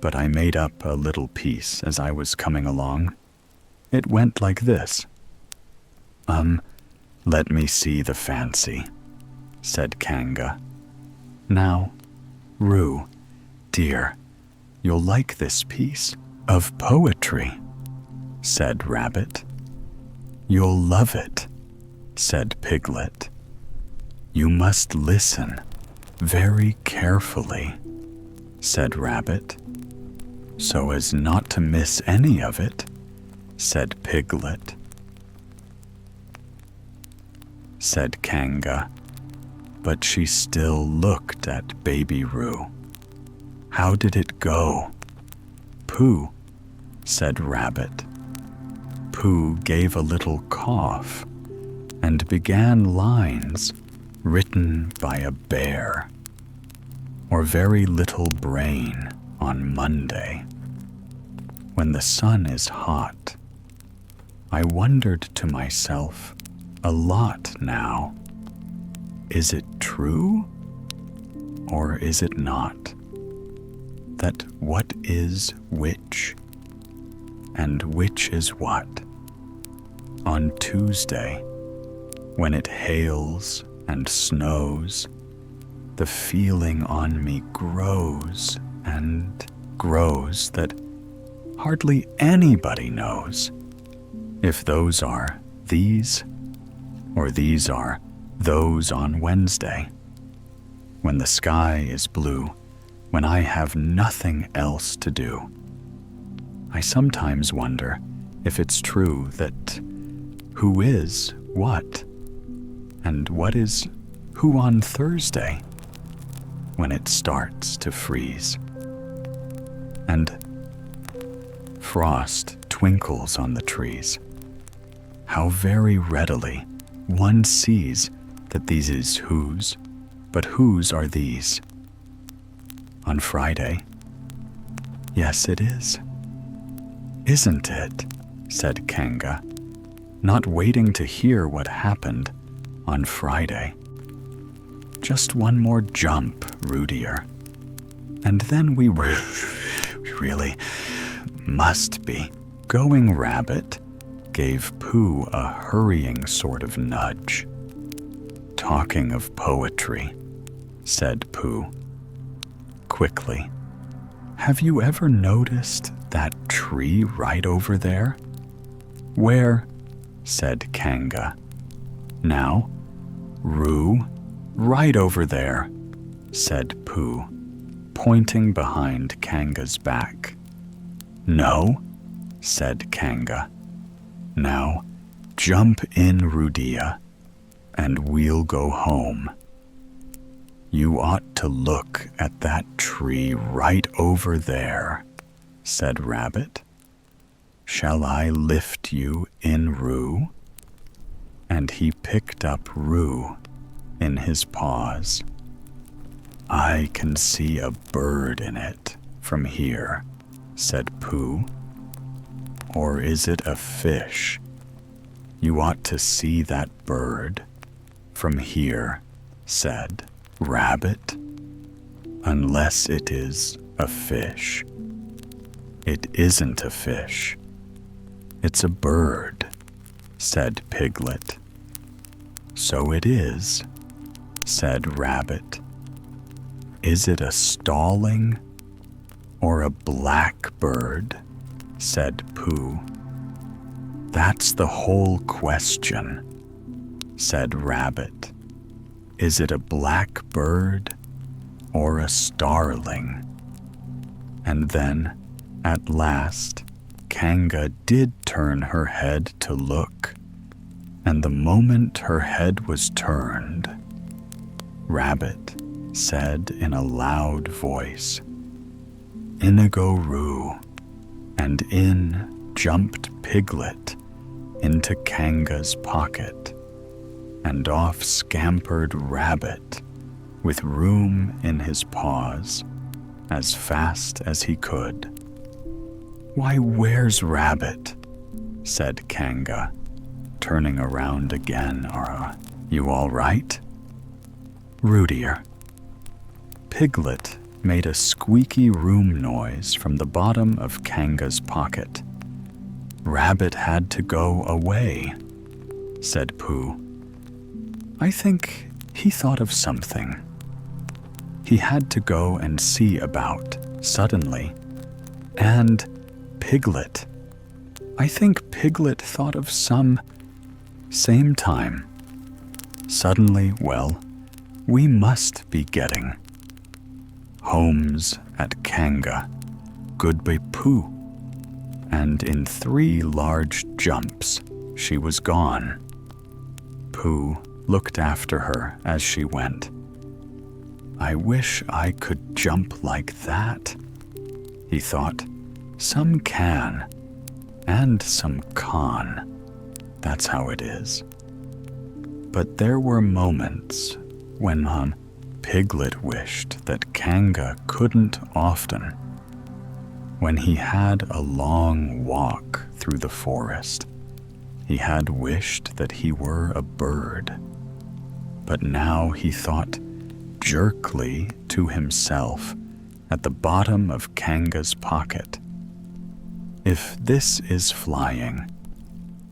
[SPEAKER 1] but I made up a little piece as I was coming along. It went like this. Let me see the fancy, said Kanga. Now, Roo, dear, you'll like this piece of poetry, said Rabbit. You'll love it, said Piglet. You must listen very carefully, said Rabbit. So as not to miss any of it, said Piglet. Said Kanga, but she still looked at Baby Roo. How did it go? Pooh, said Rabbit. Pooh gave a little cough and began lines written by a bear, or very little brain on Monday. When the sun is hot, I wondered to myself a lot now. Is it true or is it not? That what is which and which is what? On Tuesday, when it hails and snows, the feeling on me grows and grows that hardly anybody knows if those are these or these are those on Wednesday, when the sky is blue, when I have nothing else to do. I sometimes wonder if it's true that who is what, and what is who on Thursday, when it starts to freeze. And frost twinkles on the trees. How very readily one sees that these is whose, but whose are these? On Friday? Yes, it is. Isn't it? Said Kanga, not waiting to hear what happened on Friday. Just one more jump, Rudier. And then we really must be going. Rabbit gave Pooh a hurrying sort of nudge. Talking of poetry, said Pooh. Quickly, have you ever noticed that tree right over there? Where? Said Kanga. Now, Roo, Right over there, said Pooh, pointing behind Kanga's back. No, said Kanga. Now, jump in, Rudia, and we'll go home. You ought to look at that tree right over there, said Rabbit. Shall I lift you in, Roo? And he picked up Roo in his paws. I can see a bird in it from here, said Pooh. Or is it a fish? You ought to see that bird from here, said Rabbit. Unless it is a fish. It isn't a fish. It's a bird, said Piglet. So it is, said Rabbit. Is it a stalling or a blackbird? Said Pooh. That's the whole question, said Rabbit. Is it a blackbird or a starling? And then, at last, Kanga did turn her head to look, and the moment her head was turned, Rabbit said in a loud voice, Inigo-Roo, and in jumped Piglet into Kanga's pocket, and off scampered Rabbit with room in his paws as fast as he could. Why, where's Rabbit? Said Kanga, turning around again. Are you all right? Rudier. Piglet made a squeaky room noise from the bottom of Kanga's pocket. Rabbit had to go away, said Pooh. I think he thought of something. He had to go and see about, suddenly. And Piglet. I think Piglet thought of some same time. Suddenly, well, we must be getting homes at Kanga, Goodbye Pooh, and in 3 large jumps she was gone. Pooh looked after her as she went. I wish I could jump like that, he thought. Some can, and some can't. That's how it is. But there were moments when Piglet wished that Kanga couldn't often. When he had a long walk through the forest, he had wished that he were a bird. But now he thought jerkily to himself at the bottom of Kanga's pocket, if this is flying,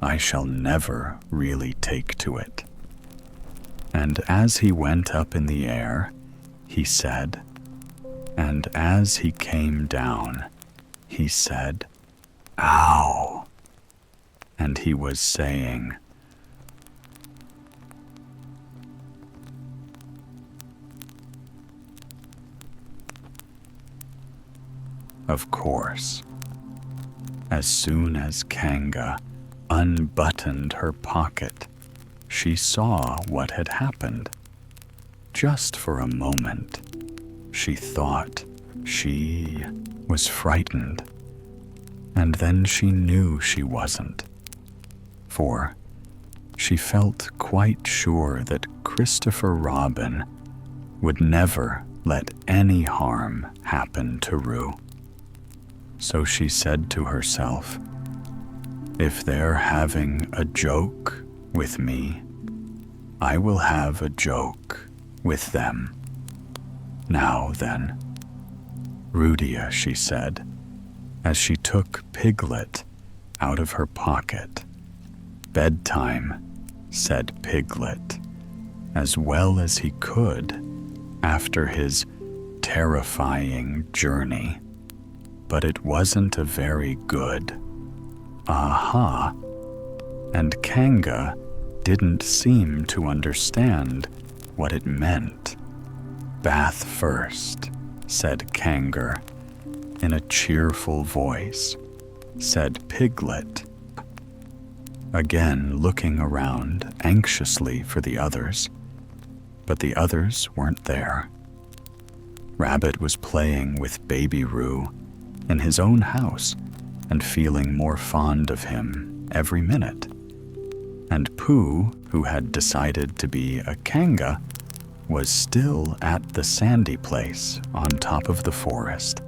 [SPEAKER 1] I shall never really take to it. And as he went up in the air, he said, and as he came down, he said, Ow! And he was saying, of course, as soon as Kanga unbuttoned her pocket, she saw what had happened. Just for a moment, she thought she was frightened, and then she knew she wasn't, for she felt quite sure that Christopher Robin would never let any harm happen to Roo. So she said to herself, if they're having a joke with me, I will have a joke with them. Now then, Rudia, she said, as she took Piglet out of her pocket. Bedtime, said Piglet, as well as he could after his terrifying journey. But it wasn't a very good aha, and Kanga didn't seem to understand what it meant. "Bath first," said Kangar. In a cheerful voice, said Piglet. Again looking around anxiously for the others, but the others weren't there. Rabbit was playing with Baby Roo in his own house and feeling more fond of him every minute. And Pooh, who had decided to be a Kanga, was still at the sandy place on top of the forest,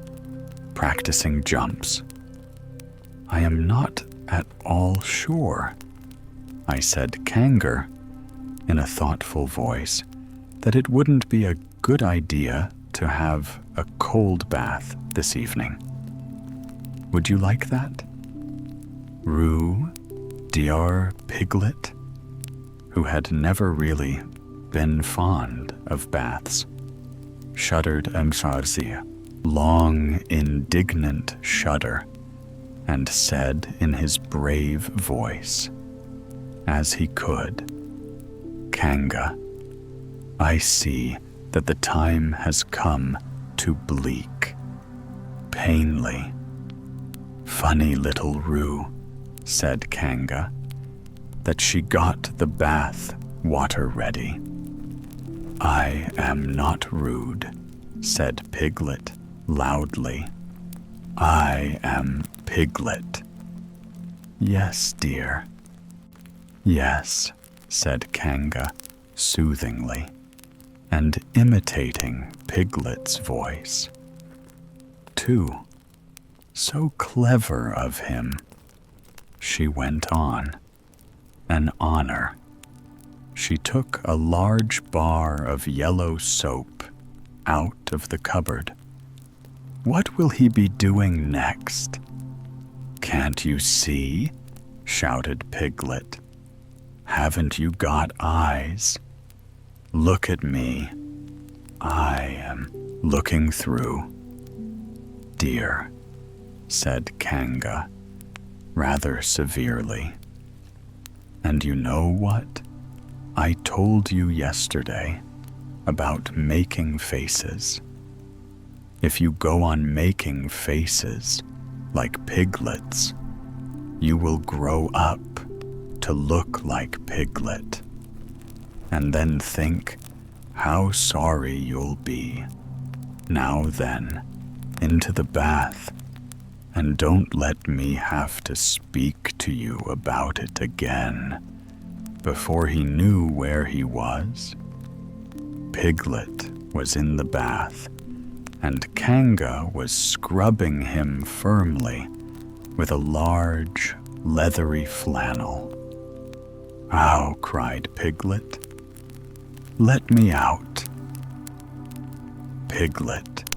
[SPEAKER 1] practicing jumps. "I am not at all sure," I said Kangar in a thoughtful voice, "that it wouldn't be a good idea to have a cold bath this evening. Would you like that?" Roo, dear Piglet, who had never really been fond of baths, shuddered a long, indignant shudder, and said in his brave voice, as he could, "Kanga, I see that the time has come to bleak. Painly." "Funny little Roo," said Kanga, "that she got the bath water ready." "I am not rude," said Piglet loudly. "I am Piglet." "Yes, dear." "Yes," said Kanga soothingly, and imitating Piglet's voice. "Too. So clever of him." She went on. "An honor." She took a large bar of yellow soap out of the cupboard. "What will he be doing next?" "Can't you see?" shouted Piglet. "Haven't you got eyes? Look at me. I am looking through." "Dear," said Kanga, rather severely. "And you know what? I told you yesterday about making faces. If you go on making faces like Piglet's, you will grow up to look like Piglet, and then think how sorry you'll be. Now then, into the bath, and don't let me have to speak to you about it again." Before he knew where he was, Piglet was in the bath, and Kanga was scrubbing him firmly with a large, leathery flannel. "Ow," cried Piglet. "Let me out." "Piglet,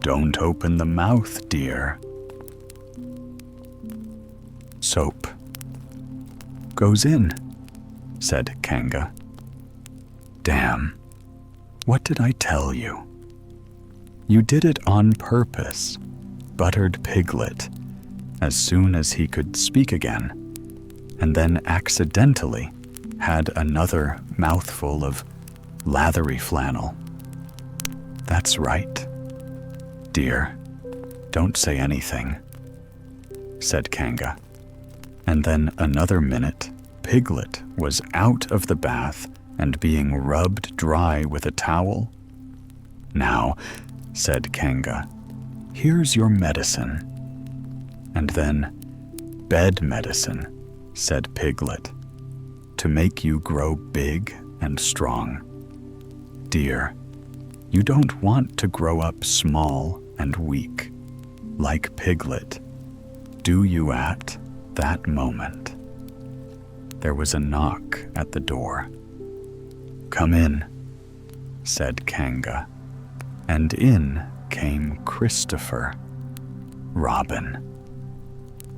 [SPEAKER 1] don't open the mouth, dear." "Soap goes in," said Kanga. "Damn, what did I tell you?" "You did it on purpose," buttered Piglet as soon as he could speak again, and then accidentally had another mouthful of lathery flannel. "That's right. Dear, don't say anything," said Kanga. And then another minute, Piglet was out of the bath and being rubbed dry with a towel. "Now," said Kanga, "here's your medicine." And then, "Bed medicine," said Piglet, "to make you grow big and strong. Dear, you don't want to grow up small and weak, like Piglet, do you at that moment?" There was a knock at the door. "Come in," said Kanga, and in came Christopher. Robin.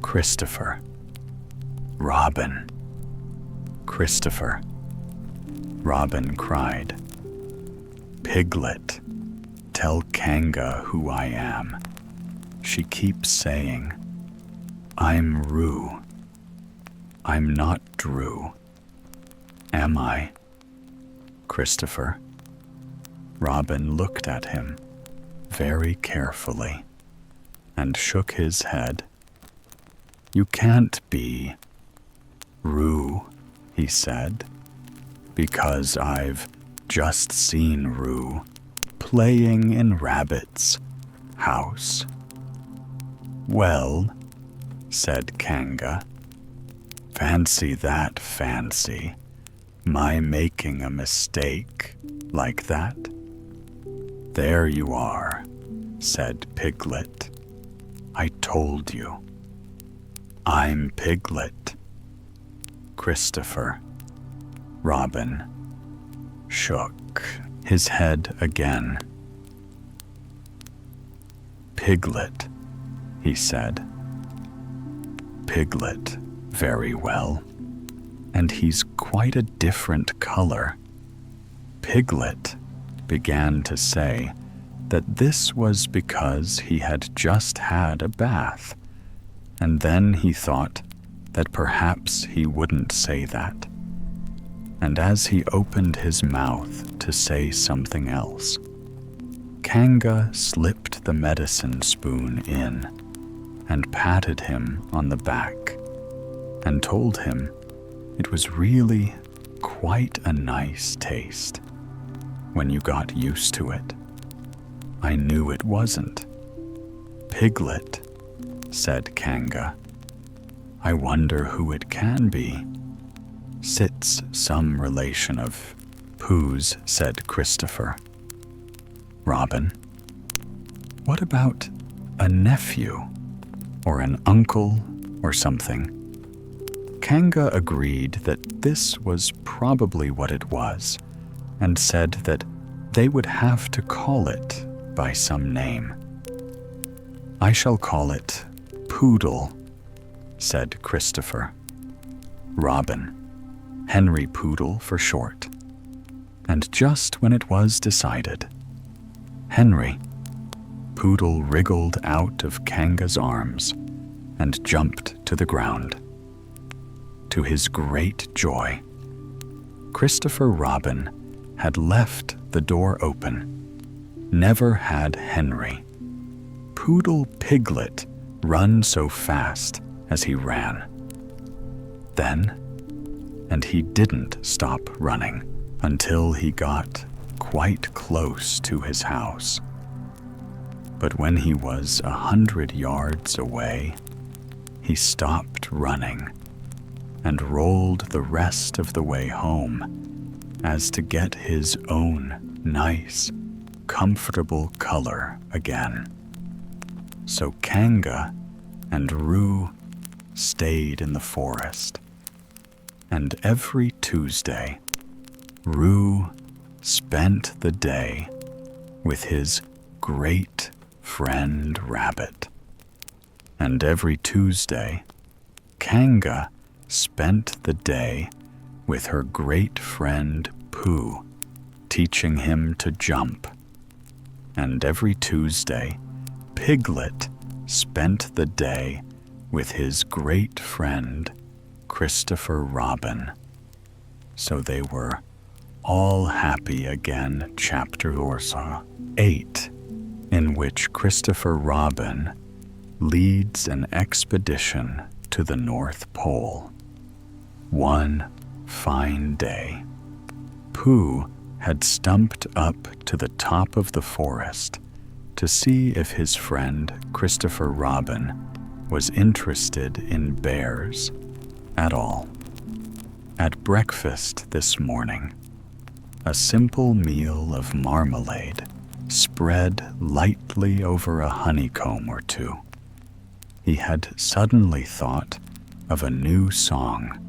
[SPEAKER 1] Christopher. Robin. Christopher. Robin cried. "Piglet, tell Kanga who I am. She keeps saying, 'I'm Roo. I'm not Drew. Am I?' Christopher. Robin looked at him very carefully and shook his head. You can't be Roo, he said, because I've just seen Roo playing in Rabbit's house. Well, said Kanga, fancy that fancy, my making a mistake like that. There you are, said Piglet. I told you. I'm Piglet. Christopher. Robin shook his head again. Piglet, he said. Piglet, very well. And he's quite a different color. Piglet began to say that this was because he had just had a bath, and then he thought that perhaps he wouldn't say that. And as he opened his mouth to say something else, Kanga slipped the medicine spoon in and patted him on the back and told him it was really quite a nice taste when you got used to it. I knew it wasn't. Piglet, said Kanga. I wonder who it can be. Sit's some relation of Pooh's, said Christopher. Robin, what about a nephew or an uncle or something? Kanga agreed that this was probably what it was, and said that they would have to call it by some name. I shall call it Poodle, said Christopher. Robin, Henry Poodle for short. And just when it was decided, Henry, Poodle wriggled out of Kanga's arms and jumped to the ground. To his great joy, Christopher Robin had left the door open. Never had Henry, Poodle Piglet, run so fast as he ran. Then, and he didn't stop running until he got quite close to his house. But when he was 100 yards away, he stopped running and rolled the rest of the way home as to get his own nice, comfortable color again. So Kanga and Roo stayed in the forest, and every Tuesday, Roo spent the day with his great friend Rabbit. And every Tuesday, Kanga spent the day with her great friend Pooh, teaching him to jump. And every Tuesday, Piglet spent the day with his great friend Christopher Robin. So they were all happy again. Chapter 8, in which Christopher Robin leads an expedition to the North Pole. One fine day, Pooh had stumped up to the top of the forest to see if his friend Christopher Robin was interested in bears at all. At breakfast this morning, a simple meal of marmalade spread lightly over a honeycomb or two, he had suddenly thought of a new song,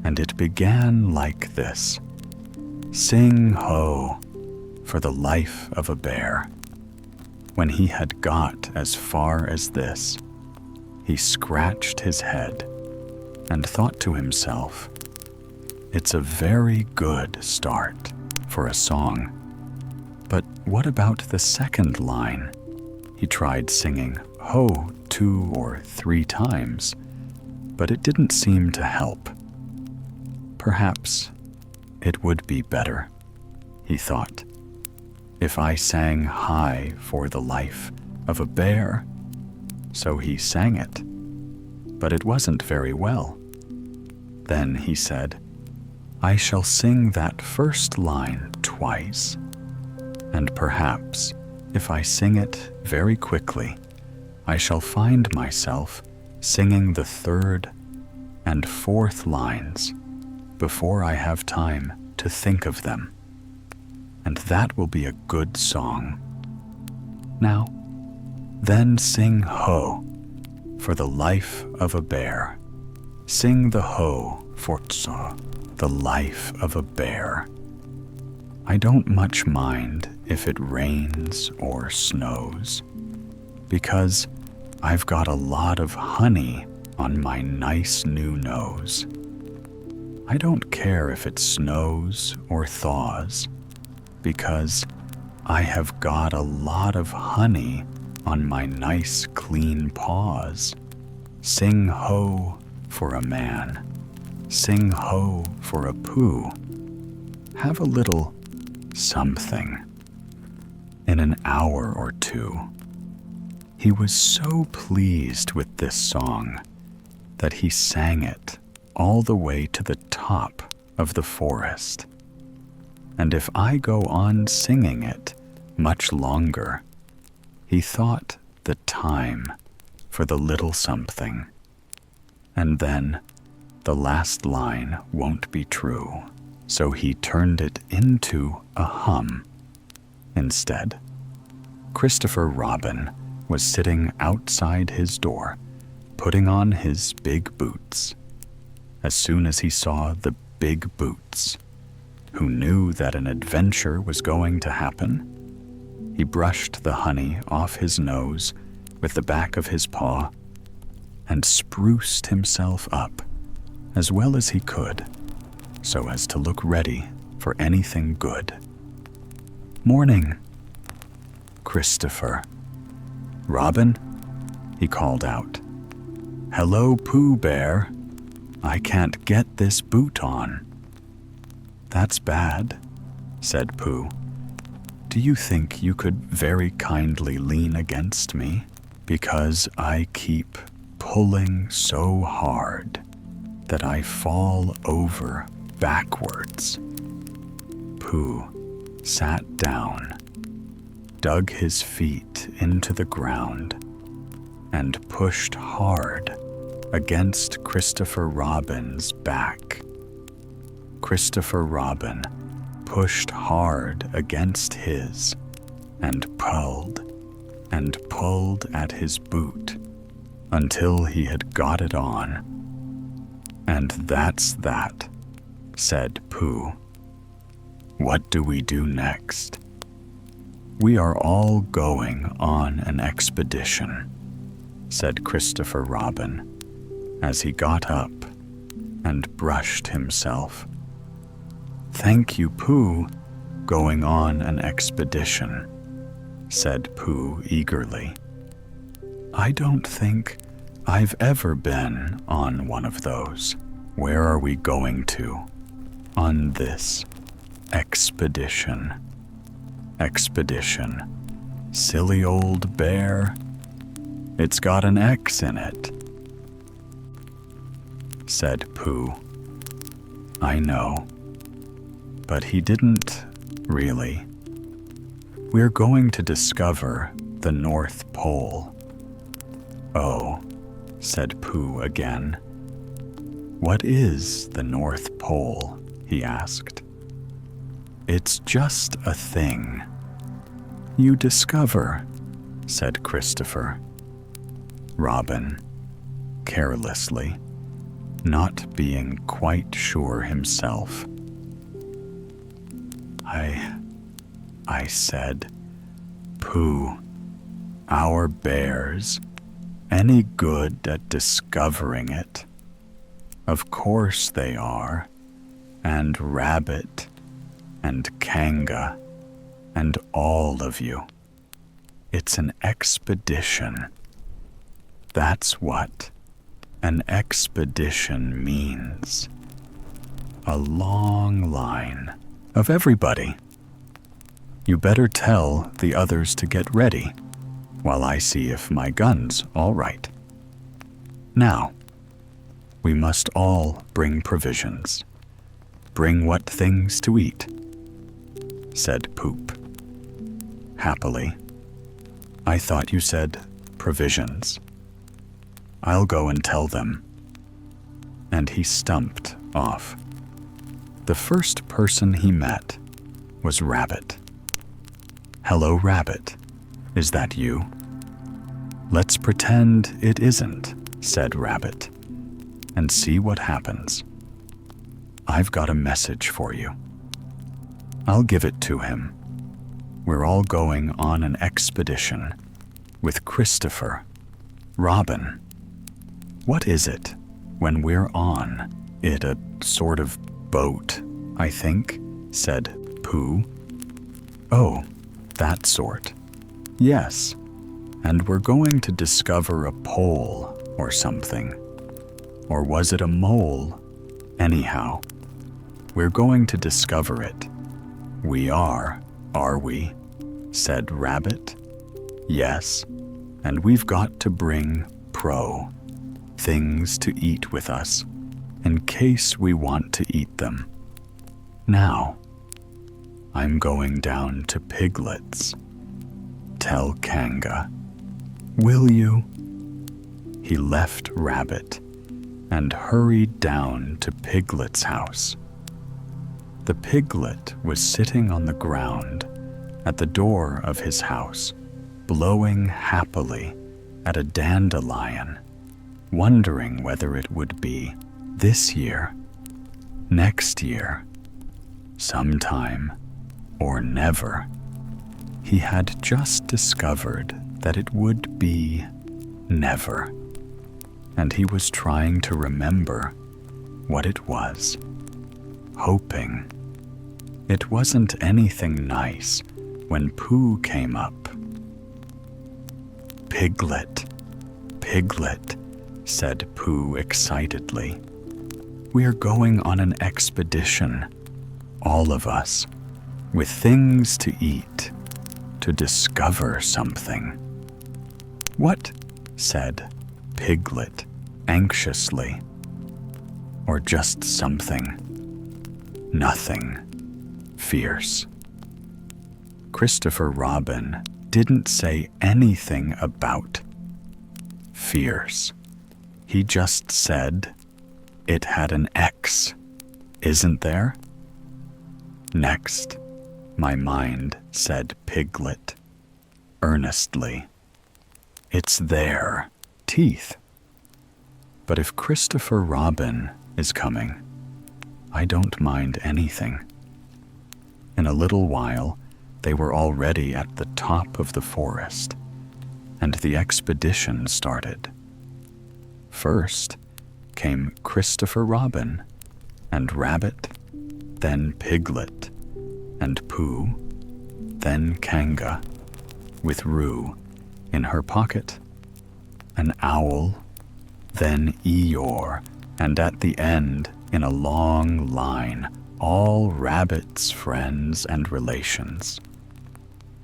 [SPEAKER 1] and it began like this: Sing ho, for the life of a bear. When he had got as far as this, he scratched his head and thought to himself, it's a very good start for a song. But what about the second line? He tried singing ho 2 or 3 times, but it didn't seem to help. Perhaps it would be better he thought. If I sang high for the life of a bear. So he sang it, but it wasn't very well. Then he said, I shall sing that first line twice, and perhaps if I sing it very quickly, I shall find myself singing the third and fourth lines before I have time to think of them. And that will be a good song. Now, then sing ho for the life of a bear. Sing the ho for the life of a bear. I don't much mind if it rains or snows, because I've got a lot of honey on my nice new nose. I don't care if it snows or thaws, because I have got a lot of honey on my nice clean paws. Sing ho for a man. Sing ho for a poo. Have a little something. In an hour or two, he was so pleased with this song that he sang it all the way to the top of the forest. And if I go on singing it much longer, he thought the time for the little something. And then the last line won't be true, so he turned it into a hum. Instead, Christopher Robin was sitting outside his door, putting on his big boots. As soon as he saw the big boots, who knew that an adventure was going to happen, he brushed the honey off his nose with the back of his paw and spruced himself up as well as he could so as to look ready for anything good. Morning, Christopher. Robin, he called out. Hello, Pooh Bear. I can't get this boot on. That's bad, said Pooh. Do you think you could very kindly lean against me? Because I keep pulling so hard that I fall over backwards. Pooh sat down, dug his feet into the ground, and pushed hard against Christopher Robin's back. Christopher Robin pushed hard against his and pulled at his boot until he had got it on. And that's that, said Pooh. What do we do next? We are all going on an expedition, said Christopher Robin as he got up and brushed himself. Thank you, Pooh, going on an expedition, said Pooh eagerly. I don't think I've ever been on one of those. Where are we going to on this expedition? Expedition. Silly old bear. It's got an X in it, said Pooh. I know, but he didn't really. We're going to discover the North Pole. Oh, said Pooh again. What is the North Pole? He asked. It's just a thing you discover, said Christopher Robin carelessly, not being quite sure himself. I said, Pooh, our bears, any good at discovering it? Of course they are, and Rabbit, and Kanga, and all of you. It's an expedition. That's what an expedition means. A long line of everybody You better tell the others to get ready while I see if my gun's all right. Now, we must all bring provisions. Bring what things to eat, said Poop. Happily, I thought you said provisions. I'll go and tell them. And he stumped off. The first person he met was Rabbit. Hello, Rabbit. Is that you? Let's pretend it isn't, said Rabbit, and see what happens. I've got a message for you. I'll give it to him. We're all going on an expedition with Christopher, Robin. What is it when we're on it? A sort of boat, I think, said Pooh. Oh, that sort. Yes, and we're going to discover a pole or something. Or was it a mole? Anyhow, we're going to discover it. We are we? Said Rabbit. Yes, and we've got to bring things to eat with us, in case we want to eat them. Now, I'm going down to Piglet's. Tell Kanga. Will you? He left Rabbit and hurried down to Piglet's house. The piglet was sitting on the ground at the door of his house, blowing happily at a dandelion, wondering whether it would be this year, next year, sometime, or never. He had just discovered that it would be never, and he was trying to remember what it was, hoping. It wasn't anything nice when Pooh came up. Piglet, Piglet, said Pooh excitedly. We're going on an expedition, all of us, with things to eat, to discover something. What? Said Piglet anxiously. Or just something. Nothing. Fierce. Christopher Robin didn't say anything about fierce. He just said it had an X, isn't there? Next, my mind said Piglet, earnestly. It's there, teeth. But if Christopher Robin is coming, I don't mind anything. In a little while, they were already at the top of the forest, and the expedition started. First came Christopher Robin, and Rabbit, then Piglet, and Pooh, then Kanga, with Roo in her pocket, an owl, then Eeyore, and at the end, in a long line, all Rabbit's friends and relations.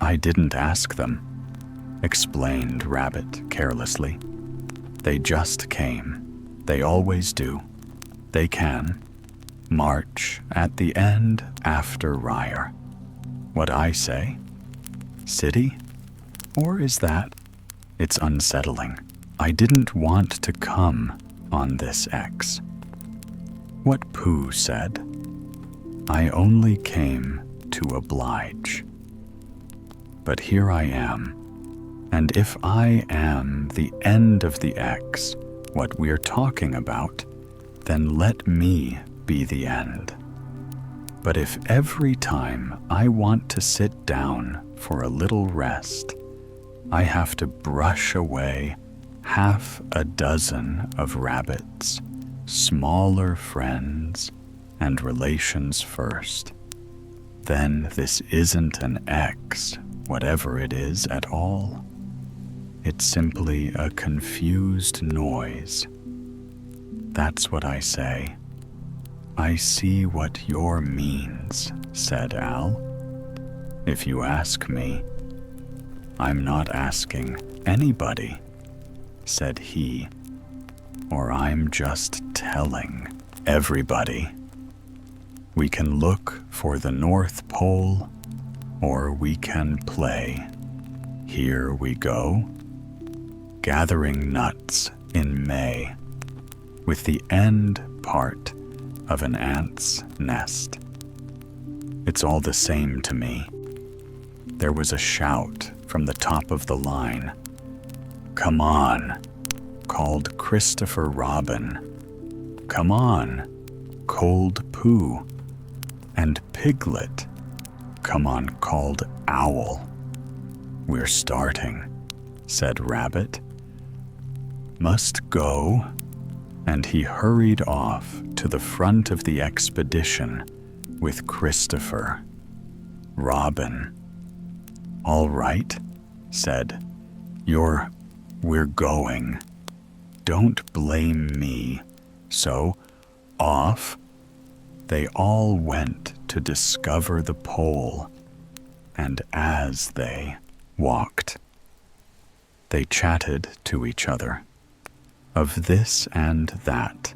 [SPEAKER 1] I didn't ask them, explained Rabbit carelessly. They just came. They always do. They can march at the end after Ryer. What I say? City? Or is that? It's unsettling. I didn't want to come on this X. What Pooh said. I only came to oblige. But here I am, and if I am the end of the X, what we're talking about, then let me be the end. But if every time I want to sit down for a little rest, I have to brush away half a dozen of Rabbits, smaller friends and relations first, then this isn't an X, whatever it is at all. It's simply a confused noise. That's what I say. I see what your means, said Al. if you ask me. I'm not asking anybody, said he, or I'm just telling everybody. We can look for the North Pole, or we can play. Here we go, gathering nuts in May, with the end part of an ant's nest. It's all the same to me. There was a shout from the top of the line. Come on, called Christopher Robin. Come on, Cold Pooh. And Piglet, come on, called Owl. We're starting, said Rabbit. Must go. And he hurried off to the front of the expedition with Christopher. Robin. All right, said. We're going. Don't blame me. So, off they all went to discover the pole, and as they walked, they chatted to each other of this and that,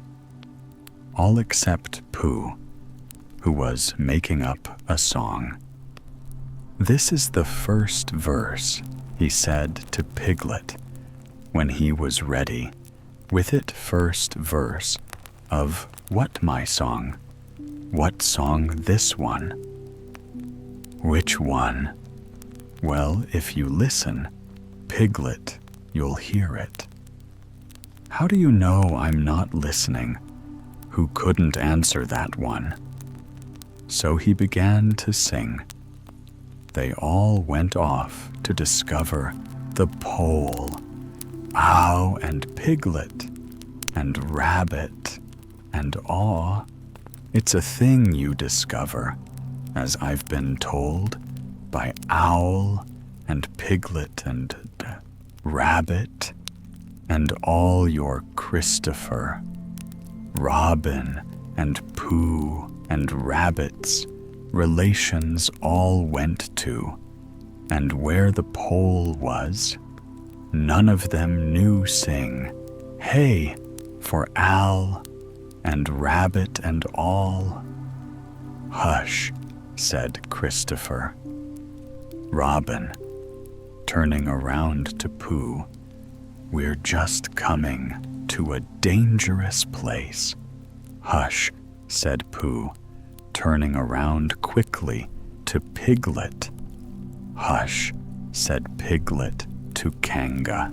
[SPEAKER 1] all except Pooh, who was making up a song. This is the first verse, he said to Piglet when he was ready. With it, first verse of what, my song? What song this one? Which one? Well, if you listen, Piglet, you'll hear it. How do you know I'm not listening? Who couldn't answer that one? So he began to sing. They all went off to discover the pole. Ow and Piglet and Rabbit and Aw. It's a thing you discover, as I've been told, by Owl and Piglet and Rabbit and all your Christopher, Robin and Pooh and Rabbit's relations all went to, and where the pole was, none of them knew sing, hey, for Al and Rabbit and all. Hush, said Christopher. Robin, turning around to Pooh, we're just coming to a dangerous place. Hush, said Pooh, turning around quickly to Piglet. Hush, said Piglet to Kanga.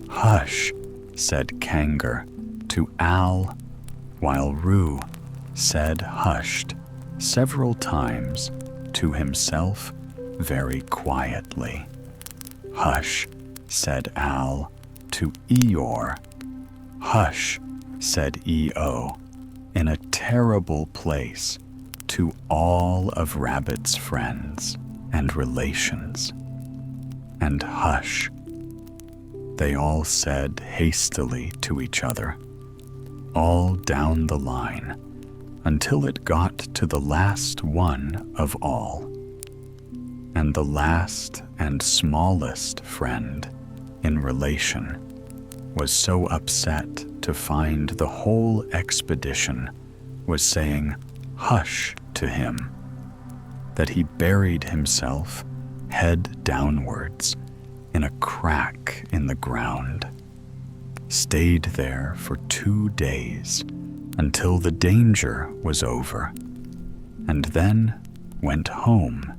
[SPEAKER 1] Hush, said Kanger to Al, while Roo said hushed several times to himself very quietly. Hush, said Al to Eeyore. Hush, said EO, in a terrible place to all of Rabbit's friends and relations. And hush, they all said hastily to each other, all down the line, until it got to the last one of all. And the last and smallest friend in relation was so upset to find the whole expedition was saying hush to him that he buried himself head downwards in a crack in the ground, stayed there for 2 days until the danger was over, and then went home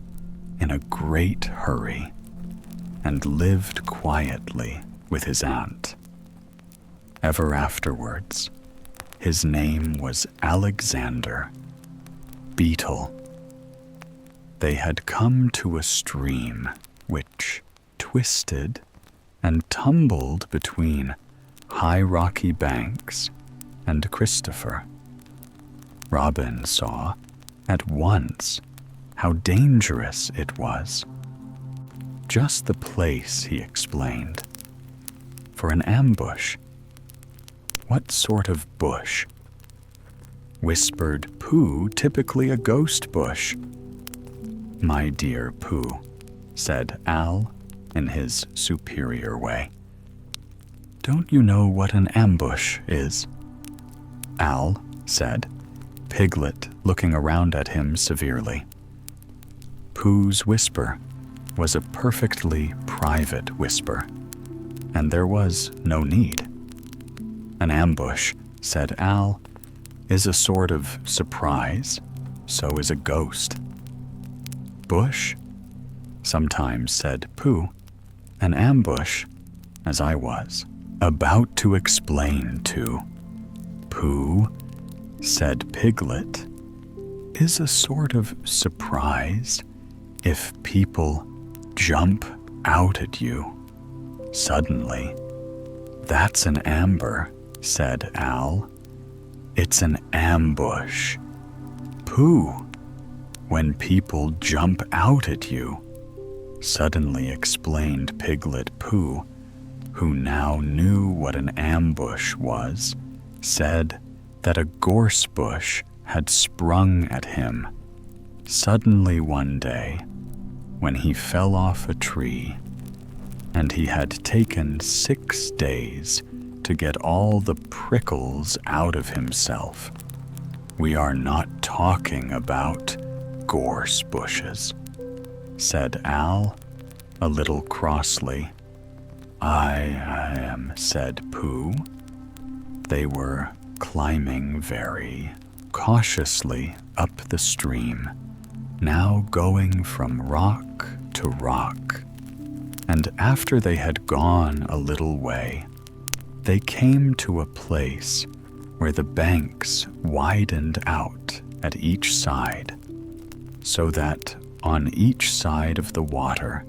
[SPEAKER 1] in a great hurry and lived quietly with his aunt. Ever afterwards, his name was Alexander Beetle. They had come to a stream which twisted and tumbled between high rocky banks, and Christopher. Robin saw at once how dangerous it was. Just the place, he explained, for an ambush. What sort of bush? Whispered Pooh, typically a ghost bush. "My dear Pooh," said Al in his superior way. "Don't you know what an ambush is?" Al said, Piglet looking around at him severely. Pooh's whisper was a perfectly private whisper, and there was no need. "An ambush," said Al, "is a sort of surprise. So is a ghost." "Bush?" sometimes said Pooh. "An ambush," as I was about to explain to Pooh, said Piglet, "is a sort of surprise if people jump out at you suddenly." "That's an amber," said Al. "It's an ambush." "Pooh, when people jump out at you," suddenly explained Piglet Pooh, who now knew what an ambush was, said that a gorse bush had sprung at him suddenly one day when he fell off a tree, and he had taken 6 days to get all the prickles out of himself. "We are not talking about gorse bushes," said Al, a little crossly. I am," said Pooh. They were climbing very cautiously up the stream, now going from rock to rock, and after they had gone a little way, they came to a place where the banks widened out at each side, so that on each side of the water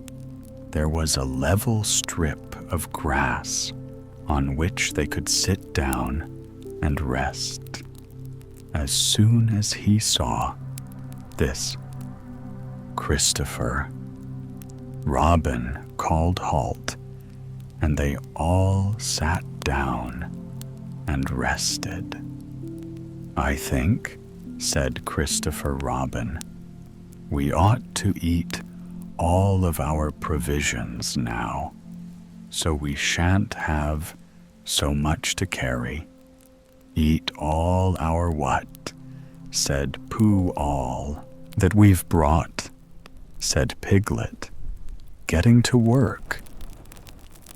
[SPEAKER 1] there was a level strip of grass on which they could sit down and rest. As soon as he saw this, Christopher Robin called halt, and they all sat down and rested. "I think," said Christopher Robin, "we ought to eat all of our provisions now, so we shan't have so much to carry." "Eat all our what?" said Pooh. "All that we've brought," said Piglet. "Getting to work."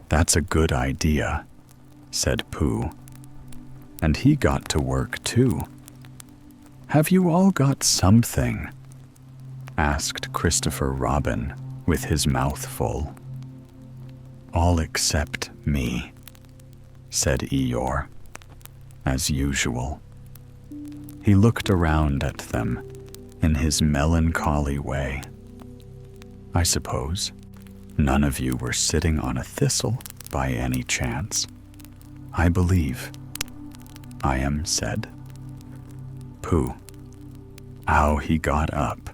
[SPEAKER 1] "That's a good idea," said Pooh. And he got to work too. "Have you all got something?" asked Christopher Robin with his mouth full. "All except me," said Eeyore, as usual. He looked around at them in his melancholy way. "I suppose none of you were sitting on a thistle by any chance?" "I believe I am," said Pooh. How he got up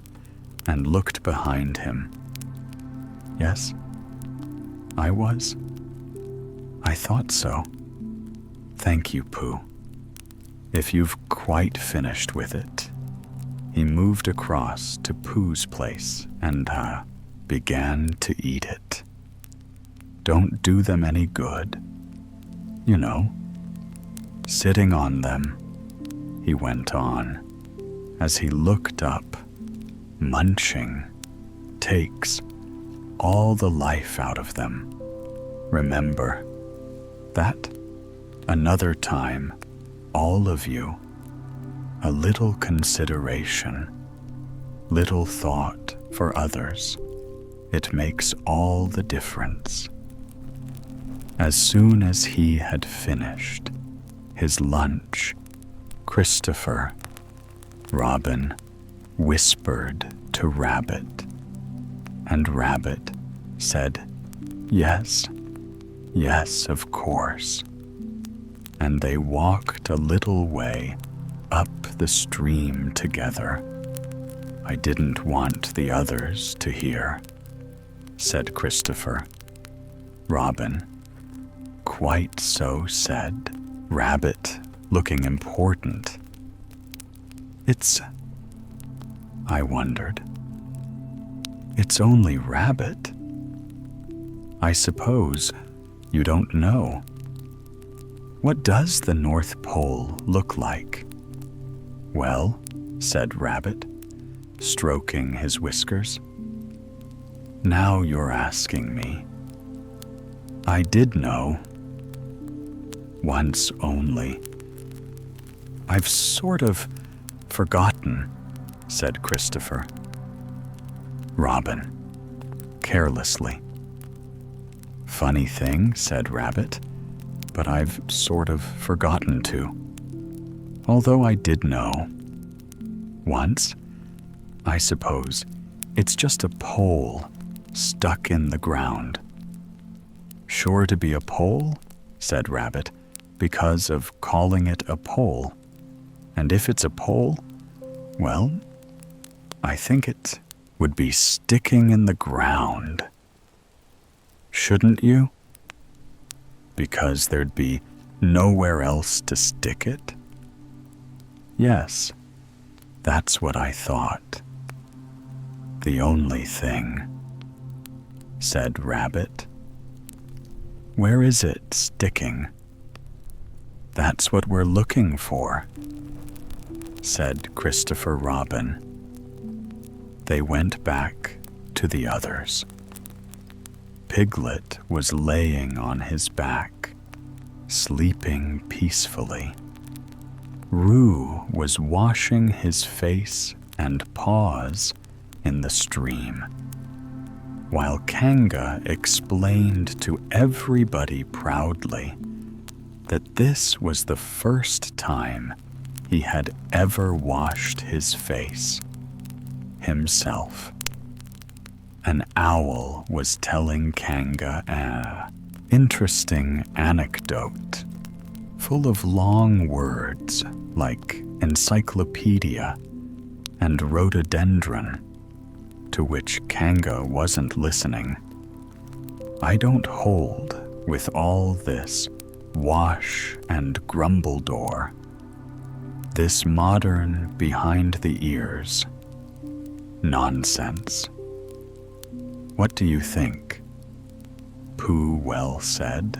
[SPEAKER 1] and looked behind him. "Yes, I was. I thought so. Thank you, Pooh. If you've quite finished with it." He moved across to Pooh's place and began to eat it. "Don't do them any good. You know, sitting on them," he went on, as he looked up. "Munching takes all the life out of them. Remember that another time, all of you. A little consideration, little thought for others. It makes all the difference." As soon as he had finished his lunch, Christopher Robin whispered to Rabbit, and Rabbit said, "Yes, yes, of course." And they walked a little way up the stream together. "I didn't want the others to hear," said Christopher Robin. "Quite so," said Rabbit, looking important. I wondered, It's only Rabbit. I suppose you don't know. What does the North Pole look like? Well, said Rabbit, stroking his whiskers. Now you're asking me. I did know. Once only. I've sort of forgotten, said Christopher. Robin, carelessly. Funny thing, said Rabbit, but I've sort of forgotten too. Although I did know. Once, I suppose, it's just a pole stuck in the ground. Sure to be a pole, said Rabbit, because of calling it a pole. And if it's a pole, well, I think it would be sticking in the ground. Shouldn't you? Because there'd be nowhere else to stick it? Yes, that's what I thought. The only thing, said Rabbit. Where is it sticking? That's what we're looking for, said Christopher Robin. They went back to the others. Piglet was laying on his back, sleeping peacefully. Roo was washing his face and paws in the stream, while Kanga explained to everybody proudly that this was the first time he had ever washed his face himself. An owl was telling Kanga an interesting anecdote, full of long words like encyclopedia and rhododendron, to which Kanga wasn't listening. I don't hold with all this wash and grumbledore, this modern behind the ears nonsense. What do you think? Pooh well said.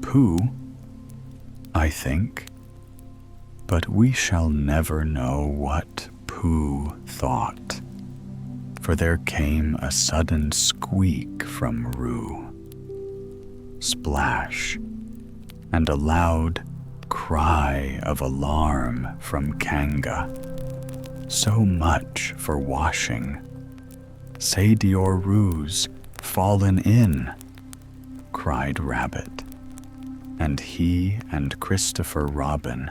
[SPEAKER 1] Pooh, I think. But we shall never know what Pooh thought, for there came a sudden squeak from Roo, splash, and a loud cry of alarm from Kanga. So much for washing. Say your Roo's fallen in, cried Rabbit, and he and Christopher Robin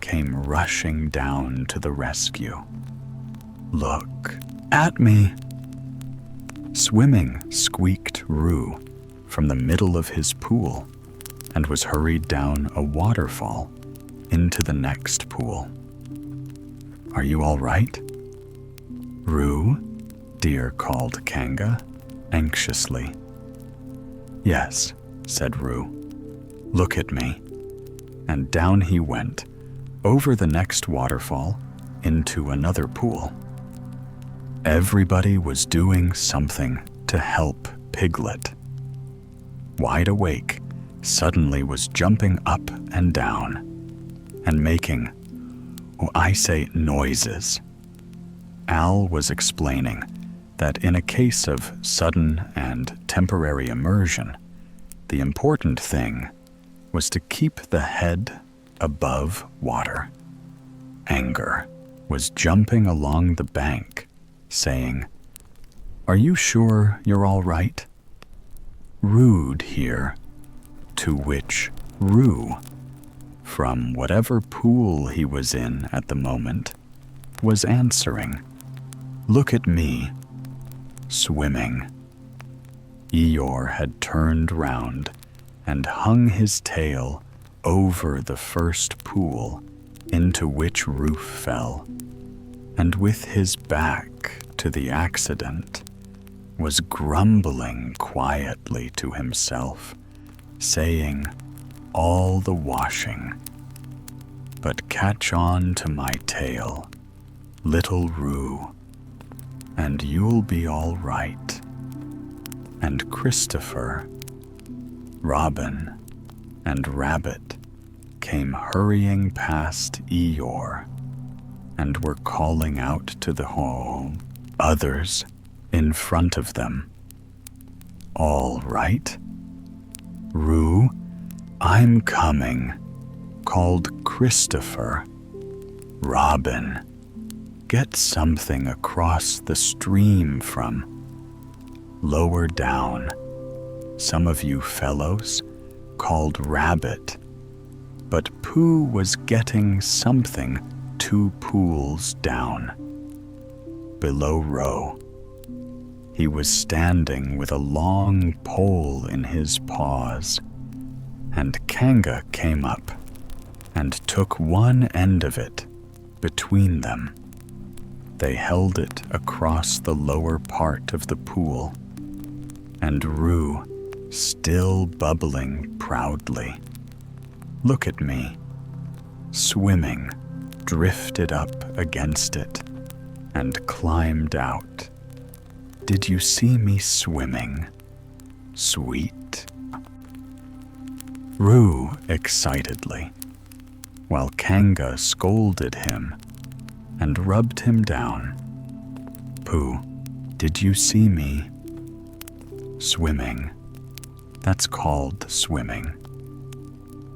[SPEAKER 1] came rushing down to the rescue. Look at me! Swimming, squeaked Roo from the middle of his pool, and was hurried down a waterfall into the next pool. Are you all right? Roo, dear, called Kanga, anxiously. Yes, said Roo. Look at me. And down he went, over the next waterfall, into another pool. Everybody was doing something to help Piglet. Wide Awake suddenly was jumping up and down and making, noises. Al was explaining that in a case of sudden and temporary immersion, the important thing was to keep the head above water. Anger was jumping along the bank, saying, Are you sure you're all right? Rude here, to which Roo, from whatever pool he was in at the moment, was answering, Look at me, swimming. Eeyore had turned round and hung his tail over the first pool into which Roof fell, and with his back to the accident, was grumbling quietly to himself, saying all the washing, but catch on to my tail, little Roo. and you'll be all right. And Christopher, Robin, and Rabbit came hurrying past Eeyore and were calling out to the others in front of them. All right? Roo, I'm coming, called Christopher. Robin, get something across the stream from lower down. Some of you fellows called Rabbit, but Pooh was getting something 2 pools down. Below Row, he was standing with a long pole in his paws, and Kanga came up and took one end of it between them. They held it across the lower part of the pool, and Roo, still bubbling proudly, look at me, swimming, drifted up against it and climbed out. Did you see me swimming, sweet? Roo excitedly, while Kanga scolded him and rubbed him down. Pooh, did you see me swimming? That's called swimming.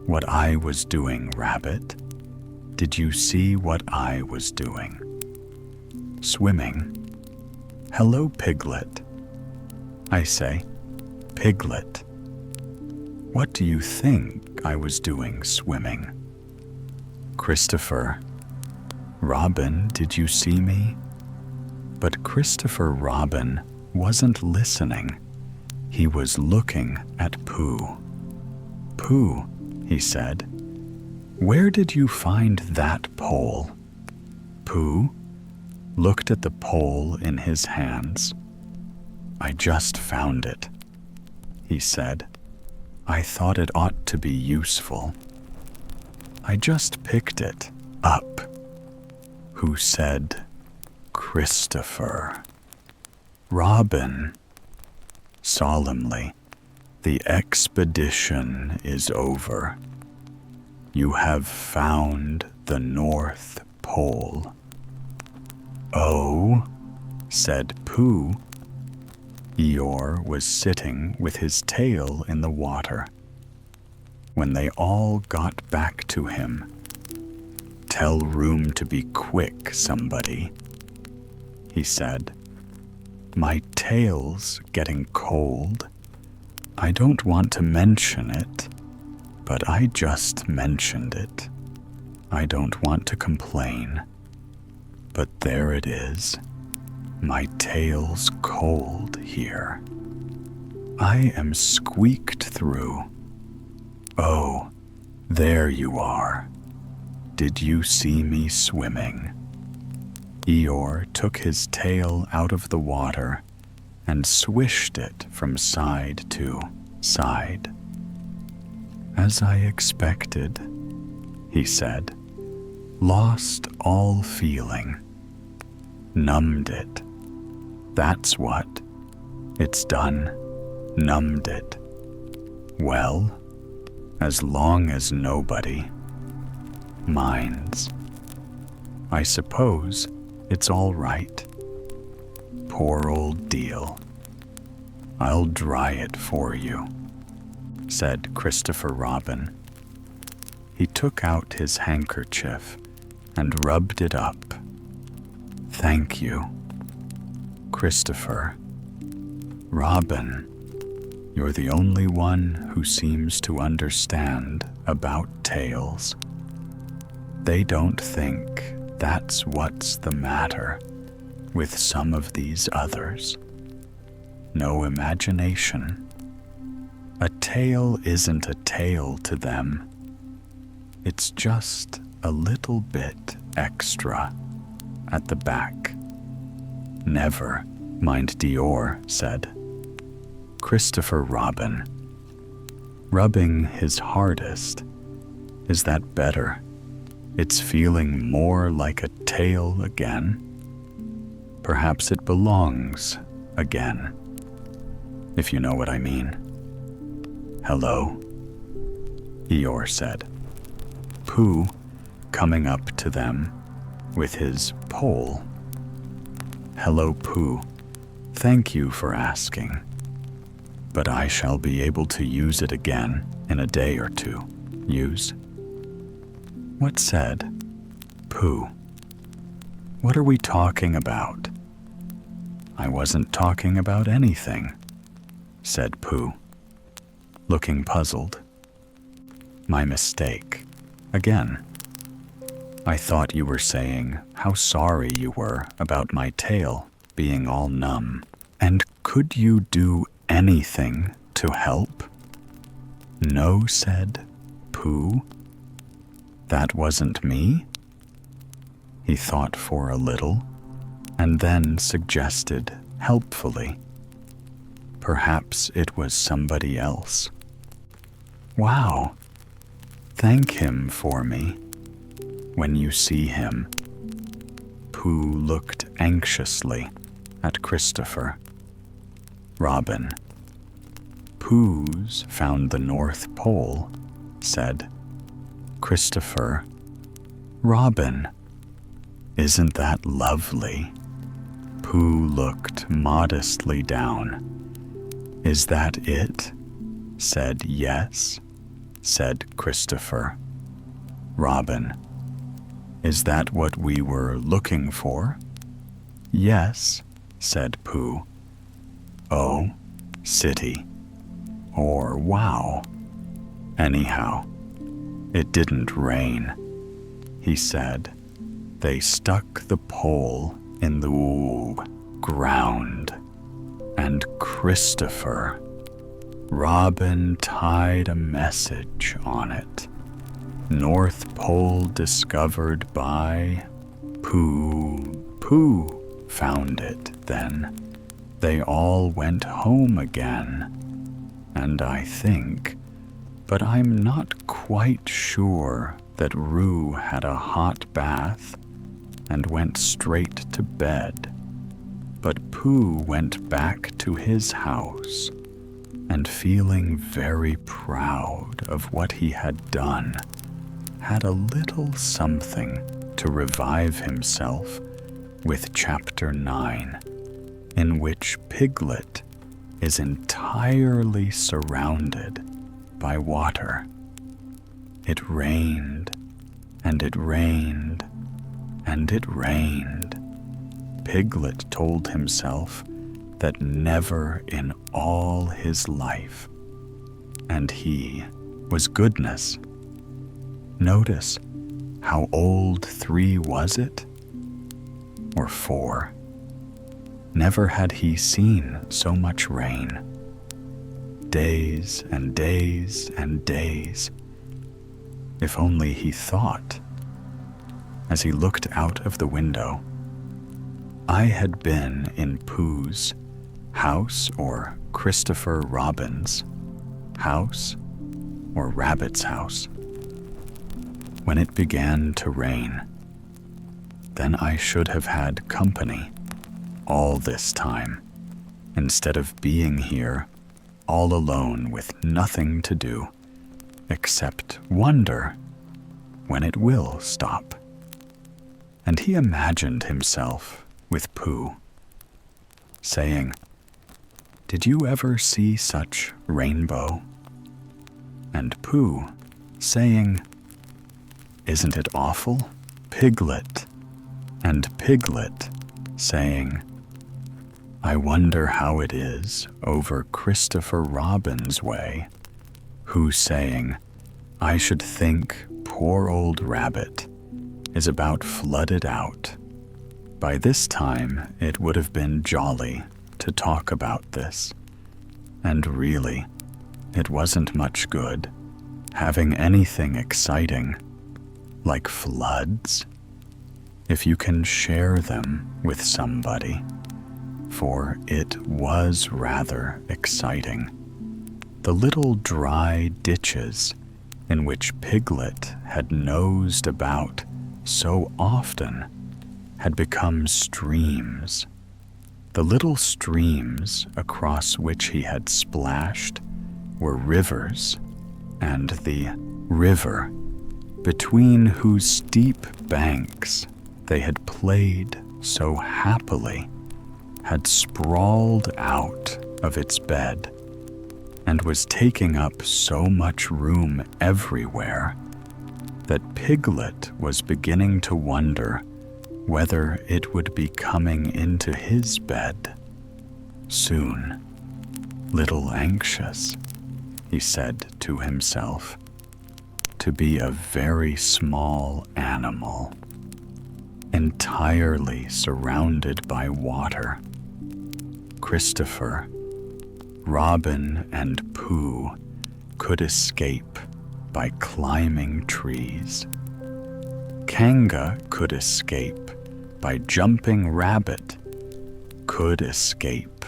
[SPEAKER 1] What I was doing, Rabbit. Did you see what I was doing? Swimming. Hello, Piglet. I say, Piglet. What do you think I was doing swimming? Christopher, Robin, did you see me? But Christopher Robin wasn't listening. He was looking at Pooh. Pooh, he said, where did you find that pole? Pooh looked at the pole in his hands. I just found it, he said. I thought it ought to be useful. I just picked it up. Who said, Christopher? Robin. Solemnly, the expedition is over. You have found the North Pole. Oh, said Pooh. Eeyore was sitting with his tail in the water. When they all got back to him, tell Room to be quick, somebody, he said. My tail's getting cold. I don't want to mention it, but I just mentioned it. I don't want to complain, but there it is. My tail's cold here. I am squeaked through. Oh, there you are. Did you see me swimming? Eeyore took his tail out of the water and swished it from side to side. As I expected, he said, lost all feeling, numbed it. That's what. It's done, numbed it. Well, as long as nobody minds, I suppose it's all right. Poor old deal. I'll dry it for you, said Christopher Robin. He took out his handkerchief and rubbed it up. Thank you, Christopher. Robin, you're the only one who seems to understand about tails. They don't think that's what's the matter with some of these others. No imagination. A tail isn't a tail to them. It's just a little bit extra at the back. Never mind, Eeyore said. Christopher Robin, rubbing his hardest. Is that better? It's feeling more like a tail again. Perhaps it belongs again, if you know what I mean. Hello, Eeyore said. Pooh coming up to them with his pole. Hello, Pooh. Thank you for asking, but I shall be able to use it again in a day or two. Use? What said? Pooh. What are we talking about? I wasn't talking about anything, said Pooh, looking puzzled. My mistake. Again. I thought you were saying how sorry you were about my tail being all numb. And could you do anything to help? No, said Pooh. That wasn't me? He thought for a little, and then suggested helpfully. Perhaps it was somebody else. Wow. Thank him for me when you see him. Pooh looked anxiously at Christopher. Robin. Pooh's found the North Pole, said Christopher. Robin. Isn't that lovely? Pooh looked modestly down. Is that it? Said yes, said Christopher. Robin. Is that what we were looking for? Yes, said Pooh. Oh, city. Or wow. Anyhow, it didn't rain, he said. They stuck the pole in the ground, and Christopher, Robin tied a message on it. North Pole discovered by Pooh. Pooh found it then. They all went home again, and I think, but I'm not quite sure, that Roo had a hot bath and went straight to bed. But Pooh went back to his house, and feeling very proud of what he had done, had a little something to revive himself with Chapter 9, in which Piglet is entirely surrounded by water. It rained, and it rained, and it rained. Piglet told himself that never in all his life. And he was goodness. Notice how old 3 was it? Or 4? Never had he seen so much rain. Days and days and days. If only he thought. As he looked out of the window, I had been in Pooh's house, or Christopher Robin's house, or Rabbit's house, when it began to rain. Then I should have had company all this time, instead of being here all alone with nothing to do except wonder when it will stop. And he imagined himself with Pooh, saying, "Did you ever see such rainbow?" And Pooh saying, "Isn't it awful, Piglet?" And Piglet saying, "I wonder how it is over Christopher Robin's way," who saying, "I should think poor old Rabbit is about flooded out." By this time, it would have been jolly to talk about this. And really, it wasn't much good having anything exciting, like floods, if you can share them with somebody, for it was rather exciting. The little dry ditches in which Piglet had nosed about so often had become streams The little streams across which he had splashed were rivers, and the river, between whose steep banks they had played so happily, had sprawled out of its bed and was taking up so much room everywhere that Piglet was beginning to wonder whether it would be coming into his bed soon. Little anxious, he said to himself, to be a very small animal, entirely surrounded by water. Christopher, Robin, and Pooh could escape by climbing trees. Kanga could escape by jumping rabbit, could escape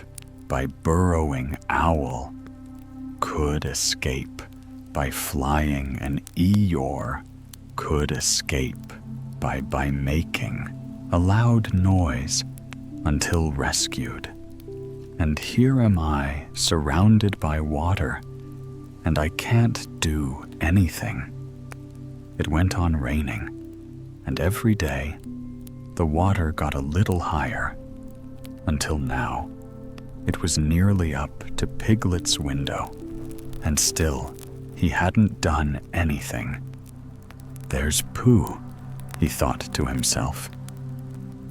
[SPEAKER 1] by burrowing owl, could escape by flying an Eeyore, could escape by making a loud noise until rescued. And here am I, surrounded by water, and I can't do anything. It went on raining, and every day the water got a little higher, until now it was nearly up to Piglet's window, and still he hadn't done anything. There's Pooh, he thought to himself.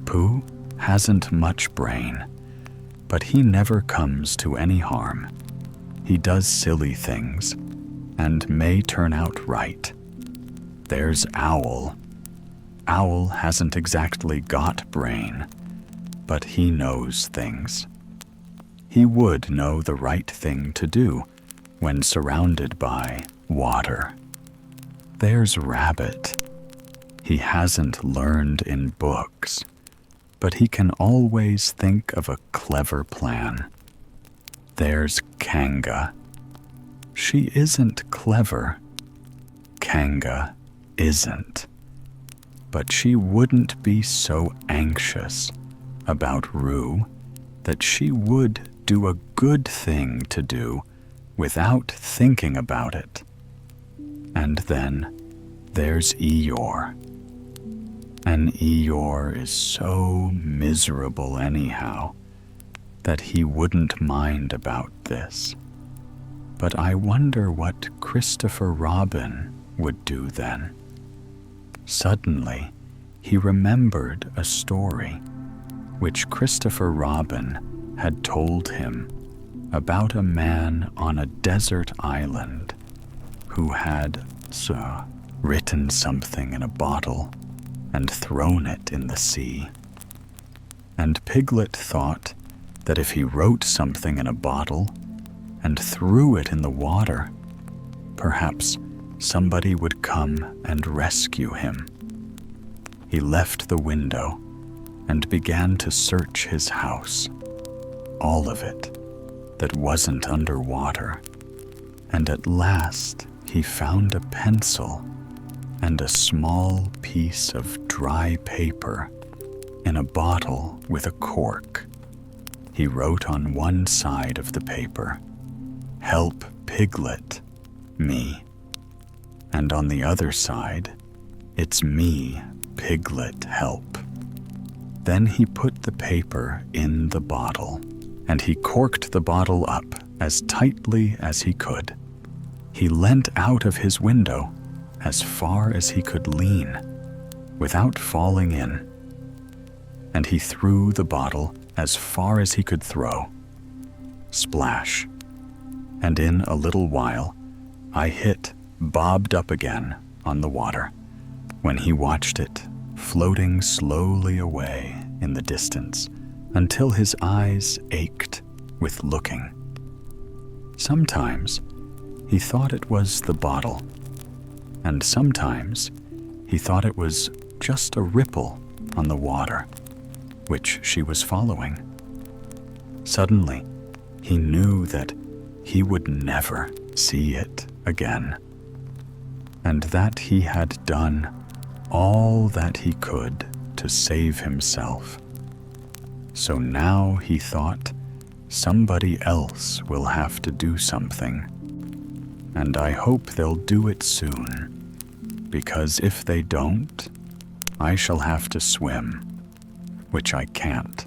[SPEAKER 1] Pooh hasn't much brain, but he never comes to any harm. He does silly things, and may turn out right. There's Owl. Owl hasn't exactly got brain, but he knows things. He would know the right thing to do when surrounded by water. There's Rabbit. He hasn't learned in books, but he can always think of a clever plan. There's Kanga. She isn't clever. Kanga isn't. But she wouldn't be so anxious about Roo that she would do a good thing to do without thinking about it. And then there's Eeyore. An Eeyore is so miserable anyhow that he wouldn't mind about this. But I wonder what Christopher Robin would do then. Suddenly, he remembered a story which Christopher Robin had told him about a man on a desert island who had written something in a bottle and thrown it in the sea. And Piglet thought that if he wrote something in a bottle and threw it in the water, perhaps somebody would come and rescue him. He left the window and began to search his house, all of it that wasn't underwater, and at last he found a pencil and a small piece of dry paper in a bottle with a cork. He wrote on one side of the paper, "Help Piglet, me." And on the other side, "It's me, Piglet, help." Then he put the paper in the bottle, and he corked the bottle up as tightly as he could. He leant out of his window as far as he could lean, without falling in, and he threw the bottle as far as he could throw. Splash! And in a little while, I hit bobbed up again on the water, when he watched it floating slowly away in the distance until his eyes ached with looking. Sometimes he thought it was the bottle, and sometimes he thought it was just a ripple on the water, which she was following. Suddenly, he knew that he would never see it again, and that he had done all that he could to save himself. So now he thought, somebody else will have to do something, and I hope they'll do it soon, because if they don't, I shall have to swim, which I can't.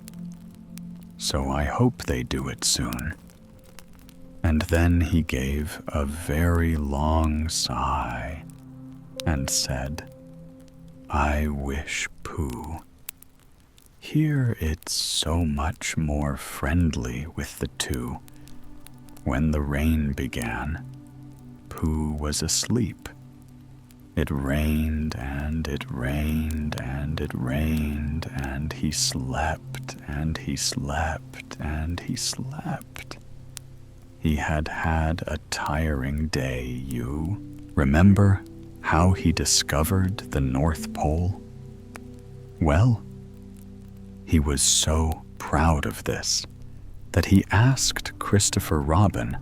[SPEAKER 1] So I hope they do it soon. And then he gave a very long sigh and said, I wish, Pooh. Here it's so much more friendly with the two. When the rain began, Pooh was asleep. It rained and it rained and it rained, and he slept and he slept and he slept. He had had a tiring day, you. Remember how he discovered the North Pole? Well, he was so proud of this that he asked Christopher Robin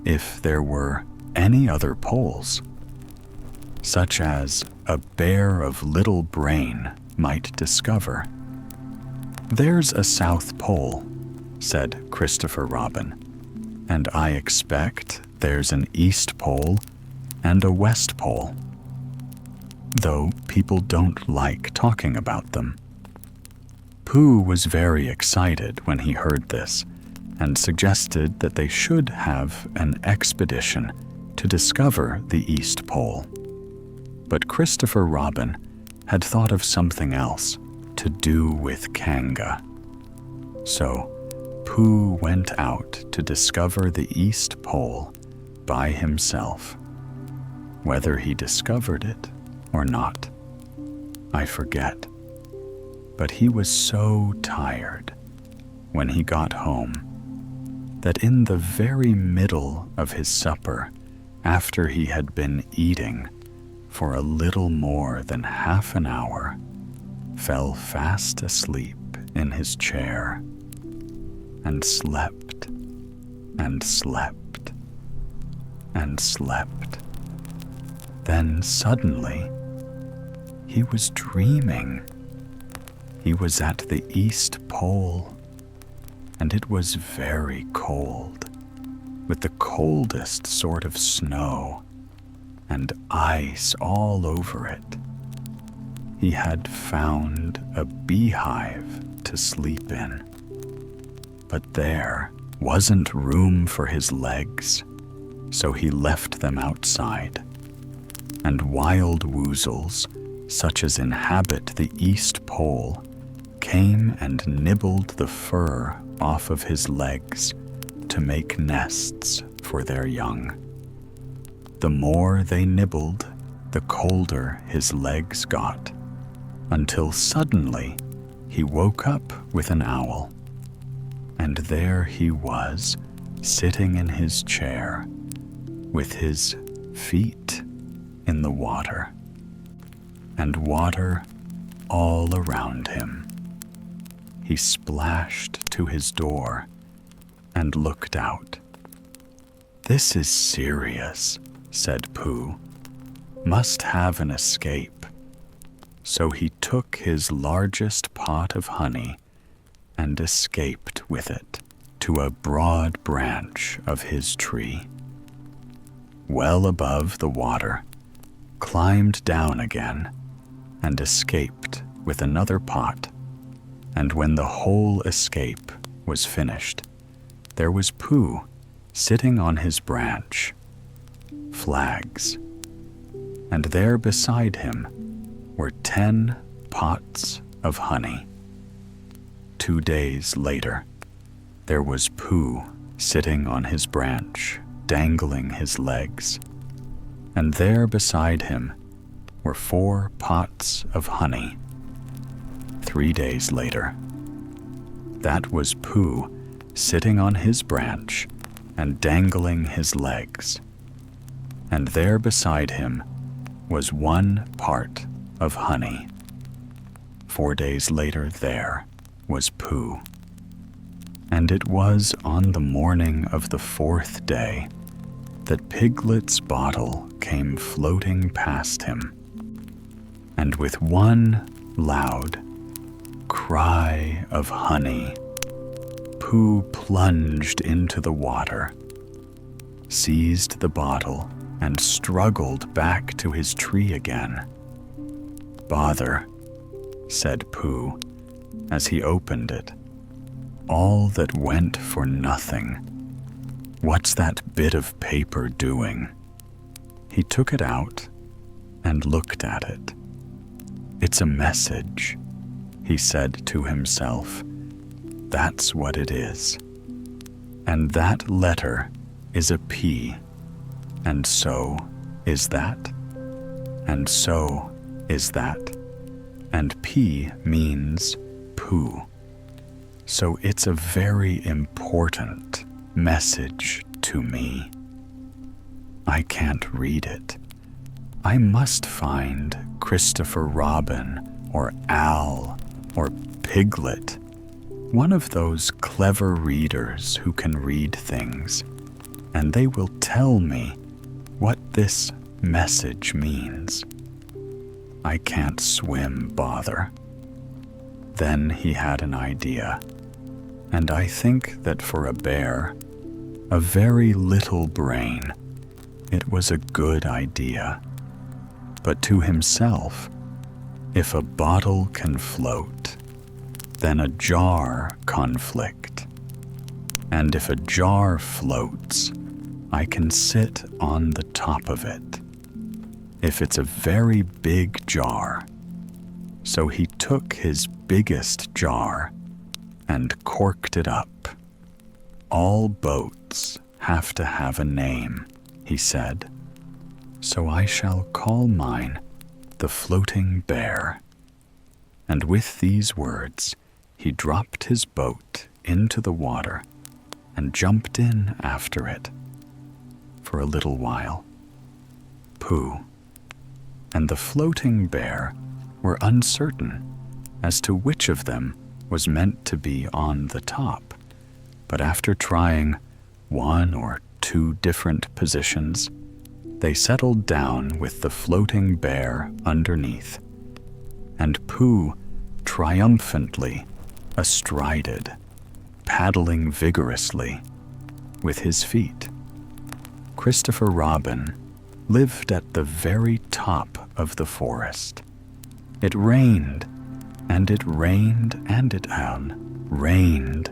[SPEAKER 1] if there were any other poles, such as a bear of little brain might discover. There's a South Pole, said Christopher Robin, and I expect there's an East Pole and a West Pole, though people don't like talking about them. Pooh was very excited when he heard this and suggested that they should have an expedition to discover the East Pole. But Christopher Robin had thought of something else to do with Kanga. So Pooh went out to discover the East Pole by himself. Whether he discovered it or not, I forget. But he was so tired when he got home that in the very middle of his supper, after he had been eating for a little more than half an hour, fell fast asleep in his chair and slept and slept and slept. Then suddenly, he was dreaming. He was at the East Pole, and it was very cold, with the coldest sort of snow and ice all over it. He had found a beehive to sleep in, but there wasn't room for his legs, so he left them outside, and wild woozles, such as inhabit the East Pole, came and nibbled the fur off of his legs to make nests for their young. The more they nibbled, the colder his legs got, until suddenly he woke up with an owl. And there he was, sitting in his chair, with his feet in the water, and water all around him. He splashed to his door and looked out. "This is serious," said Pooh. "Must have an escape." So he took his largest pot of honey and escaped with it to a broad branch of his tree. Well above the water, climbed down again, and escaped with another pot. And when the whole escape was finished, there was Pooh sitting on his branch, flags, and there beside him were 10 pots of honey. 2 days later, there was Pooh sitting on his branch, dangling his legs, and there beside him were 4 pots of honey. 3 days later, that was Pooh sitting on his branch and dangling his legs, and there beside him was 1 part of honey. 4 days later there was Pooh. And it was on the morning of the 4th day that Piglet's bottle came floating past him, and with one loud cry of honey, Pooh plunged into the water, seized the bottle, and struggled back to his tree again. "Bother," said Pooh as he opened it. "All that went for nothing. What's that bit of paper doing?" He took it out and looked at it. "It's a message," he said to himself. "That's what it is. And that letter is a P, and so is that, and so is that, and P means Pooh. So it's a very important message to me. I can't read it. I must find Christopher Robin or Al or Piglet, one of those clever readers who can read things, and they will tell me what this message means. I can't swim, bother." Then he had an idea, and I think that for a bear, a very little brain, it was a good idea. But to himself, if a bottle can float, then a jar conflict. And if a jar floats, I can sit on the top of it. If it's a very big jar. So he took his biggest jar and corked it up. "All boats have to have a name," he said. "So I shall call mine the Floating Bear." And with these words, he dropped his boat into the water and jumped in after it. For a little while, Pooh and the Floating Bear were uncertain as to which of them was meant to be on the top, but after trying one or two different positions, they settled down with the Floating Bear underneath, and Pooh triumphantly astrided, paddling vigorously with his feet. Christopher Robin lived at the very top of the forest. It rained, and it rained, and it rained,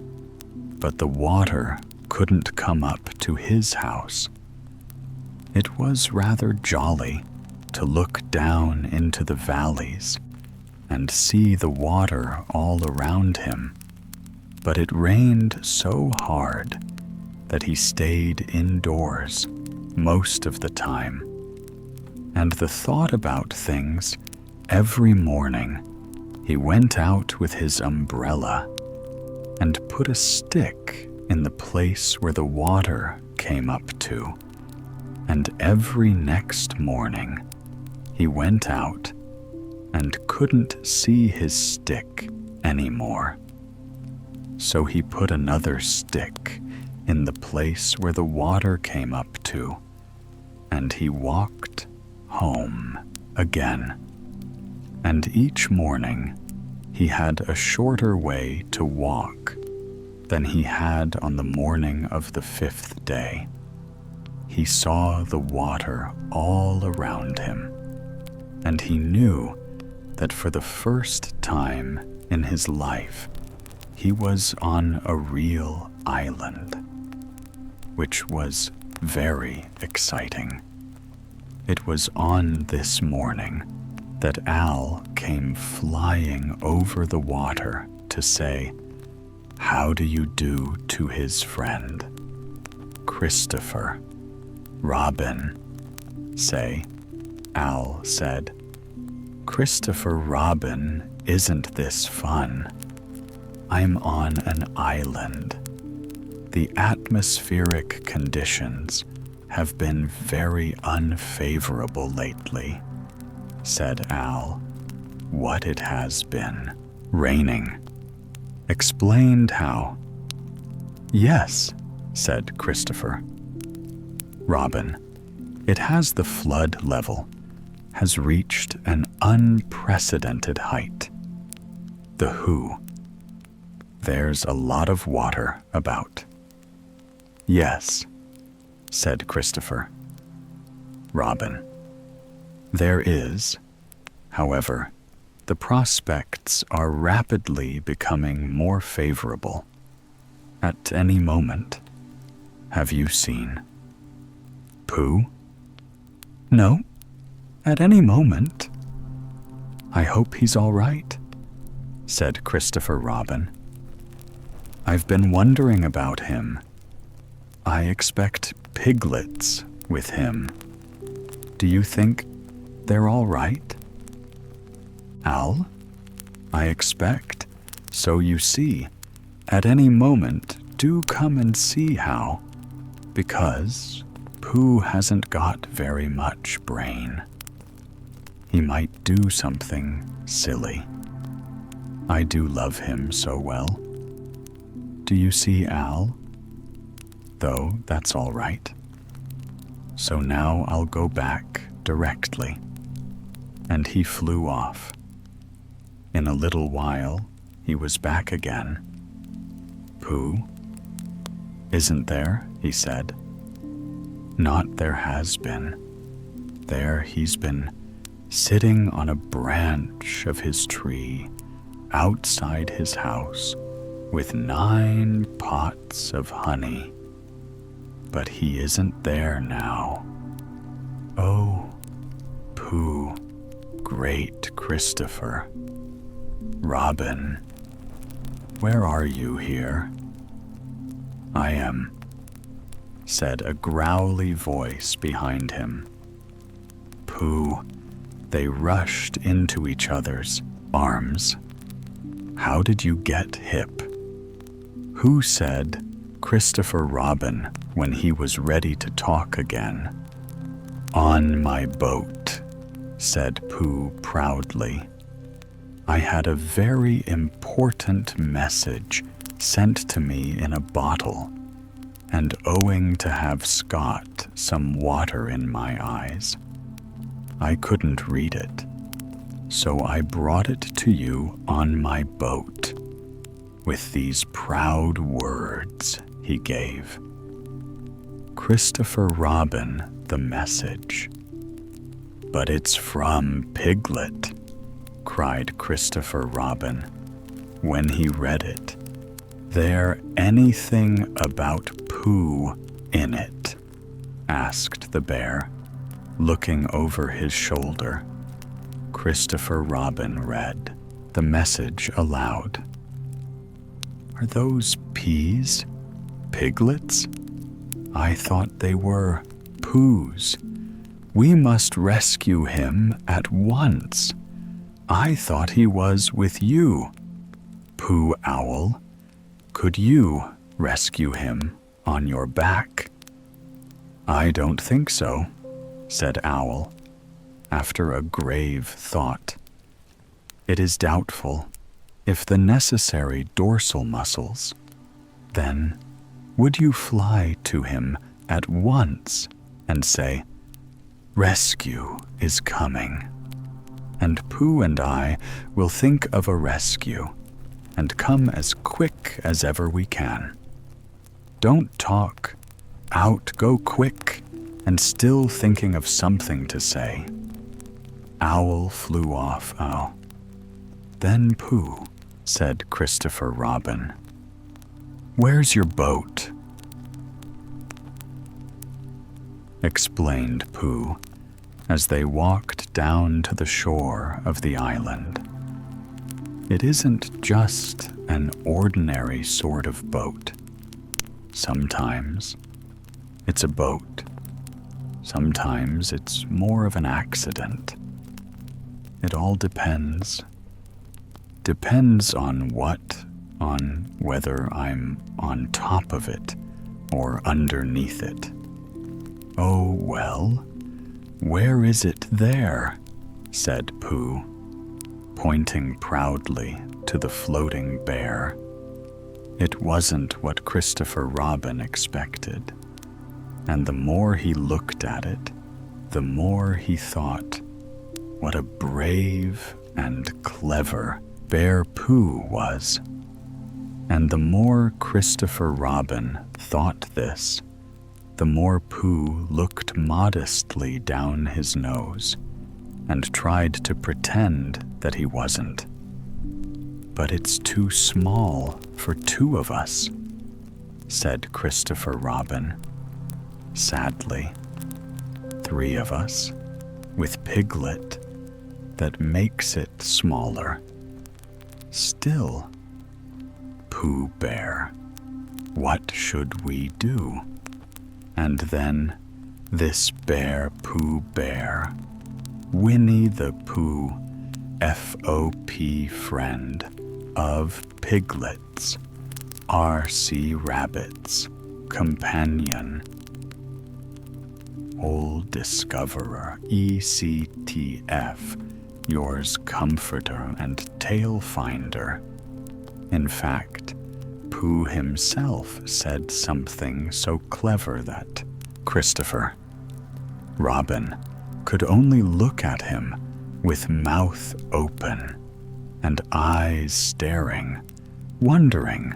[SPEAKER 1] but the water couldn't come up to his house. It was rather jolly to look down into the valleys and see the water all around him, but it rained so hard that he stayed indoors most of the time. And the thought about things, every morning he went out with his umbrella and put a stick in the place where the water came up to. And every next morning he went out and couldn't see his stick anymore. So he put another stick in the place where the water came up to, and he walked home again. And each morning he had a shorter way to walk than he had on the morning of the 5th day. He saw the water all around him, and he knew that for the first time in his life, he was on a real island, which was very exciting. It was on this morning that Al came flying over the water to say, "How do you do?" to his friend. "Christopher Robin, say," Al said. "Christopher Robin, isn't this fun? I'm on an island. The atmospheric conditions have been very unfavorable lately," said Al. "What it has been? Raining." Explained how. "Yes," said Christopher Robin, "it has the flood level, has reached an unprecedented height." The who. There's a lot of water about. Yes, said Christopher Robin. There is. However, the prospects are rapidly becoming more favorable. At any moment. Have you seen Pooh? No, at any moment. I hope he's all right, said Christopher Robin. I've been wondering about him. I expect piglets with him. Do you think they're all right? Al? I expect. So you see, at any moment, do come and see how, because Pooh hasn't got very much brain. He might do something silly. I do love him so well. Do you see Al? Though that's all right. So now I'll go back directly. And he flew off. In a little while, he was back again. Pooh? Isn't there? He said. Not there has been. There he's been sitting on a branch of his tree outside his house with 9 pots of honey. But he isn't there now. Oh, Pooh, great Christopher. Robin, where are you here? I am, said a growly voice behind him. Pooh, they rushed into each other's arms. How did you get hip? Who said Christopher Robin when he was ready to talk again? On my boat, said Pooh proudly. I had a very important message sent to me in a bottle, and owing to have Scott some water in my eyes, I couldn't read it, so I brought it to you on my boat, with these proud words he gave. Christopher Robin, the message. But it's from Piglet, cried Christopher Robin when he read it. There anything about Pooh in it? Asked the bear, looking over his shoulder. Christopher Robin read the message aloud. Are those peas? Piglets? I thought they were Pooh's. We must rescue him at once. I thought he was with you. Pooh Owl, could you rescue him on your back? I don't think so, said Owl, after a grave thought. It is doubtful if the necessary dorsal muscles. Then would you fly to him at once and say, Rescue is coming, and Pooh and I will think of a rescue and come as quick as ever we can. Don't talk. Out, go quick, and still thinking of something to say. Owl flew off. Oh. Then Pooh, said Christopher Robin. Where's your boat? Explained Pooh as they walked down to the shore of the island. It isn't just an ordinary sort of boat. Sometimes it's a boat. Sometimes it's more of an accident. It all depends. Depends on what? On whether I'm on top of it or underneath it. Oh, well, where is it there? Said Pooh, pointing proudly to the floating bear. It wasn't what Christopher Robin expected, and the more he looked at it, the more he thought, what a brave and clever Bear Pooh was. And the more Christopher Robin thought this, the more Pooh looked modestly down his nose and tried to pretend that he wasn't. "But it's too small for two of us," said Christopher Robin, sadly. "Three of us, with Piglet, that makes it smaller. Still, Pooh Bear, what should we do?" And then this bear Pooh Bear, Winnie the Pooh, FOP friend of Piglets, RC Rabbit's companion, Old Discoverer, ECTF, yours comforter and tale finder. In fact, Pooh himself said something so clever that Christopher Robin could only look at him with mouth open and eyes staring, wondering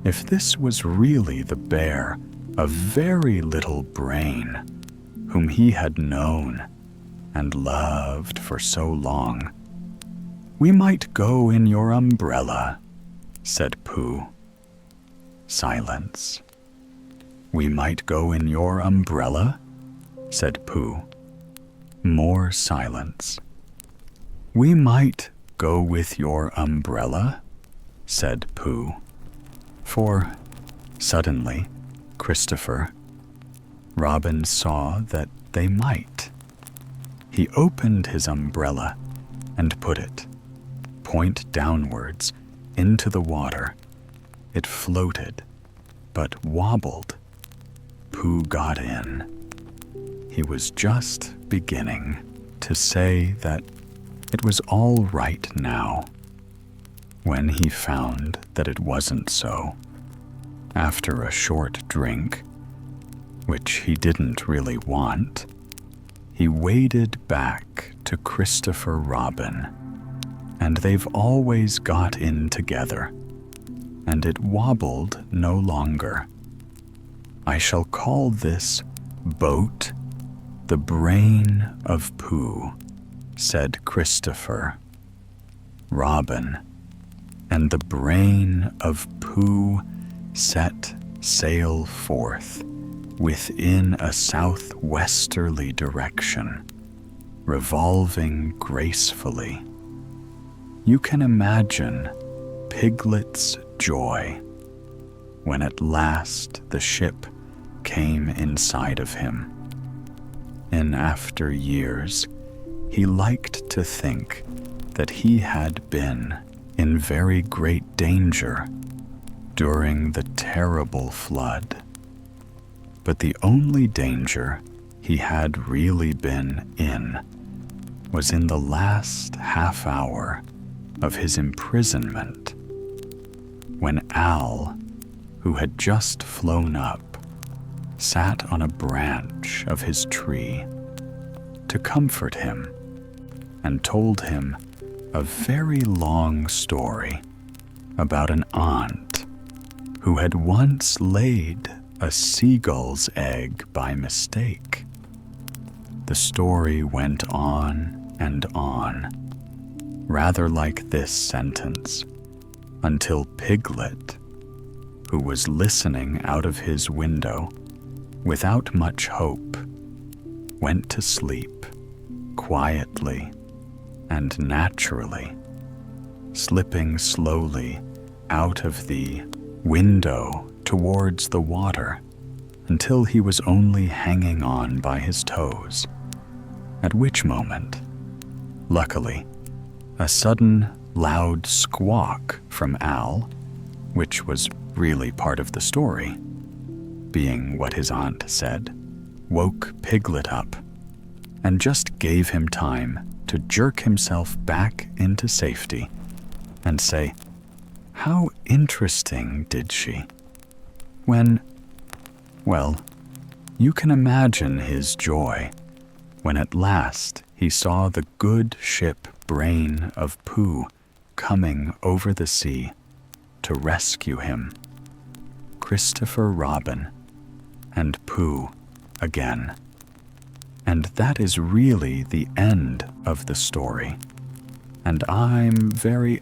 [SPEAKER 1] if this was really the bear of very little brain whom he had known and loved for so long. "We might go in your umbrella," said Pooh. Silence. "We might go in your umbrella?" said Pooh. More silence. "We might go with your umbrella?" said Pooh. For suddenly, Christopher Robin saw that they might. He opened his umbrella and put it, point downwards, into the water. It floated, but wobbled. Pooh got in. He was just beginning to say that it was all right now, when he found that it wasn't so. After a short drink, which he didn't really want, he waded back to Christopher Robin, and they've always got in together, and it wobbled no longer. I shall call this boat the Brain of Pooh, said Christopher Robin, and the Brain of Pooh set sail forth within a southwesterly direction, revolving gracefully. You can imagine Piglet's joy when at last the ship came inside of him. In after years, he liked to think that he had been in very great danger during the terrible flood. But the only danger he had really been in was in the last half hour of his imprisonment, when Al, who had just flown up, sat on a branch of his tree to comfort him and told him a very long story about an aunt who had once laid a seagull's egg by mistake. The story went on and on, rather like this sentence, until Piglet, who was listening out of his window without much hope, went to sleep quietly and naturally, slipping slowly out of the window towards the water until he was only hanging on by his toes, at which moment, luckily, a sudden loud squawk from Al, which was really part of the story, being what his aunt said, woke Piglet up and just gave him time to jerk himself back into safety and say, "How interesting, did she?" When, well, you can imagine his joy when at last he saw the good ship Brain of Pooh coming over the sea, to rescue him. Christopher Robin and Pooh again. And that is really the end of the story. And I'm very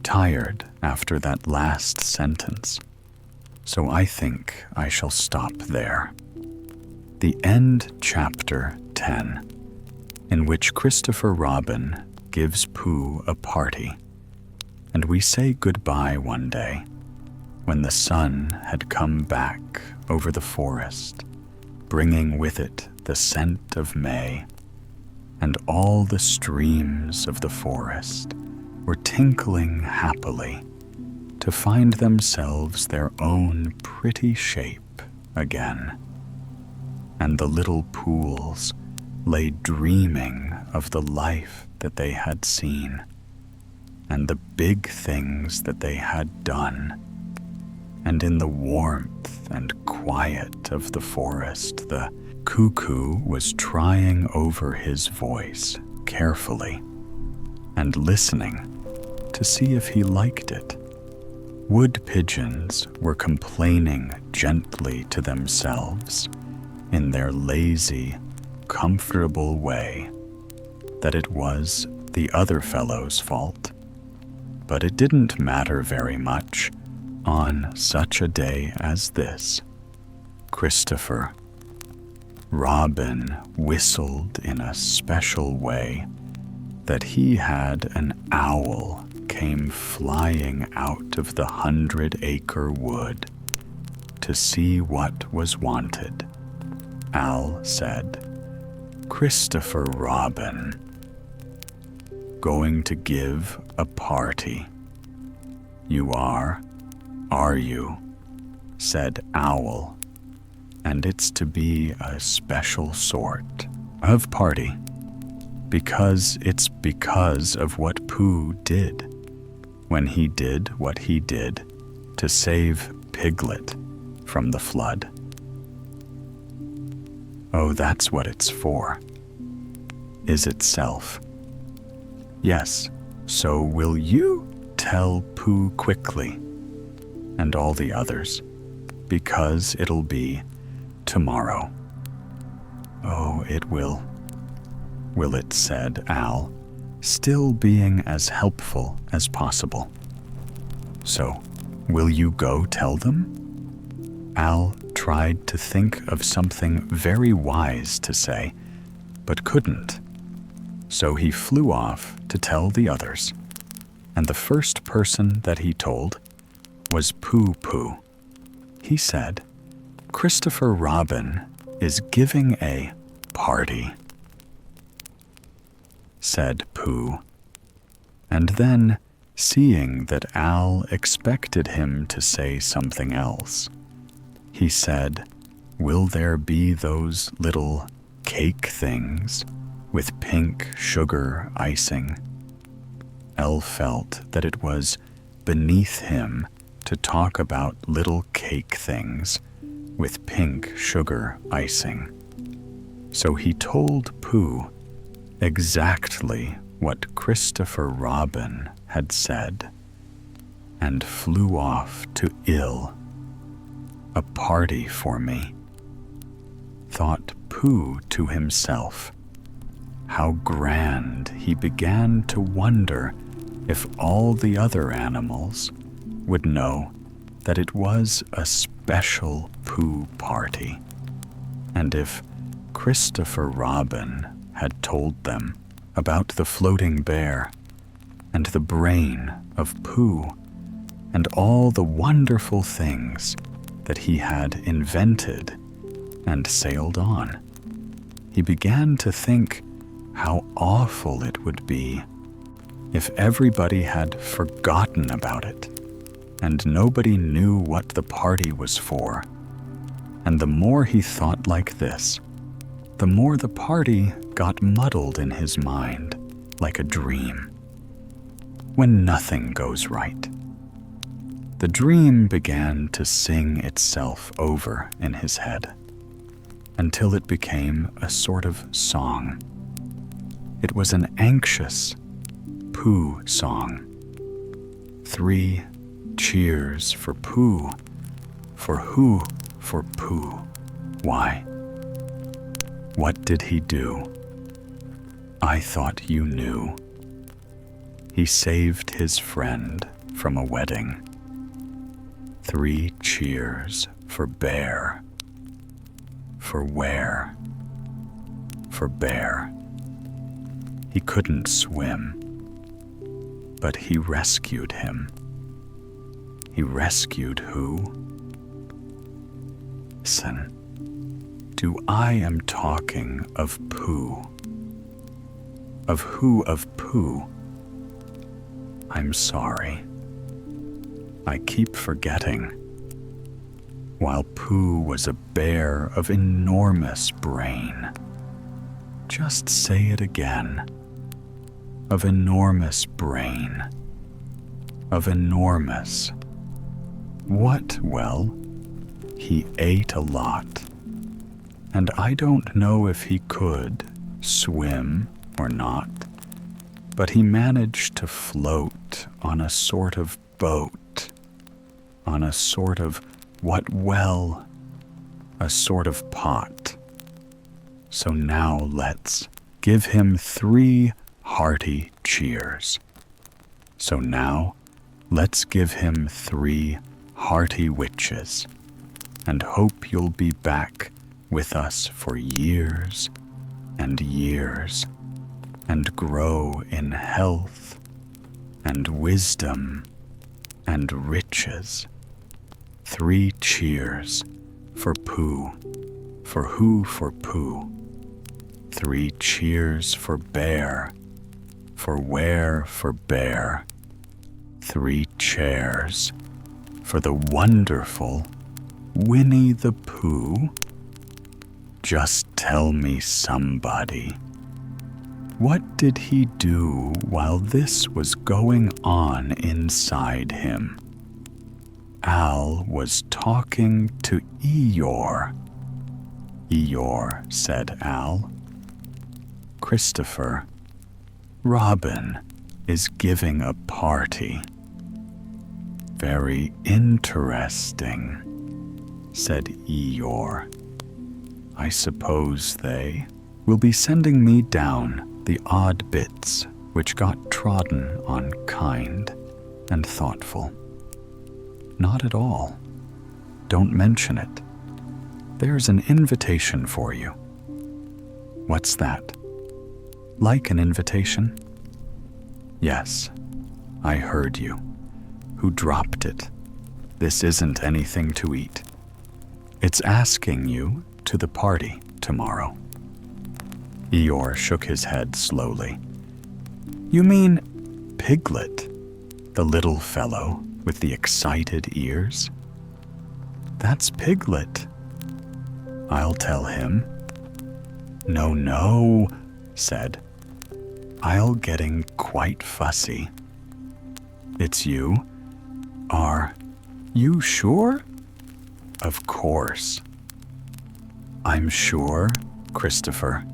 [SPEAKER 1] tired after that last sentence. So I think I shall stop there. The end, chapter 10, in which Christopher Robin gives Pooh a party, and we say goodbye one day when the sun had come back over the forest, bringing with it the scent of May, and all the streams of the forest were tinkling happily to find themselves their own pretty shape again, and the little pools lay dreaming of the life that they had seen and the big things that they had done. And in the warmth and quiet of the forest, the cuckoo was trying over his voice carefully and listening to see if he liked it. Wood pigeons were complaining gently to themselves in their lazy, comfortable way that it was the other fellow's fault. But it didn't matter very much on such a day as this. Christopher Robin whistled in a special way that he had an owl came flying out of the 100-acre wood to see what was wanted. Al said, "Christopher Robin, going to give a party." "You are you?" said Owl. "And it's to be a special sort of party, because it's because of what Pooh did when he did what he did to save Piglet from the flood." "Oh, that's what it's for, is itself." "Yes, so will you tell Pooh quickly, and all the others, because it'll be tomorrow." "Oh, it will it?" said Al, still being as helpful as possible. "So, will you go tell them?" Al tried to think of something very wise to say, but couldn't. So he flew off to tell the others, and the first person that he told was Pooh Pooh. He said, "Christopher Robin is giving a party," said Pooh. And then, seeing that Al expected him to say something else, he said, "Will there be those little cake things with pink sugar icing?" El felt that it was beneath him to talk about little cake things with pink sugar icing. So he told Pooh exactly what Christopher Robin had said and flew off to ill. "A party for me," thought Pooh to himself. How grand he began to wonder if all the other animals would know that it was a special Pooh party, and if Christopher Robin had told them about the floating bear and the brain of Pooh and all the wonderful things that he had invented and sailed on. He began to think how awful it would be if everybody had forgotten about it and nobody knew what the party was for. And the more he thought like this, the more the party got muddled in his mind like a dream. When nothing goes right, the dream began to sing itself over in his head until it became a sort of song. It was an anxious Pooh song. 3 cheers for Pooh. For who? For Pooh. Why? What did he do? I thought you knew. He saved his friend from a wedding. 3 cheers for Bear. For where? For Bear. He couldn't swim, but he rescued him. He rescued who? Listen, I am talking of Pooh. Of who of Pooh? I'm sorry. I keep forgetting. While Pooh was a bear of enormous brain. Just say it again. Of enormous brain. Of enormous. What? Well, he ate a lot. And I don't know if he could swim or not, but he managed to float on a sort of boat, on a sort of what? Well, a sort of pot. So now let's give him 3 hearty cheers. So now let's give him 3 hearty witches, and hope you'll be back with us for years and years, and grow in health and wisdom and riches. 3 cheers for Pooh. For who? For Pooh. 3 cheers for Bear. For where? For Bear. 3 chairs for the wonderful Winnie the Pooh. Just tell me, somebody, what did he do while this was going on inside him? Al was talking to Eeyore. Eeyore, said Al. Christopher, Robin is giving a party. Very interesting, said Eeyore. I suppose they will be sending me down the odd bits which got trodden on kind and thoughtful. Not at all. Don't mention it. There's an invitation for you. What's that? Like an invitation? Yes, I heard you. Who dropped it? This isn't anything to eat. It's asking you to the party tomorrow. Eeyore shook his head slowly. You mean Piglet, the little fellow with the excited ears? That's Piglet. I'll tell him. No, no, said I'll getting quite fussy. It's you? Are you sure? Of course. I'm sure, Christopher.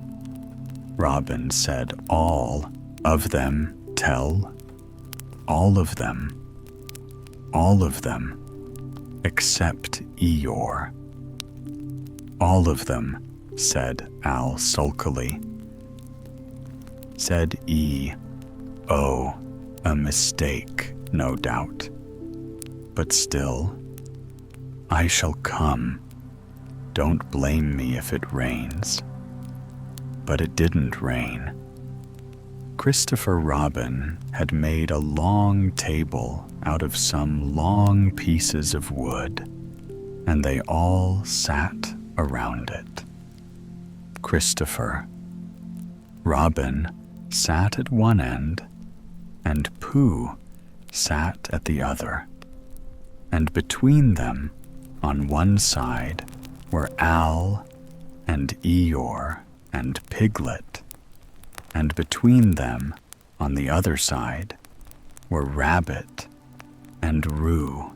[SPEAKER 1] Robin said all of them tell. All of them. All of them. Except Eeyore. All of them, said Al sulkily. Said E. Oh, a mistake, no doubt. But still, I shall come. Don't blame me if it rains. But it didn't rain. Christopher Robin had made a long table out of some long pieces of wood, and they all sat around it. Christopher Robin sat at one end, and Pooh sat at the other. And between them, on one side, were Al and Eeyore and Piglet, and between them, on the other side, were Rabbit and Roo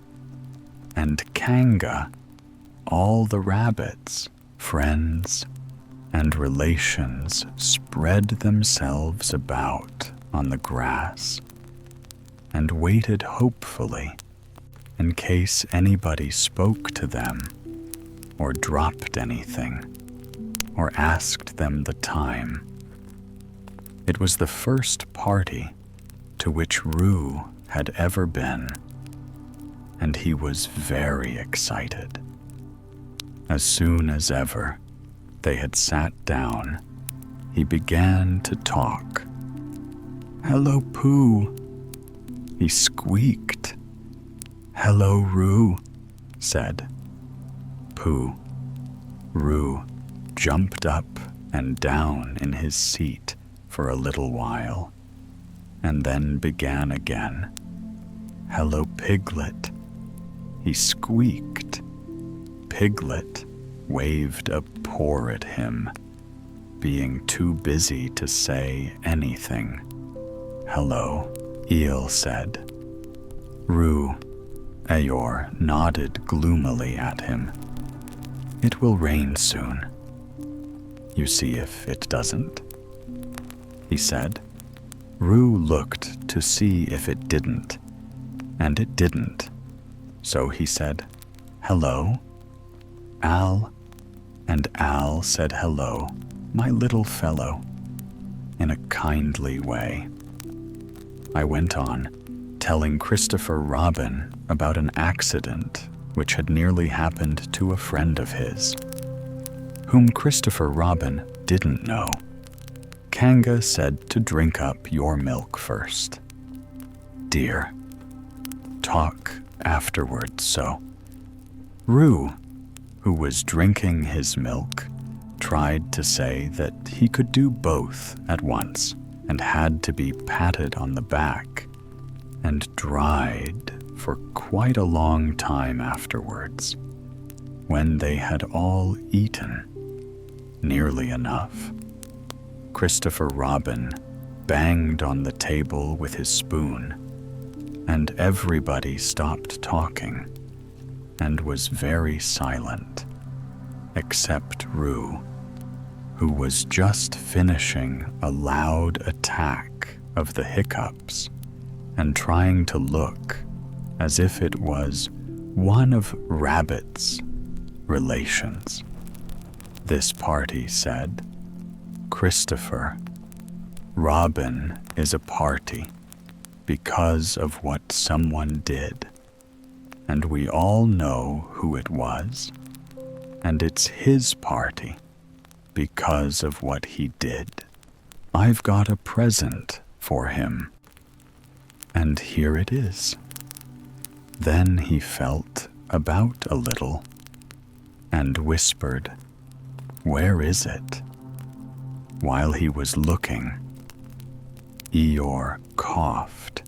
[SPEAKER 1] and Kanga, all the rabbits, friends and relations, spread themselves about on the grass and waited hopefully in case anybody spoke to them, or dropped anything, or asked them the time. It was the first party to which Rue had ever been, and he was very excited. As soon as ever they had sat down, he began to talk. "Hello, Pooh," he squeaked. "Hello, Rue," said Pooh. Rue jumped up and down in his seat for a little while, and then began again. "Hello, Piglet," he squeaked. Piglet waved a paw at him, being too busy to say anything. "Hello," Eel said. Rue Eeyore nodded gloomily at him. "It will rain soon. You see if it doesn't," he said. Rue looked to see if it didn't, and it didn't. So he said, "Hello, Al," and Al said, "Hello, my little fellow," in a kindly way. I went on, telling Christopher Robin about an accident which had nearly happened to a friend of his, whom Christopher Robin didn't know. Kanga said to drink up your milk first. "Dear, talk afterwards, so." Rue, who was drinking his milk, tried to say that he could do both at once and had to be patted on the back, and dried for quite a long time afterwards, when they had all eaten nearly enough. Christopher Robin banged on the table with his spoon, and everybody stopped talking and was very silent, except Rue, who was just finishing a loud attack of the hiccups and trying to look as if it was one of Rabbit's relations. This party said, "Christopher, Robin is a party because of what someone did, and we all know who it was, and it's his party because of what he did. I've got a present for him, and here it is." Then he felt about a little and whispered, "Where is it?" While he was looking, Eeyore coughed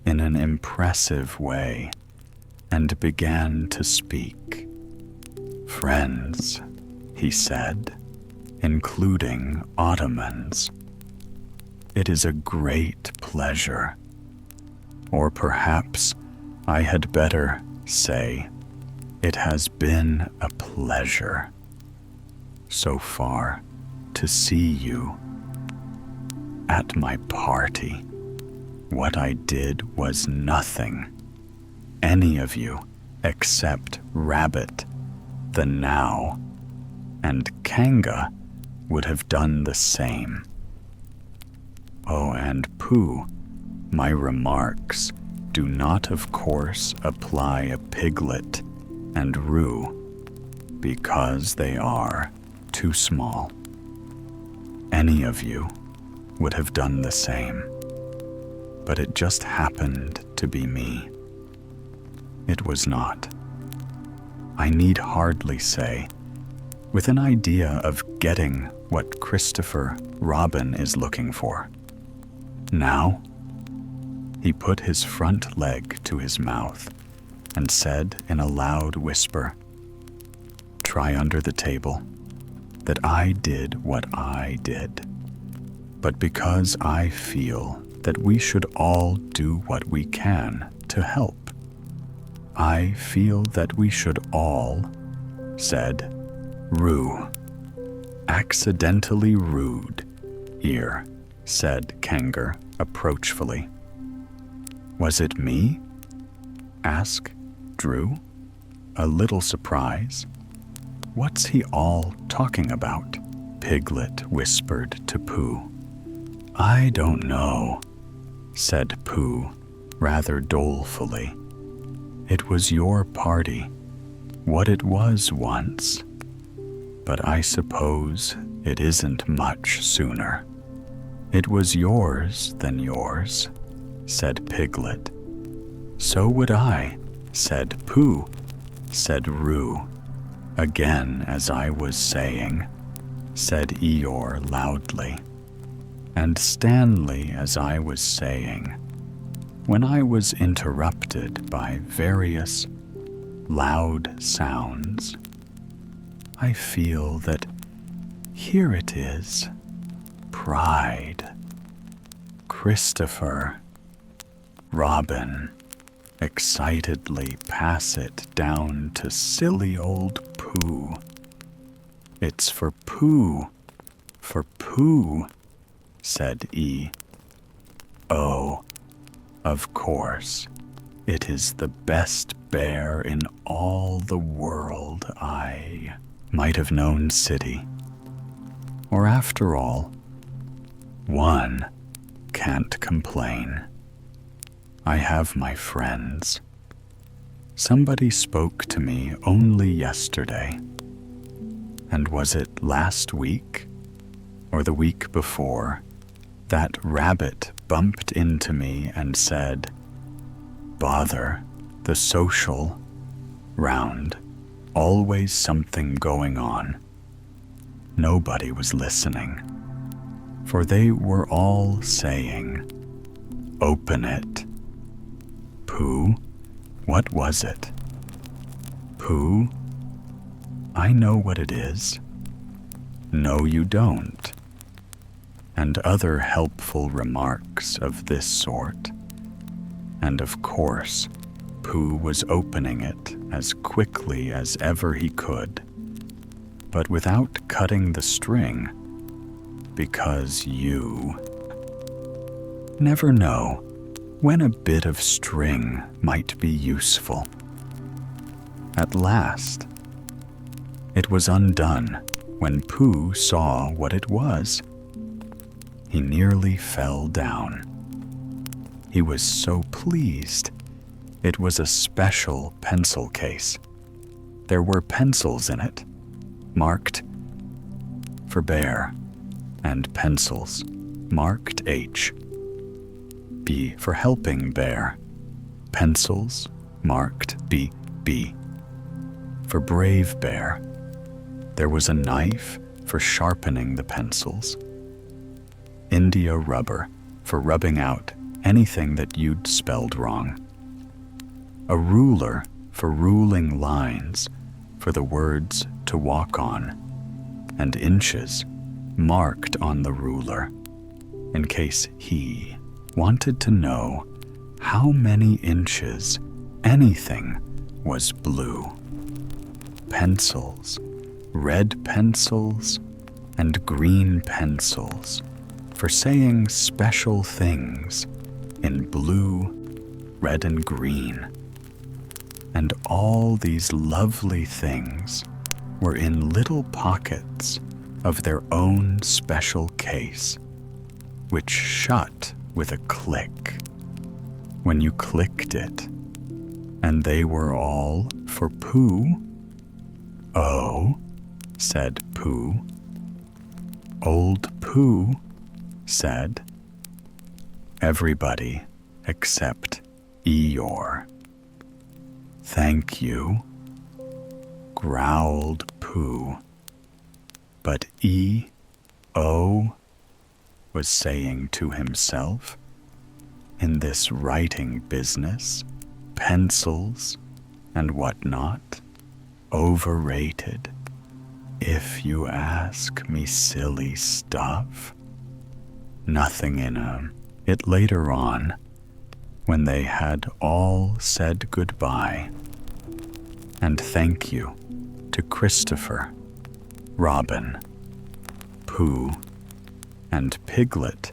[SPEAKER 1] in an impressive way and began to speak. "Friends," he said, including Ottomans, "it is a great pleasure, or perhaps I had better say, it has been a pleasure so far to see you at my party. What I did was nothing. Any of you except Rabbit, the Now, and Kanga would have done the same. Oh, and Pooh, my remarks do not, of course, apply a Piglet and Rue, because they are too small. Any of you would have done the same, but it just happened to be me. It was not. I need hardly say, with an idea of getting what Christopher Robin is looking for. Now, he put his front leg to his mouth and said in a loud whisper, "Try under the table that I did what I did. But because I feel that we should all do what we can to help, I feel that we should all," said Rue. "Accidentally rude, Ear," said Kanga approachfully. "Was it me?" asked Drew, a little surprise. "What's he all talking about?" Piglet whispered to Pooh. "I don't know," said Pooh, rather dolefully. "It was your party, what it was once. But I suppose it isn't much sooner." "It was yours than yours," said Piglet. "So would I," said Pooh. Said Roo. "Again, as I was saying," said Eeyore loudly. "And Stanley, as I was saying, when I was interrupted by various loud sounds, I feel that here it is, pride. Christopher, Robin, excitedly pass it down to silly old Pooh. It's for Pooh, said E. "Oh, of course, it is the best bear in all the world. I might have known City. Or after all, one can't complain. I have my friends. Somebody spoke to me only yesterday. And was it last week, or the week before, that rabbit bumped into me and said, 'Bother, the social round, always something going on.' Nobody was listening, for they were all saying, 'Open it.' Pooh, what was it? Pooh, I know what it is. No, you don't. And other helpful remarks of this sort. And of course, Pooh was opening it as quickly as ever he could, but without cutting the string, because you never know when a bit of string might be useful. At last, it was undone when Pooh saw what it was. He nearly fell down. He was so pleased. It was a special pencil case. There were pencils in it, marked for bear, and pencils marked H. B for helping bear, pencils marked B. For brave bear, there was a knife for sharpening the pencils, India rubber for rubbing out anything that you'd spelled wrong, a ruler for ruling lines for the words to walk on, and inches marked on the ruler in case he wanted to know how many inches anything was blue. Pencils, red pencils, and green pencils for saying special things in blue, red, and green. And all these lovely things were in little pockets of their own special case, which shut with a click when you clicked it, and they were all for Pooh. "Oh," said Pooh. Old Pooh said, "Everybody except Eeyore." "Thank you," growled Pooh. But E.O. was saying to himself, "In this writing business, pencils and whatnot, overrated, if you ask me, silly stuff. Nothing in 'em." It later on, when they had all said goodbye, and thank you to Christopher, Robin, Pooh, and Piglet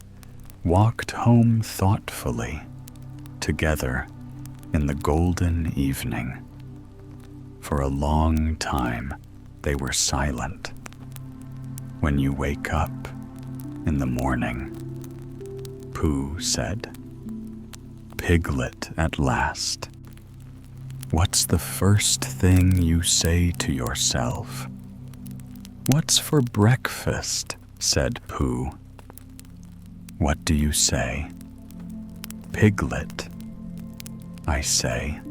[SPEAKER 1] walked home thoughtfully together in the golden evening. For a long time, they were silent. When you wake up in the morning, Pooh said, "Piglet at last. What's the first thing you say to yourself?" "What's for breakfast?" said Pooh. "What do you say?" "Piglet." "I say,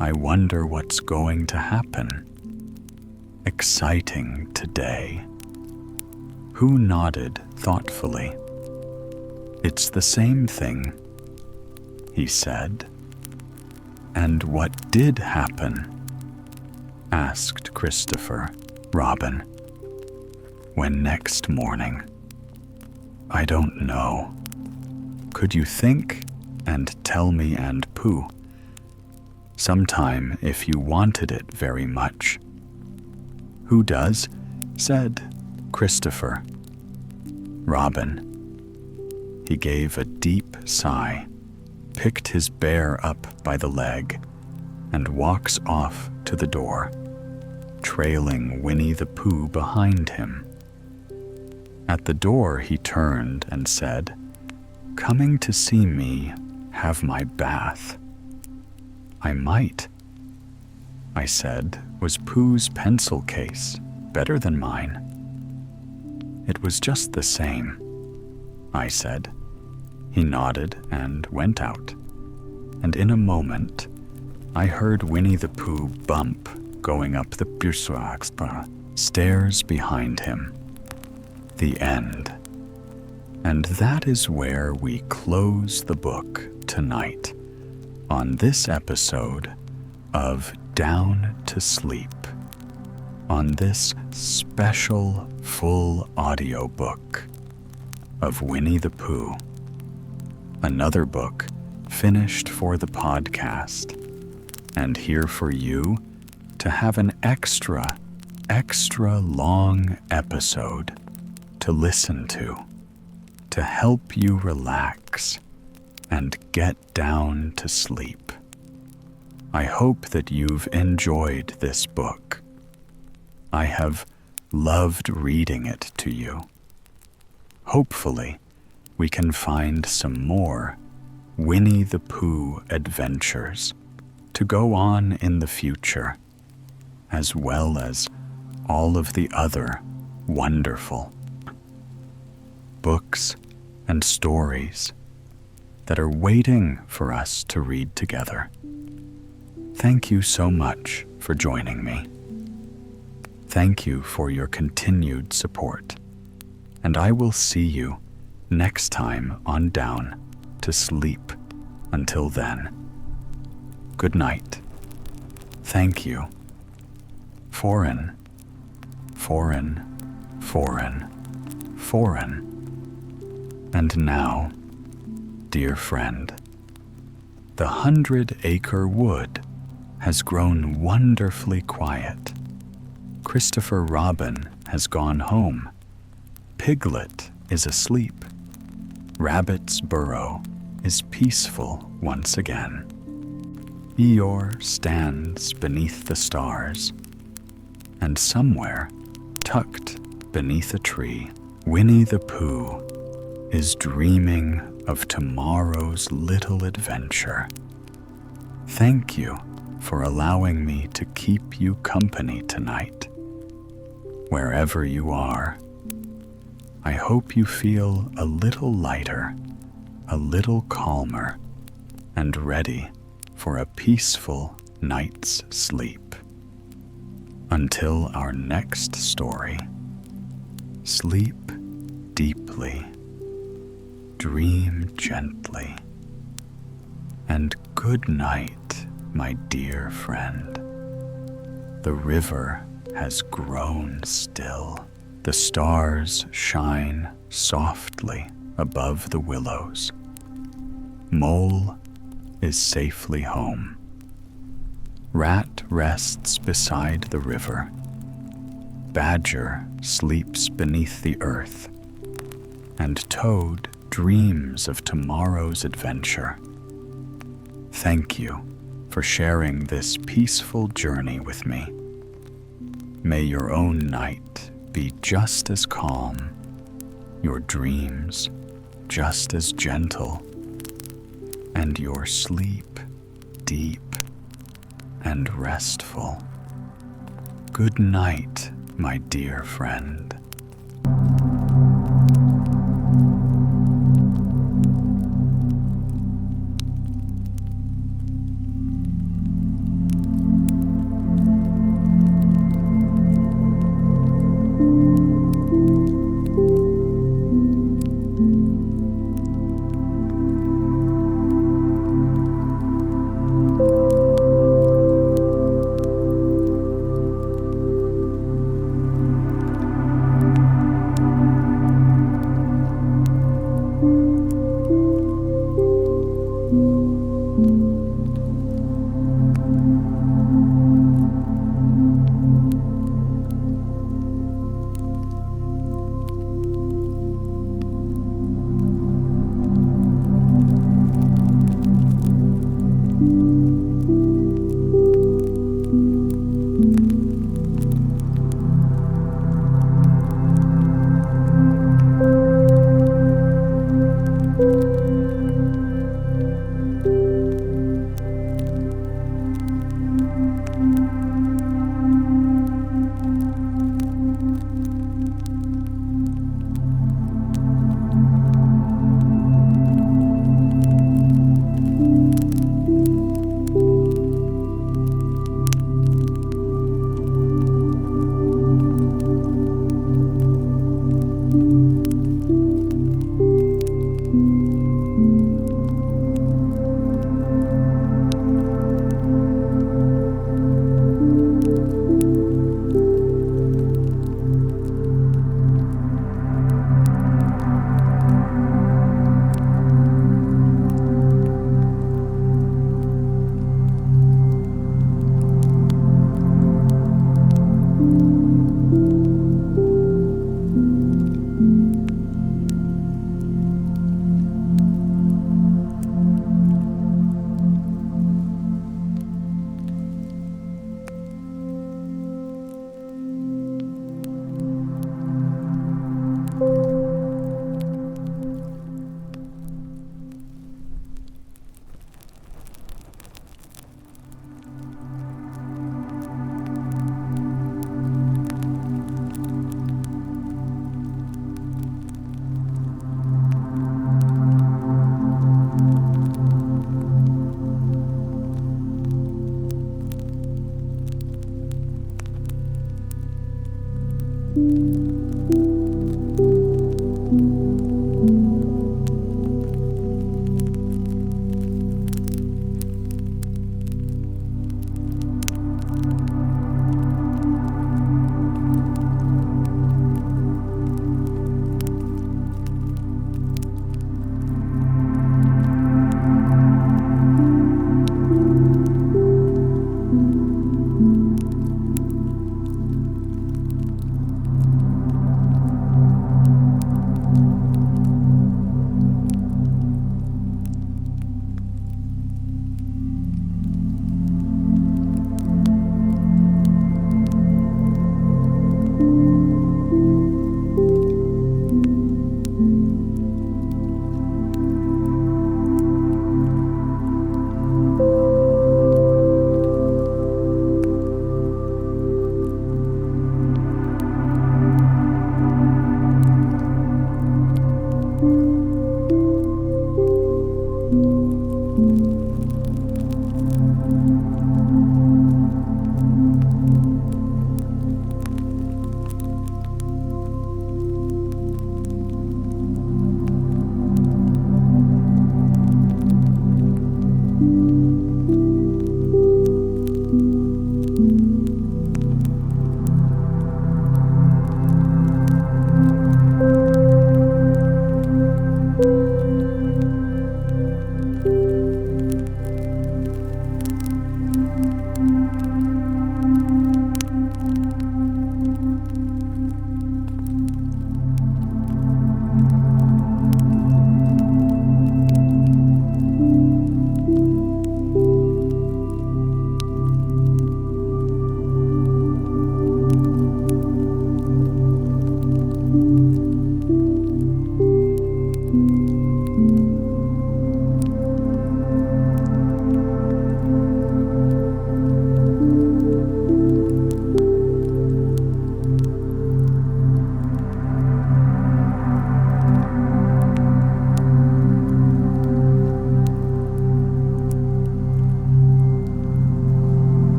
[SPEAKER 1] I wonder what's going to happen. Exciting today." Pooh nodded thoughtfully. "It's the same thing," he said. "And what did happen?" asked Christopher Robin. "When next morning?" "I don't know. Could you think and tell me and Pooh? Sometime if you wanted it very much." "Who does?" said Christopher Robin. He gave a deep sigh, picked his bear up by the leg, and walks off to the door, trailing Winnie the Pooh behind him. At the door he turned and said, "Coming to see me have my bath?" "I might." I said, "Was Pooh's pencil case better than mine?" "It was just the same," I said. He nodded and went out, and in a moment I heard Winnie the Pooh bump going up the stairs behind him. The end. And that is where we close the book tonight on this episode of Down to Sleep, on this special full audiobook of Winnie the Pooh. Another book finished for the podcast, and here for you to have an extra long episode to listen to help you relax and get down to sleep. I hope that you've enjoyed this book. I have loved reading it to you. Hopefully, we can find some more Winnie the Pooh adventures to go on in the future, as well as all of the other wonderful books and stories that are waiting for us to read together. Thank you so much for joining me. Thank you for your continued support, and I will see you next time on Down to Sleep. Until then, good night. Thank you. Foreign. And now, dear friend, the 100-acre wood has grown wonderfully quiet. Christopher Robin has gone home. Piglet is asleep. Rabbit's burrow is peaceful once again. Eeyore stands beneath the stars, and somewhere, tucked beneath a tree, Winnie the Pooh is dreaming of tomorrow's little adventure. Thank you for allowing me to keep you company tonight. Wherever you are, I hope you feel a little lighter, a little calmer, and ready for a peaceful night's sleep. Until our next story, sleep deeply, dream gently, and good night, my dear friend. The river has grown still. The stars shine softly above the willows. Mole is safely home. Rat rests beside the river. Badger sleeps beneath the earth. And Toad dreams of tomorrow's adventure. Thank you for sharing this peaceful journey with me. May your own night be just as calm, your dreams just as gentle, and your sleep deep and restful. Good night, my dear friend.